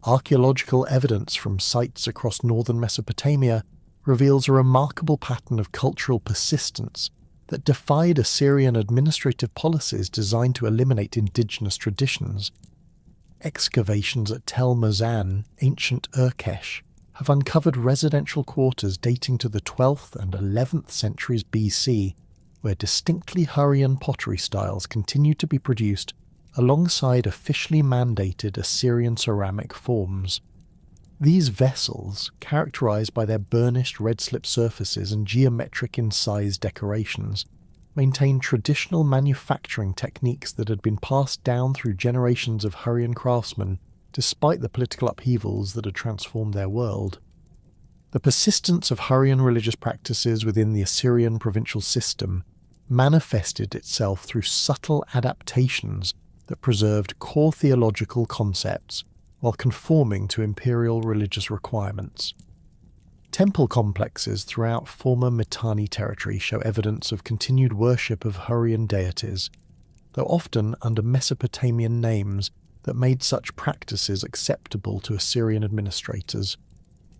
Archaeological evidence from sites across northern Mesopotamia reveals a remarkable pattern of cultural persistence that defied Assyrian administrative policies designed to eliminate indigenous traditions. Excavations at Tel Mazan, ancient Urkesh, have uncovered residential quarters dating to the 12th and 11th centuries BC, where distinctly Hurrian pottery styles continue to be produced alongside officially mandated Assyrian ceramic forms. These vessels, characterized by their burnished red-slip surfaces and geometric incised decorations, maintain traditional manufacturing techniques that had been passed down through generations of Hurrian craftsmen despite the political upheavals that had transformed their world. The persistence of Hurrian religious practices within the Assyrian provincial system manifested itself through subtle adaptations that preserved core theological concepts while conforming to imperial religious requirements. Temple complexes throughout former Mitanni territory show evidence of continued worship of Hurrian deities, though often under Mesopotamian names that made such practices acceptable to Assyrian administrators.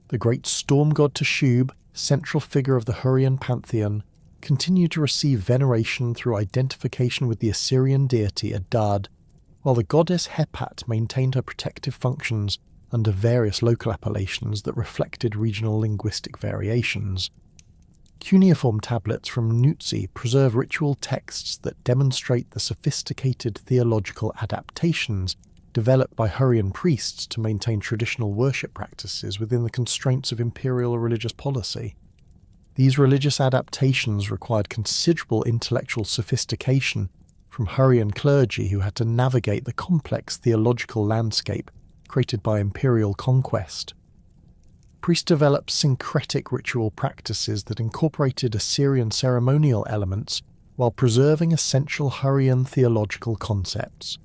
The great storm god Teshub, central figure of the Hurrian pantheon, continued to receive veneration through identification with the Assyrian deity Adad, while the goddess Hepat maintained her protective functions under various local appellations that reflected regional linguistic variations. Cuneiform tablets from Nutsi preserve ritual texts that demonstrate the sophisticated theological adaptations developed by Hurrian priests to maintain traditional worship practices within the constraints of imperial religious policy. These religious adaptations required considerable intellectual sophistication from Hurrian clergy who had to navigate the complex theological landscape created by imperial conquest. Priests developed syncretic ritual practices that incorporated Assyrian ceremonial elements while preserving essential Hurrian theological concepts,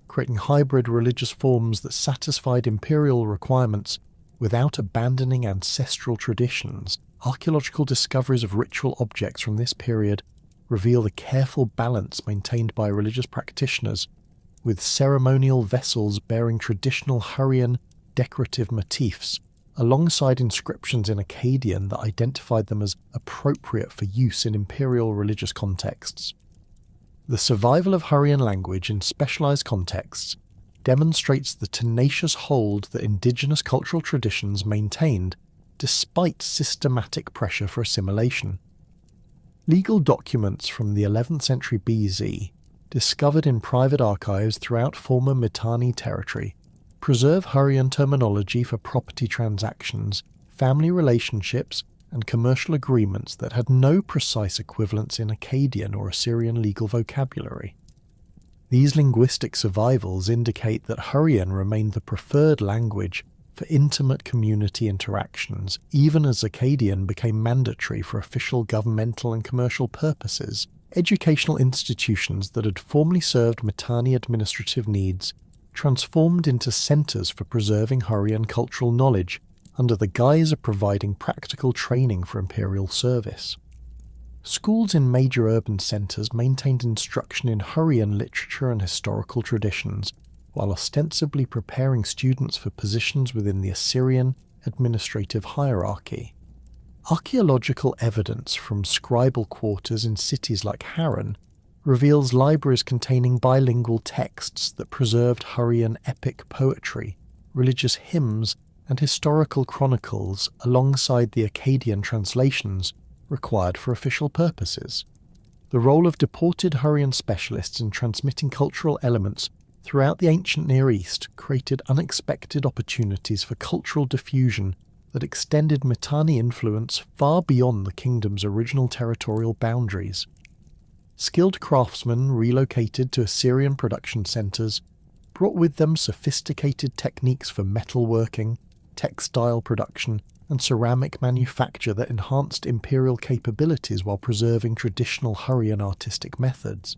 creating hybrid religious forms that satisfied imperial requirements without abandoning ancestral traditions. Archaeological discoveries of ritual objects from this period reveal the careful balance maintained by religious practitioners, with ceremonial vessels bearing traditional Hurrian decorative motifs, alongside inscriptions in Akkadian that identified them as appropriate for use in imperial religious contexts. The survival of Hurrian language in specialized contexts demonstrates the tenacious hold that indigenous cultural traditions maintained despite systematic pressure for assimilation. Legal documents from the 11th century BC, discovered in private archives throughout former Mitanni territory, preserve Hurrian terminology for property transactions, family relationships, and commercial agreements that had no precise equivalents in Akkadian or Assyrian legal vocabulary. These linguistic survivals indicate that Hurrian remained the preferred language for intimate community interactions, even as Akkadian became mandatory for official governmental and commercial purposes. Educational institutions that had formerly served Mitanni administrative needs transformed into centres for preserving Hurrian cultural knowledge under the guise of providing practical training for imperial service. Schools in major urban centres maintained instruction in Hurrian literature and historical traditions, while ostensibly preparing students for positions within the Assyrian administrative hierarchy. Archaeological evidence from scribal quarters in cities like Harran reveals libraries containing bilingual texts that preserved Hurrian epic poetry, religious hymns, and historical chronicles alongside the Akkadian translations required for official purposes. The role of deported Hurrian specialists in transmitting cultural elements throughout the ancient Near East created unexpected opportunities for cultural diffusion that extended Mitanni influence far beyond the kingdom's original territorial boundaries. Skilled craftsmen relocated to Assyrian production centres brought with them sophisticated techniques for metalworking, textile production, and ceramic manufacture that enhanced imperial capabilities while preserving traditional Hurrian artistic methods.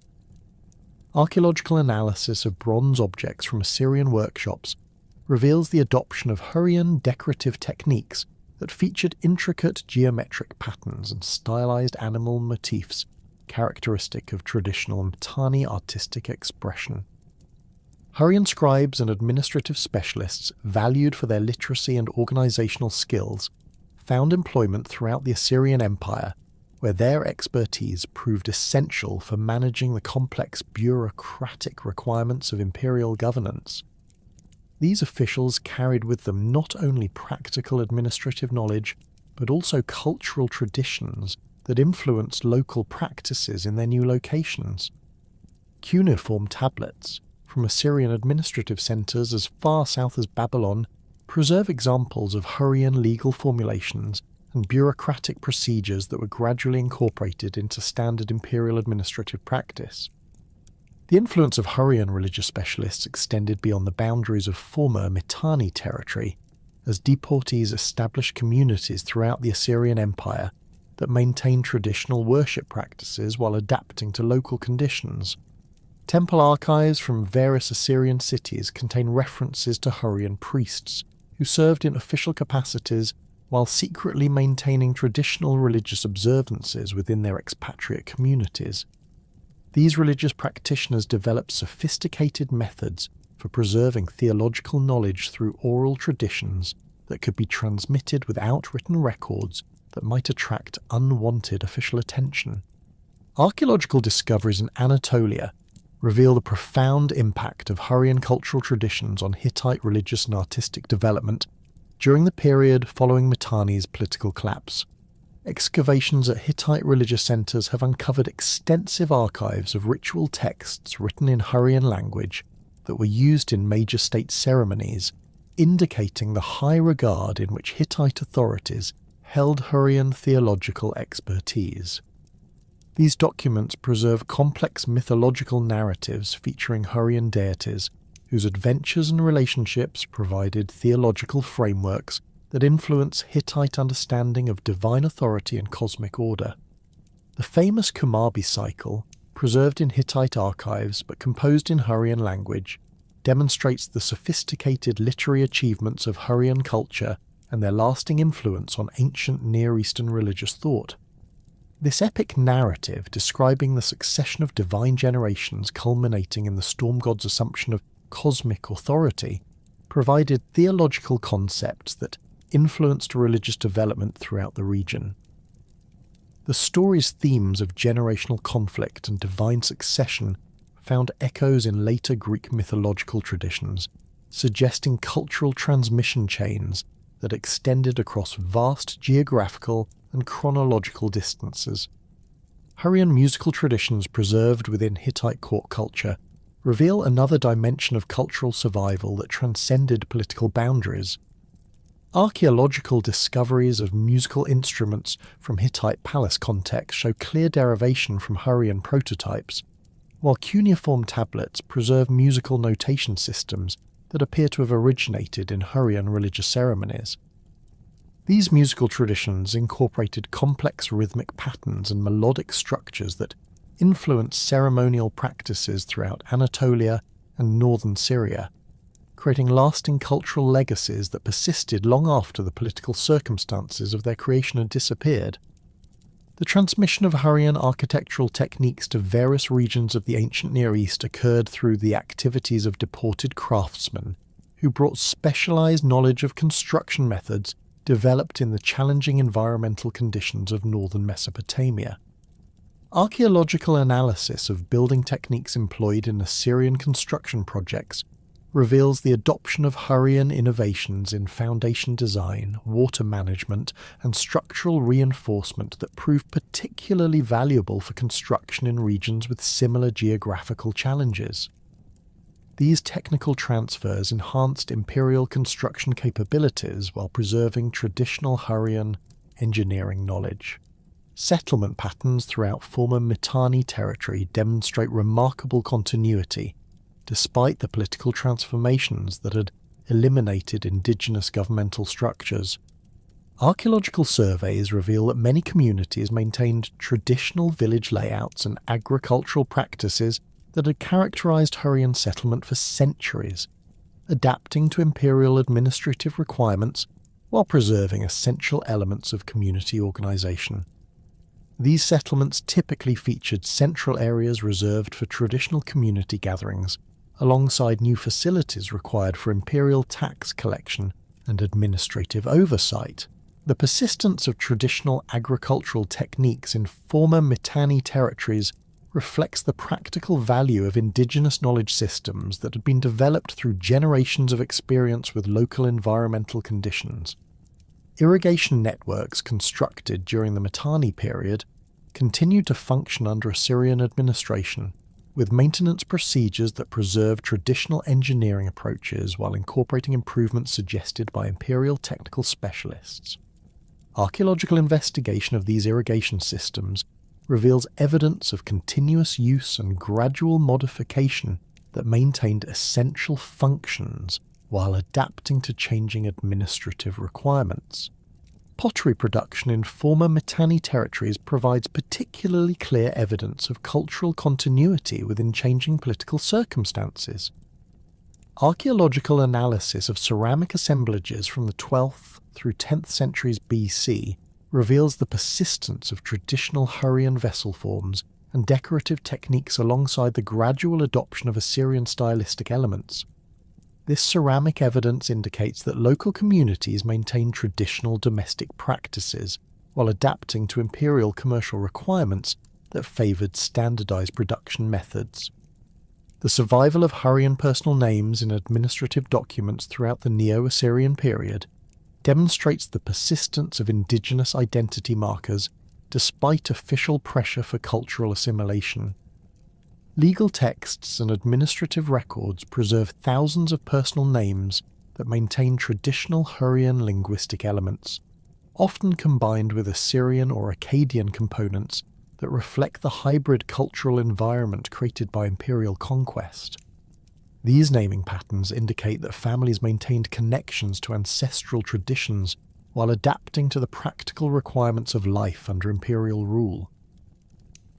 Archaeological analysis of bronze objects from Assyrian workshops reveals the adoption of Hurrian decorative techniques that featured intricate geometric patterns and stylized animal motifs characteristic of traditional Mitanni artistic expression. Hurrian scribes and administrative specialists, valued for their literacy and organizational skills, found employment throughout the Assyrian Empire, where their expertise proved essential for managing the complex bureaucratic requirements of imperial governance. These officials carried with them not only practical administrative knowledge, but also cultural traditions that influenced local practices in their new locations. Cuneiform tablets from Assyrian administrative centres as far south as Babylon preserve examples of Hurrian legal formulations and bureaucratic procedures that were gradually incorporated into standard imperial administrative practice. The influence of Hurrian religious specialists extended beyond the boundaries of former Mitanni territory, as deportees established communities throughout the Assyrian Empire that maintained traditional worship practices while adapting to local conditions. Temple archives from various Assyrian cities contain references to Hurrian priests who served in official capacities while secretly maintaining traditional religious observances within their expatriate communities. These religious practitioners developed sophisticated methods for preserving theological knowledge through oral traditions that could be transmitted without written records that might attract unwanted official attention. Archaeological discoveries in Anatolia reveal the profound impact of Hurrian cultural traditions on Hittite religious and artistic development during the period following Mitanni's political collapse. Excavations at Hittite religious centres have uncovered extensive archives of ritual texts written in Hurrian language that were used in major state ceremonies, indicating the high regard in which Hittite authorities held Hurrian theological expertise. These documents preserve complex mythological narratives featuring Hurrian deities, whose adventures and relationships provided theological frameworks that influence Hittite understanding of divine authority and cosmic order. The famous Kumabi cycle, preserved in Hittite archives but composed in Hurrian language, demonstrates the sophisticated literary achievements of Hurrian culture and their lasting influence on ancient Near Eastern religious thought. This epic narrative, describing the succession of divine generations culminating in the storm god's assumption of cosmic authority, provided theological concepts that influenced religious development throughout the region. The story's themes of generational conflict and divine succession found echoes in later Greek mythological traditions, suggesting cultural transmission chains that extended across vast geographical and chronological distances. Hurrian musical traditions preserved within Hittite court culture reveal another dimension of cultural survival that transcended political boundaries. Archaeological discoveries of musical instruments from Hittite palace contexts show clear derivation from Hurrian prototypes, while cuneiform tablets preserve musical notation systems that appear to have originated in Hurrian religious ceremonies. These musical traditions incorporated complex rhythmic patterns and melodic structures that influenced ceremonial practices throughout Anatolia and northern Syria, creating lasting cultural legacies that persisted long after the political circumstances of their creation had disappeared. The transmission of Hurrian architectural techniques to various regions of the ancient Near East occurred through the activities of deported craftsmen who brought specialized knowledge of construction methods developed in the challenging environmental conditions of northern Mesopotamia. Archaeological analysis of building techniques employed in Assyrian construction projects reveals the adoption of Hurrian innovations in foundation design, water management, and structural reinforcement that proved particularly valuable for construction in regions with similar geographical challenges. These technical transfers enhanced Imperial construction capabilities while preserving traditional Hurrian engineering knowledge. Settlement patterns throughout former Mitanni territory demonstrate remarkable continuity, despite the political transformations that had eliminated indigenous governmental structures. Archaeological surveys reveal that many communities maintained traditional village layouts and agricultural practices that had characterized Hurrian settlement for centuries, adapting to imperial administrative requirements while preserving essential elements of community organization. These settlements typically featured central areas reserved for traditional community gatherings, alongside new facilities required for imperial tax collection and administrative oversight. The persistence of traditional agricultural techniques in former Mitanni territories reflects the practical value of indigenous knowledge systems that had been developed through generations of experience with local environmental conditions. Irrigation networks constructed during the Mitanni period continued to function under Assyrian administration, with maintenance procedures that preserve traditional engineering approaches while incorporating improvements suggested by imperial technical specialists. Archaeological investigation of these irrigation systems reveals evidence of continuous use and gradual modification that maintained essential functions while adapting to changing administrative requirements. Pottery production in former Mitanni territories provides particularly clear evidence of cultural continuity within changing political circumstances. Archaeological analysis of ceramic assemblages from the 12th through 10th centuries BC reveals the persistence of traditional Hurrian vessel forms and decorative techniques alongside the gradual adoption of Assyrian stylistic elements. This ceramic evidence indicates that local communities maintained traditional domestic practices while adapting to imperial commercial requirements that favoured standardised production methods. The survival of Hurrian personal names in administrative documents throughout the Neo-Assyrian period demonstrates the persistence of indigenous identity markers despite official pressure for cultural assimilation. Legal texts and administrative records preserve thousands of personal names that maintain traditional Hurrian linguistic elements, often combined with Assyrian or Akkadian components that reflect the hybrid cultural environment created by imperial conquest. These naming patterns indicate that families maintained connections to ancestral traditions while adapting to the practical requirements of life under imperial rule.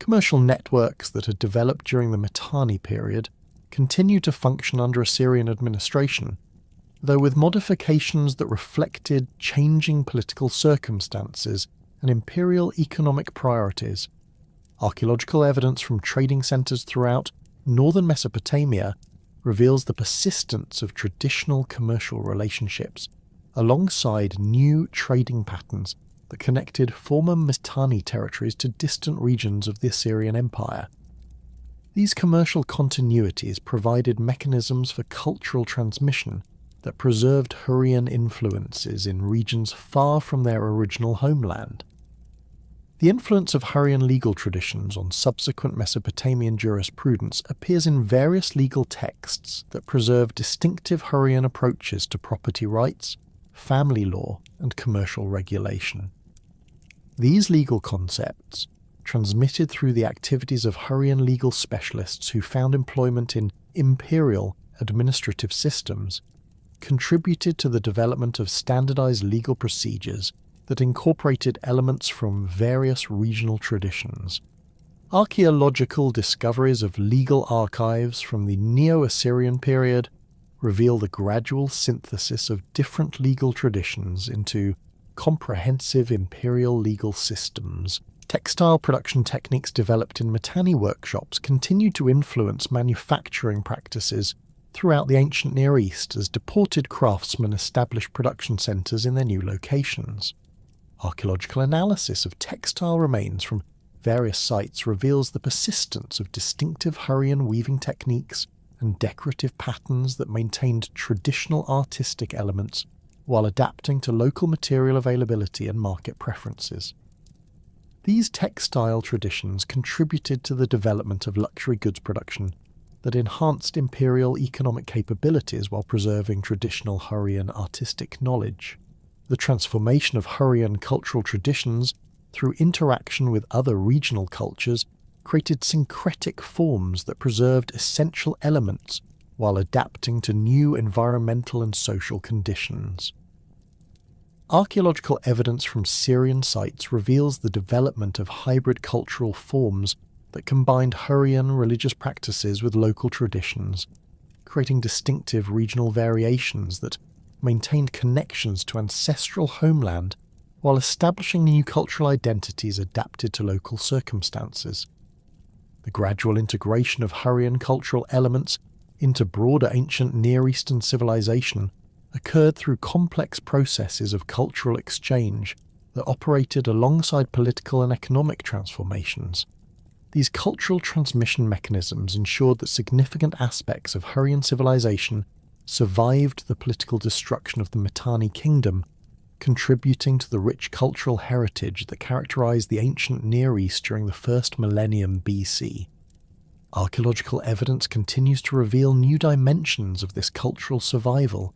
Commercial networks that had developed during the Mitanni period continued to function under Assyrian administration, though with modifications that reflected changing political circumstances and imperial economic priorities. Archaeological evidence from trading centres throughout northern Mesopotamia reveals the persistence of traditional commercial relationships, alongside new trading patterns that connected former Mitanni territories to distant regions of the Assyrian Empire. These commercial continuities provided mechanisms for cultural transmission that preserved Hurrian influences in regions far from their original homeland. The influence of Hurrian legal traditions on subsequent Mesopotamian jurisprudence appears in various legal texts that preserve distinctive Hurrian approaches to property rights, family law, and commercial regulation. These legal concepts, transmitted through the activities of Hurrian legal specialists who found employment in Imperial administrative systems, contributed to the development of standardized legal procedures that incorporated elements from various regional traditions. Archaeological discoveries of legal archives from the Neo-Assyrian period reveal the gradual synthesis of different legal traditions into comprehensive imperial legal systems. Textile production techniques developed in Mitanni workshops continued to influence manufacturing practices throughout the ancient Near East as deported craftsmen established production centres in their new locations. Archaeological analysis of textile remains from various sites reveals the persistence of distinctive Hurrian weaving techniques and decorative patterns that maintained traditional artistic elements while adapting to local material availability and market preferences. These textile traditions contributed to the development of luxury goods production that enhanced imperial economic capabilities while preserving traditional Hurrian artistic knowledge. The transformation of Hurrian cultural traditions through interaction with other regional cultures created syncretic forms that preserved essential elements while adapting to new environmental and social conditions. Archaeological evidence from Syrian sites reveals the development of hybrid cultural forms that combined Hurrian religious practices with local traditions, creating distinctive regional variations that maintained connections to ancestral homeland while establishing new cultural identities adapted to local circumstances. The gradual integration of Hurrian cultural elements into broader ancient Near Eastern civilization occurred through complex processes of cultural exchange that operated alongside political and economic transformations. These cultural transmission mechanisms ensured that significant aspects of Hurrian civilization survived the political destruction of the Mitanni kingdom, contributing to the rich cultural heritage that characterized the ancient Near East during the first millennium BC. Archaeological evidence continues to reveal new dimensions of this cultural survival,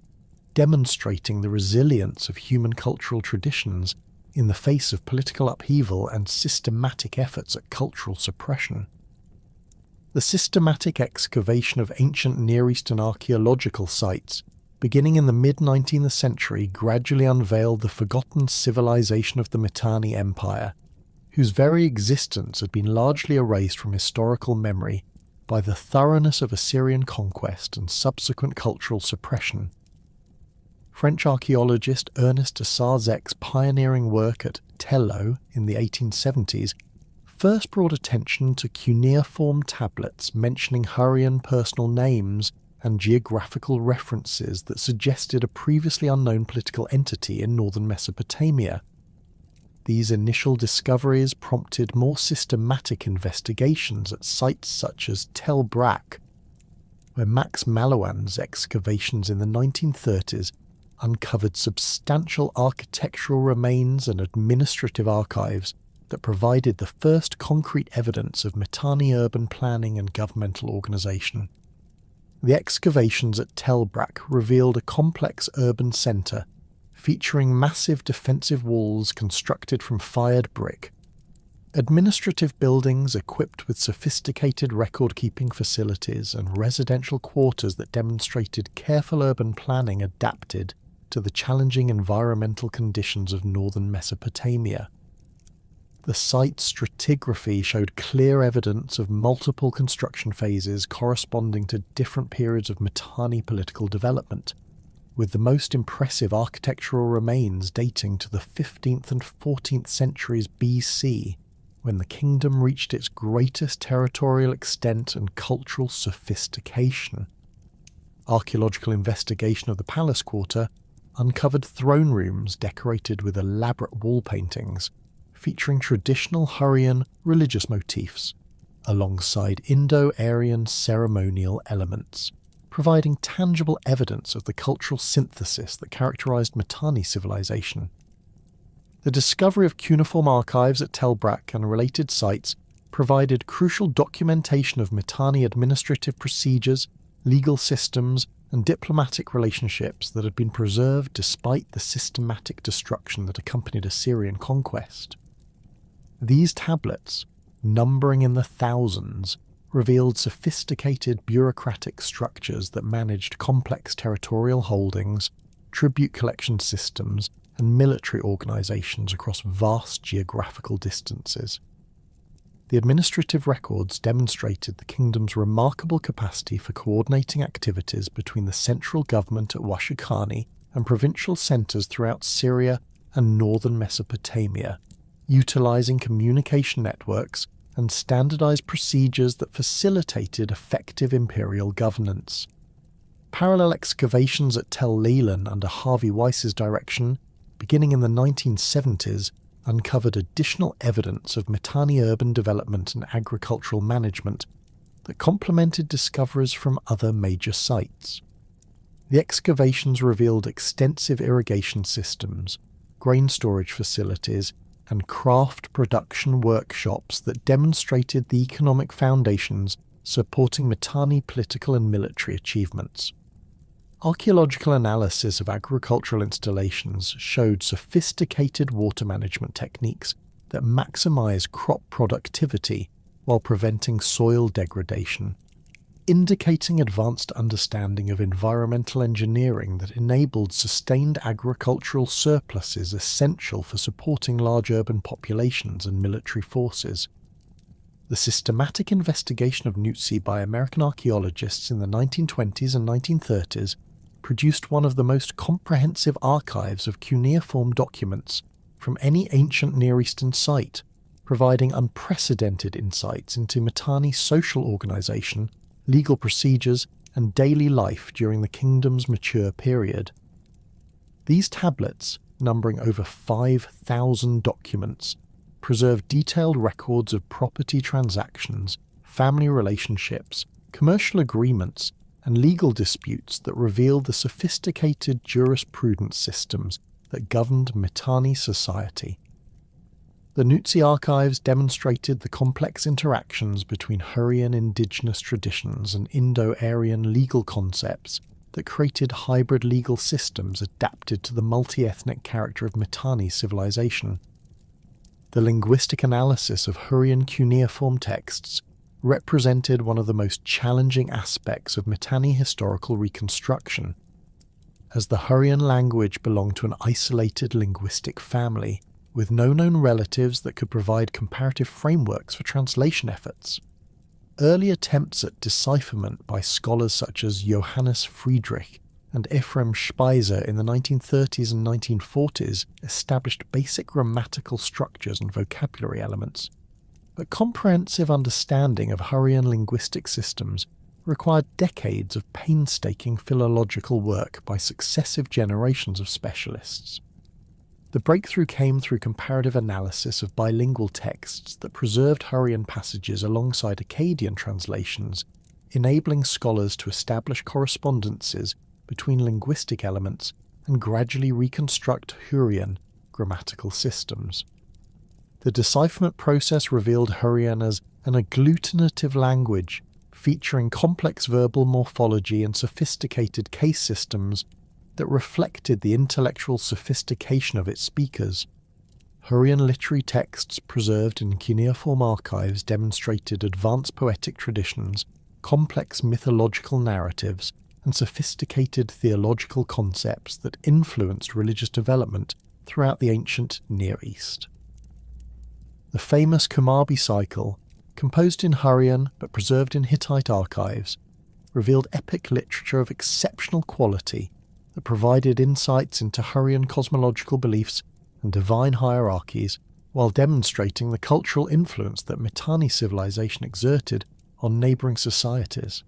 demonstrating the resilience of human cultural traditions in the face of political upheaval and systematic efforts at cultural suppression. The systematic excavation of ancient Near Eastern archaeological sites, beginning in the mid-19th century, gradually unveiled the forgotten civilization of the Mitanni Empire, whose very existence had been largely erased from historical memory by the thoroughness of Assyrian conquest and subsequent cultural suppression. French archaeologist Ernest de Sarzec's pioneering work at Tello in the 1870s first brought attention to cuneiform tablets mentioning Hurrian personal names and geographical references that suggested a previously unknown political entity in northern Mesopotamia. These initial discoveries prompted more systematic investigations at sites such as Tel Brak, where Max Malouin's excavations in the 1930s uncovered substantial architectural remains and administrative archives that provided the first concrete evidence of Mitanni urban planning and governmental organisation. The excavations at Tel Brak revealed a complex urban centre featuring massive defensive walls constructed from fired brick, administrative buildings equipped with sophisticated record-keeping facilities, and residential quarters that demonstrated careful urban planning adapted to the challenging environmental conditions of northern Mesopotamia. The site's stratigraphy showed clear evidence of multiple construction phases corresponding to different periods of Mitanni political development, with the most impressive architectural remains dating to the 15th and 14th centuries BC, when the kingdom reached its greatest territorial extent and cultural sophistication. Archaeological investigation of the palace quarter uncovered throne rooms decorated with elaborate wall paintings, featuring traditional Hurrian religious motifs, alongside Indo-Aryan ceremonial elements, providing tangible evidence of the cultural synthesis that characterized Mitanni civilization. The discovery of cuneiform archives at Tel Brak and related sites provided crucial documentation of Mitanni administrative procedures, legal systems, and diplomatic relationships that had been preserved despite the systematic destruction that accompanied Assyrian conquest. These tablets, numbering in the thousands, revealed sophisticated bureaucratic structures that managed complex territorial holdings, tribute collection systems, and military organizations across vast geographical distances. The administrative records demonstrated the kingdom's remarkable capacity for coordinating activities between the central government at Washukanni and provincial centres throughout Syria and northern Mesopotamia, utilising communication networks and standardised procedures that facilitated effective imperial governance. Parallel excavations at Tel Lelan under Harvey Weiss's direction, beginning in the 1970s, uncovered additional evidence of Mitanni urban development and agricultural management that complemented discoveries from other major sites. The excavations revealed extensive irrigation systems, grain storage facilities, and craft production workshops that demonstrated the economic foundations supporting Mitanni political and military achievements. Archaeological analysis of agricultural installations showed sophisticated water management techniques that maximize crop productivity while preventing soil degradation, indicating advanced understanding of environmental engineering that enabled sustained agricultural surpluses essential for supporting large urban populations and military forces. The systematic investigation of Nutsi by American archaeologists in the 1920s and 1930s produced one of the most comprehensive archives of cuneiform documents from any ancient Near Eastern site, providing unprecedented insights into Mitanni's social organisation, legal procedures, and daily life during the kingdom's mature period. These tablets, numbering over 5,000 documents, preserve detailed records of property transactions, family relationships, commercial agreements, and legal disputes that reveal the sophisticated jurisprudence systems that governed Mitanni society. The Nutsi archives demonstrated the complex interactions between Hurrian indigenous traditions and Indo-Aryan legal concepts that created hybrid legal systems adapted to the multi-ethnic character of Mitanni civilization. The linguistic analysis of Hurrian cuneiform texts represented one of the most challenging aspects of Mitanni historical reconstruction, as the Hurrian language belonged to an isolated linguistic family, with no known relatives that could provide comparative frameworks for translation efforts. Early attempts at decipherment by scholars such as Johannes Friedrich and Ephraim Speiser in the 1930s and 1940s established basic grammatical structures and vocabulary elements. But comprehensive understanding of Hurrian linguistic systems required decades of painstaking philological work by successive generations of specialists. The breakthrough came through comparative analysis of bilingual texts that preserved Hurrian passages alongside Akkadian translations, enabling scholars to establish correspondences between linguistic elements and gradually reconstruct Hurrian grammatical systems. The decipherment process revealed Hurrian as an agglutinative language, featuring complex verbal morphology and sophisticated case systems that reflected the intellectual sophistication of its speakers. Hurrian literary texts preserved in cuneiform archives demonstrated advanced poetic traditions, complex mythological narratives, and sophisticated theological concepts that influenced religious development throughout the ancient Near East. The famous Kumabi cycle, composed in Hurrian but preserved in Hittite archives, revealed epic literature of exceptional quality that provided insights into Hurrian cosmological beliefs and divine hierarchies, while demonstrating the cultural influence that Mitanni civilization exerted on neighbouring societies.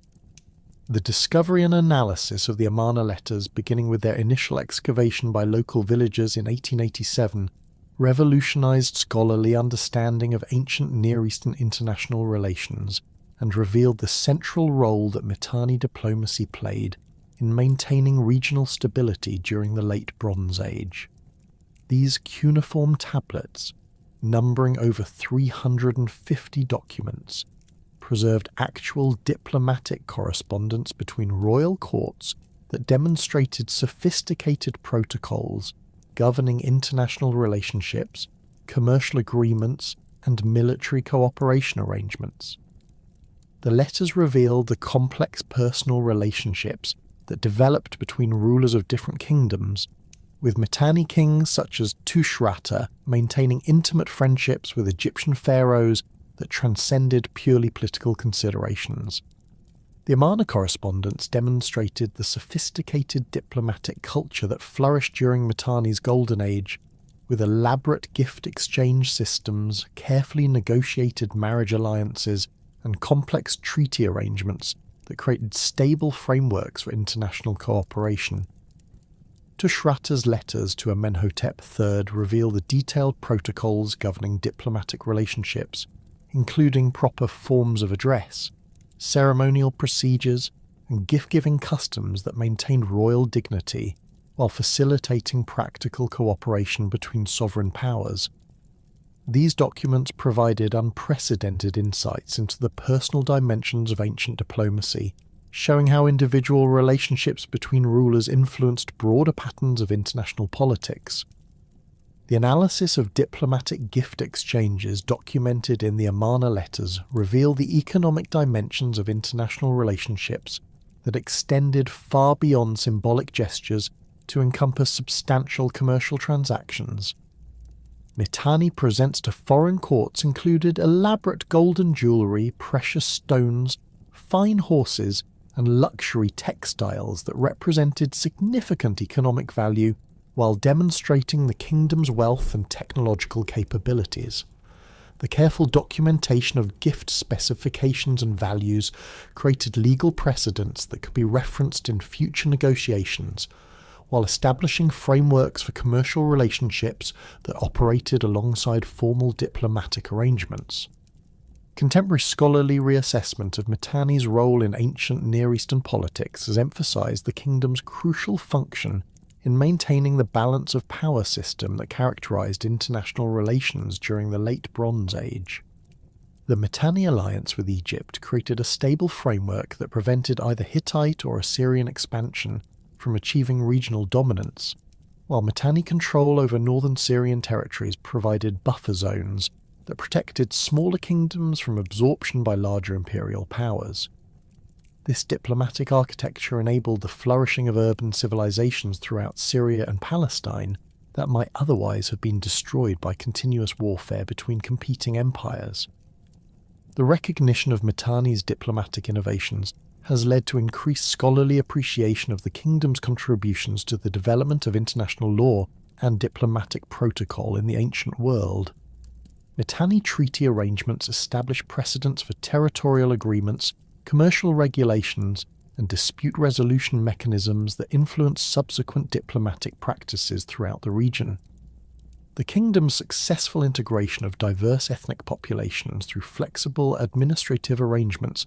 The discovery and analysis of the Amarna letters, beginning with their initial excavation by local villagers in 1887, revolutionized scholarly understanding of ancient Near Eastern international relations and revealed the central role that Mitanni diplomacy played in maintaining regional stability during the Late Bronze Age. These cuneiform tablets, numbering over 350 documents, preserved actual diplomatic correspondence between royal courts that demonstrated sophisticated protocols governing international relationships, commercial agreements, and military cooperation arrangements. The letters revealed the complex personal relationships that developed between rulers of different kingdoms, with Mitanni kings such as Tushratta maintaining intimate friendships with Egyptian pharaohs that transcended purely political considerations. The Amarna correspondence demonstrated the sophisticated diplomatic culture that flourished during Mitanni's golden age, with elaborate gift exchange systems, carefully negotiated marriage alliances, and complex treaty arrangements that created stable frameworks for international cooperation. Tushratta's letters to Amenhotep III reveal the detailed protocols governing diplomatic relationships, including proper forms of address, ceremonial procedures, and gift-giving customs that maintained royal dignity while facilitating practical cooperation between sovereign powers. These documents provided unprecedented insights into the personal dimensions of ancient diplomacy, showing how individual relationships between rulers influenced broader patterns of international politics. The analysis of diplomatic gift exchanges documented in the Amarna letters reveal the economic dimensions of international relationships that extended far beyond symbolic gestures to encompass substantial commercial transactions. Mitanni presents to foreign courts included elaborate golden jewellery, precious stones, fine horses, and luxury textiles that represented significant economic value while demonstrating the kingdom's wealth and technological capabilities. The careful documentation of gift specifications and values created legal precedents that could be referenced in future negotiations, while establishing frameworks for commercial relationships that operated alongside formal diplomatic arrangements. Contemporary scholarly reassessment of Mitanni's role in ancient Near Eastern politics has emphasized the kingdom's crucial function in maintaining the balance of power system that characterized international relations during the Late Bronze Age. The Mitanni alliance with Egypt created a stable framework that prevented either Hittite or Assyrian expansion from achieving regional dominance, while Mitanni control over northern Syrian territories provided buffer zones that protected smaller kingdoms from absorption by larger imperial powers. This diplomatic architecture enabled the flourishing of urban civilizations throughout Syria and Palestine that might otherwise have been destroyed by continuous warfare between competing empires. The recognition of Mitanni's diplomatic innovations has led to increased scholarly appreciation of the kingdom's contributions to the development of international law and diplomatic protocol in the ancient world. Mitanni treaty arrangements established precedents for territorial agreements, commercial regulations, and dispute resolution mechanisms that influenced subsequent diplomatic practices throughout the region. The kingdom's successful integration of diverse ethnic populations through flexible administrative arrangements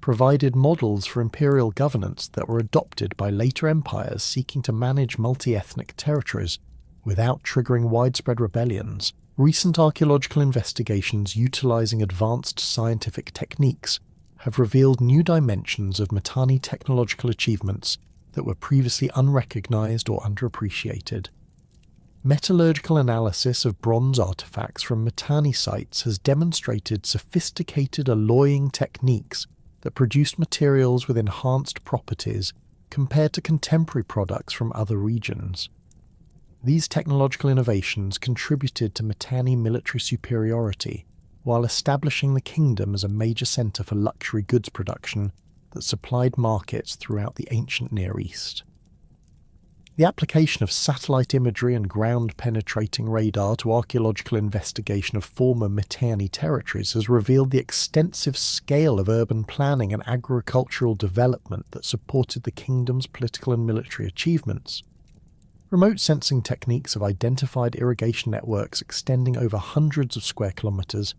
provided models for imperial governance that were adopted by later empires seeking to manage multi-ethnic territories without triggering widespread rebellions. Recent archaeological investigations utilizing advanced scientific techniques have revealed new dimensions of Mitanni technological achievements that were previously unrecognized or underappreciated. Metallurgical analysis of bronze artifacts from Mitanni sites has demonstrated sophisticated alloying techniques that produced materials with enhanced properties compared to contemporary products from other regions. These technological innovations contributed to Mitanni military superiority, while establishing the kingdom as a major centre for luxury goods production that supplied markets throughout the ancient Near East. The application of satellite imagery and ground-penetrating radar to archaeological investigation of former Mitanni territories has revealed the extensive scale of urban planning and agricultural development that supported the kingdom's political and military achievements. Remote sensing techniques have identified irrigation networks extending over hundreds of square kilometres,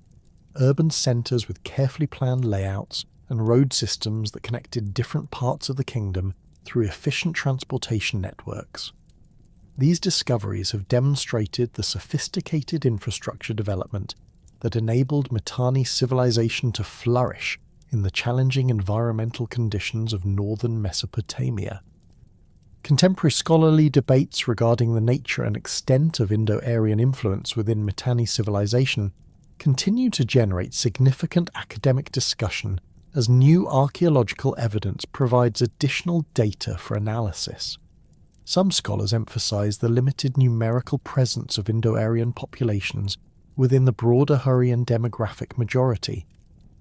urban centres with carefully planned layouts, and road systems that connected different parts of the kingdom through efficient transportation networks. These discoveries have demonstrated the sophisticated infrastructure development that enabled Mitanni civilization to flourish in the challenging environmental conditions of northern Mesopotamia. Contemporary scholarly debates regarding the nature and extent of Indo-Aryan influence within Mitanni civilization continue to generate significant academic discussion as new archaeological evidence provides additional data for analysis. Some scholars emphasize the limited numerical presence of Indo-Aryan populations within the broader Hurrian demographic majority,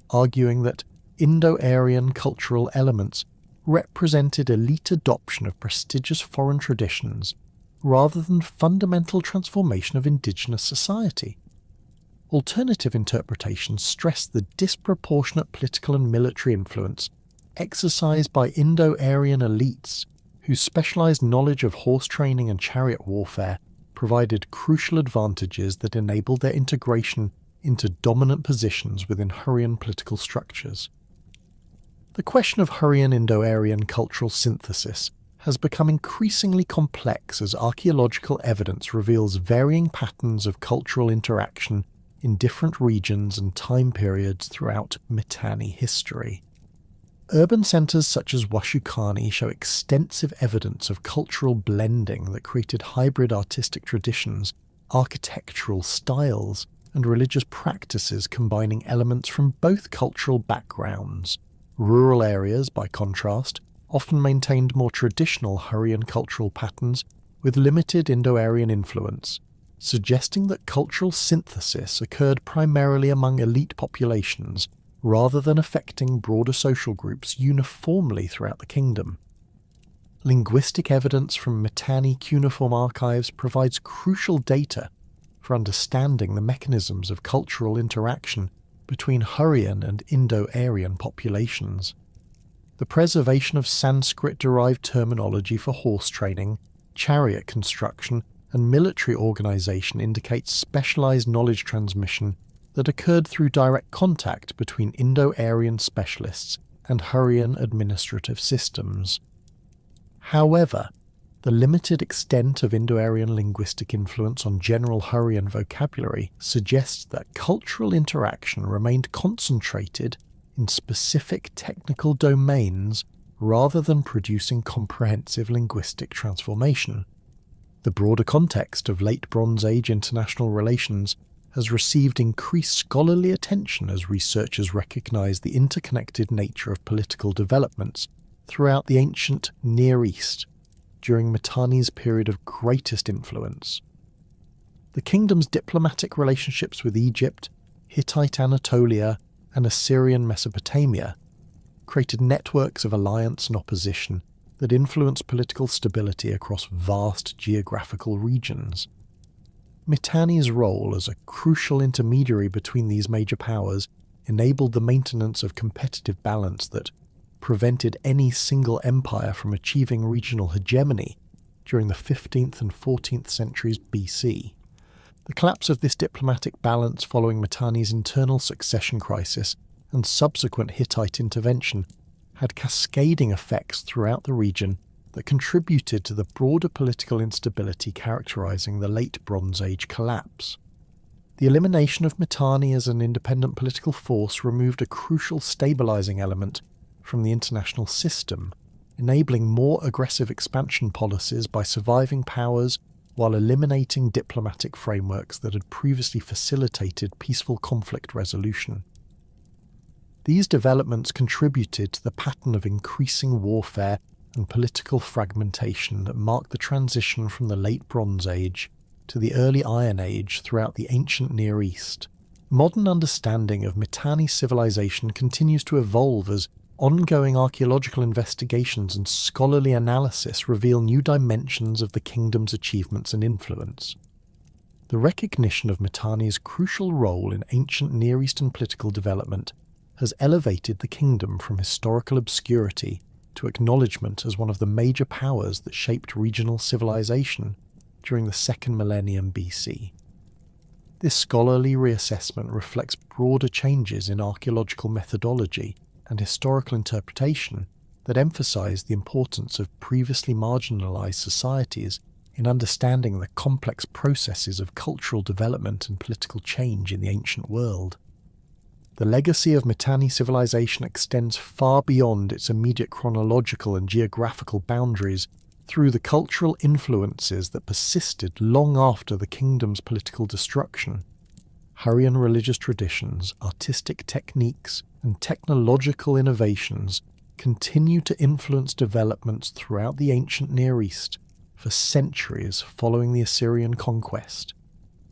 arguing that Indo-Aryan cultural elements represented elite adoption of prestigious foreign traditions rather than fundamental transformation of indigenous society. Alternative interpretations stress the disproportionate political and military influence exercised by Indo-Aryan elites whose specialized knowledge of horse training and chariot warfare provided crucial advantages that enabled their integration into dominant positions within Hurrian political structures. The question of Hurrian Indo-Aryan cultural synthesis has become increasingly complex as archaeological evidence reveals varying patterns of cultural interaction in different regions and time periods throughout Mitanni history. Urban centres such as Washukanni show extensive evidence of cultural blending that created hybrid artistic traditions, architectural styles, and religious practices combining elements from both cultural backgrounds. Rural areas, by contrast, often maintained more traditional Hurrian cultural patterns with limited Indo-Aryan influence, suggesting that cultural synthesis occurred primarily among elite populations rather than affecting broader social groups uniformly throughout the kingdom. Linguistic evidence from Mitanni cuneiform archives provides crucial data for understanding the mechanisms of cultural interaction between Hurrian and Indo-Aryan populations. The preservation of Sanskrit-derived terminology for horse training, chariot construction, and military organization indicates specialized knowledge transmission that occurred through direct contact between Indo-Aryan specialists and Hurrian administrative systems. However, the limited extent of Indo-Aryan linguistic influence on general Hurrian vocabulary suggests that cultural interaction remained concentrated in specific technical domains rather than producing comprehensive linguistic transformation. The broader context of Late Bronze Age international relations has received increased scholarly attention as researchers recognize the interconnected nature of political developments throughout the ancient Near East during Mitanni's period of greatest influence. The kingdom's diplomatic relationships with Egypt, Hittite Anatolia, and Assyrian Mesopotamia created networks of alliance and opposition that influenced political stability across vast geographical regions. Mitanni's role as a crucial intermediary between these major powers enabled the maintenance of competitive balance that prevented any single empire from achieving regional hegemony during the 15th and 14th centuries BC. The collapse of this diplomatic balance following Mitanni's internal succession crisis and subsequent Hittite intervention had cascading effects throughout the region that contributed to the broader political instability characterizing the Late Bronze Age collapse. The elimination of Mitanni as an independent political force removed a crucial stabilizing element from the international system, enabling more aggressive expansion policies by surviving powers while eliminating diplomatic frameworks that had previously facilitated peaceful conflict resolution. These developments contributed to the pattern of increasing warfare and political fragmentation that marked the transition from the Late Bronze Age to the early Iron Age throughout the ancient Near East. Modern understanding of Mitanni civilization continues to evolve as ongoing archaeological investigations and scholarly analysis reveal new dimensions of the kingdom's achievements and influence. The recognition of Mitanni's crucial role in ancient Near Eastern political development has elevated the kingdom from historical obscurity to acknowledgement as one of the major powers that shaped regional civilization during the second millennium BC. This scholarly reassessment reflects broader changes in archaeological methodology and historical interpretation that emphasize the importance of previously marginalized societies in understanding the complex processes of cultural development and political change in the ancient world. The legacy of Mitanni civilization extends far beyond its immediate chronological and geographical boundaries, through the cultural influences that persisted long after the kingdom's political destruction. Hurrian religious traditions, artistic techniques, and technological innovations continue to influence developments throughout the ancient Near East for centuries following the Assyrian conquest,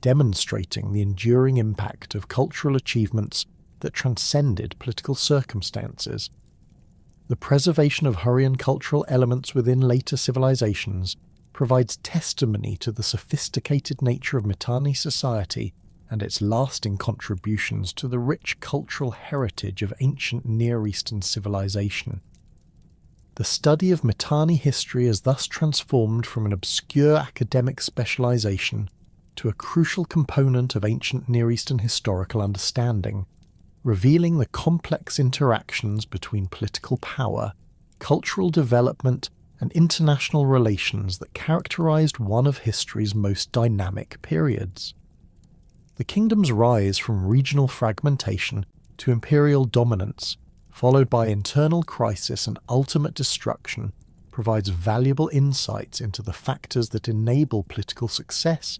demonstrating the enduring impact of cultural achievements that transcended political circumstances. The preservation of Hurrian cultural elements within later civilizations provides testimony to the sophisticated nature of Mitanni society and its lasting contributions to the rich cultural heritage of ancient Near Eastern civilization. The study of Mitanni history is thus transformed from an obscure academic specialization to a crucial component of ancient Near Eastern historical understanding, revealing the complex interactions between political power, cultural development, and international relations that characterized one of history's most dynamic periods. The kingdom's rise from regional fragmentation to imperial dominance, followed by internal crisis and ultimate destruction, provides valuable insights into the factors that enable political success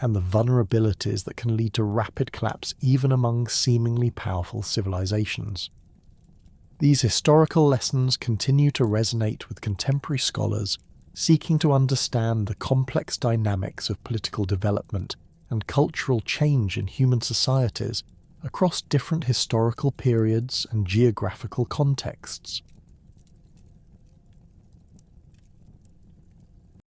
and the vulnerabilities that can lead to rapid collapse even among seemingly powerful civilizations. These historical lessons continue to resonate with contemporary scholars seeking to understand the complex dynamics of political development and cultural change in human societies across different historical periods and geographical contexts.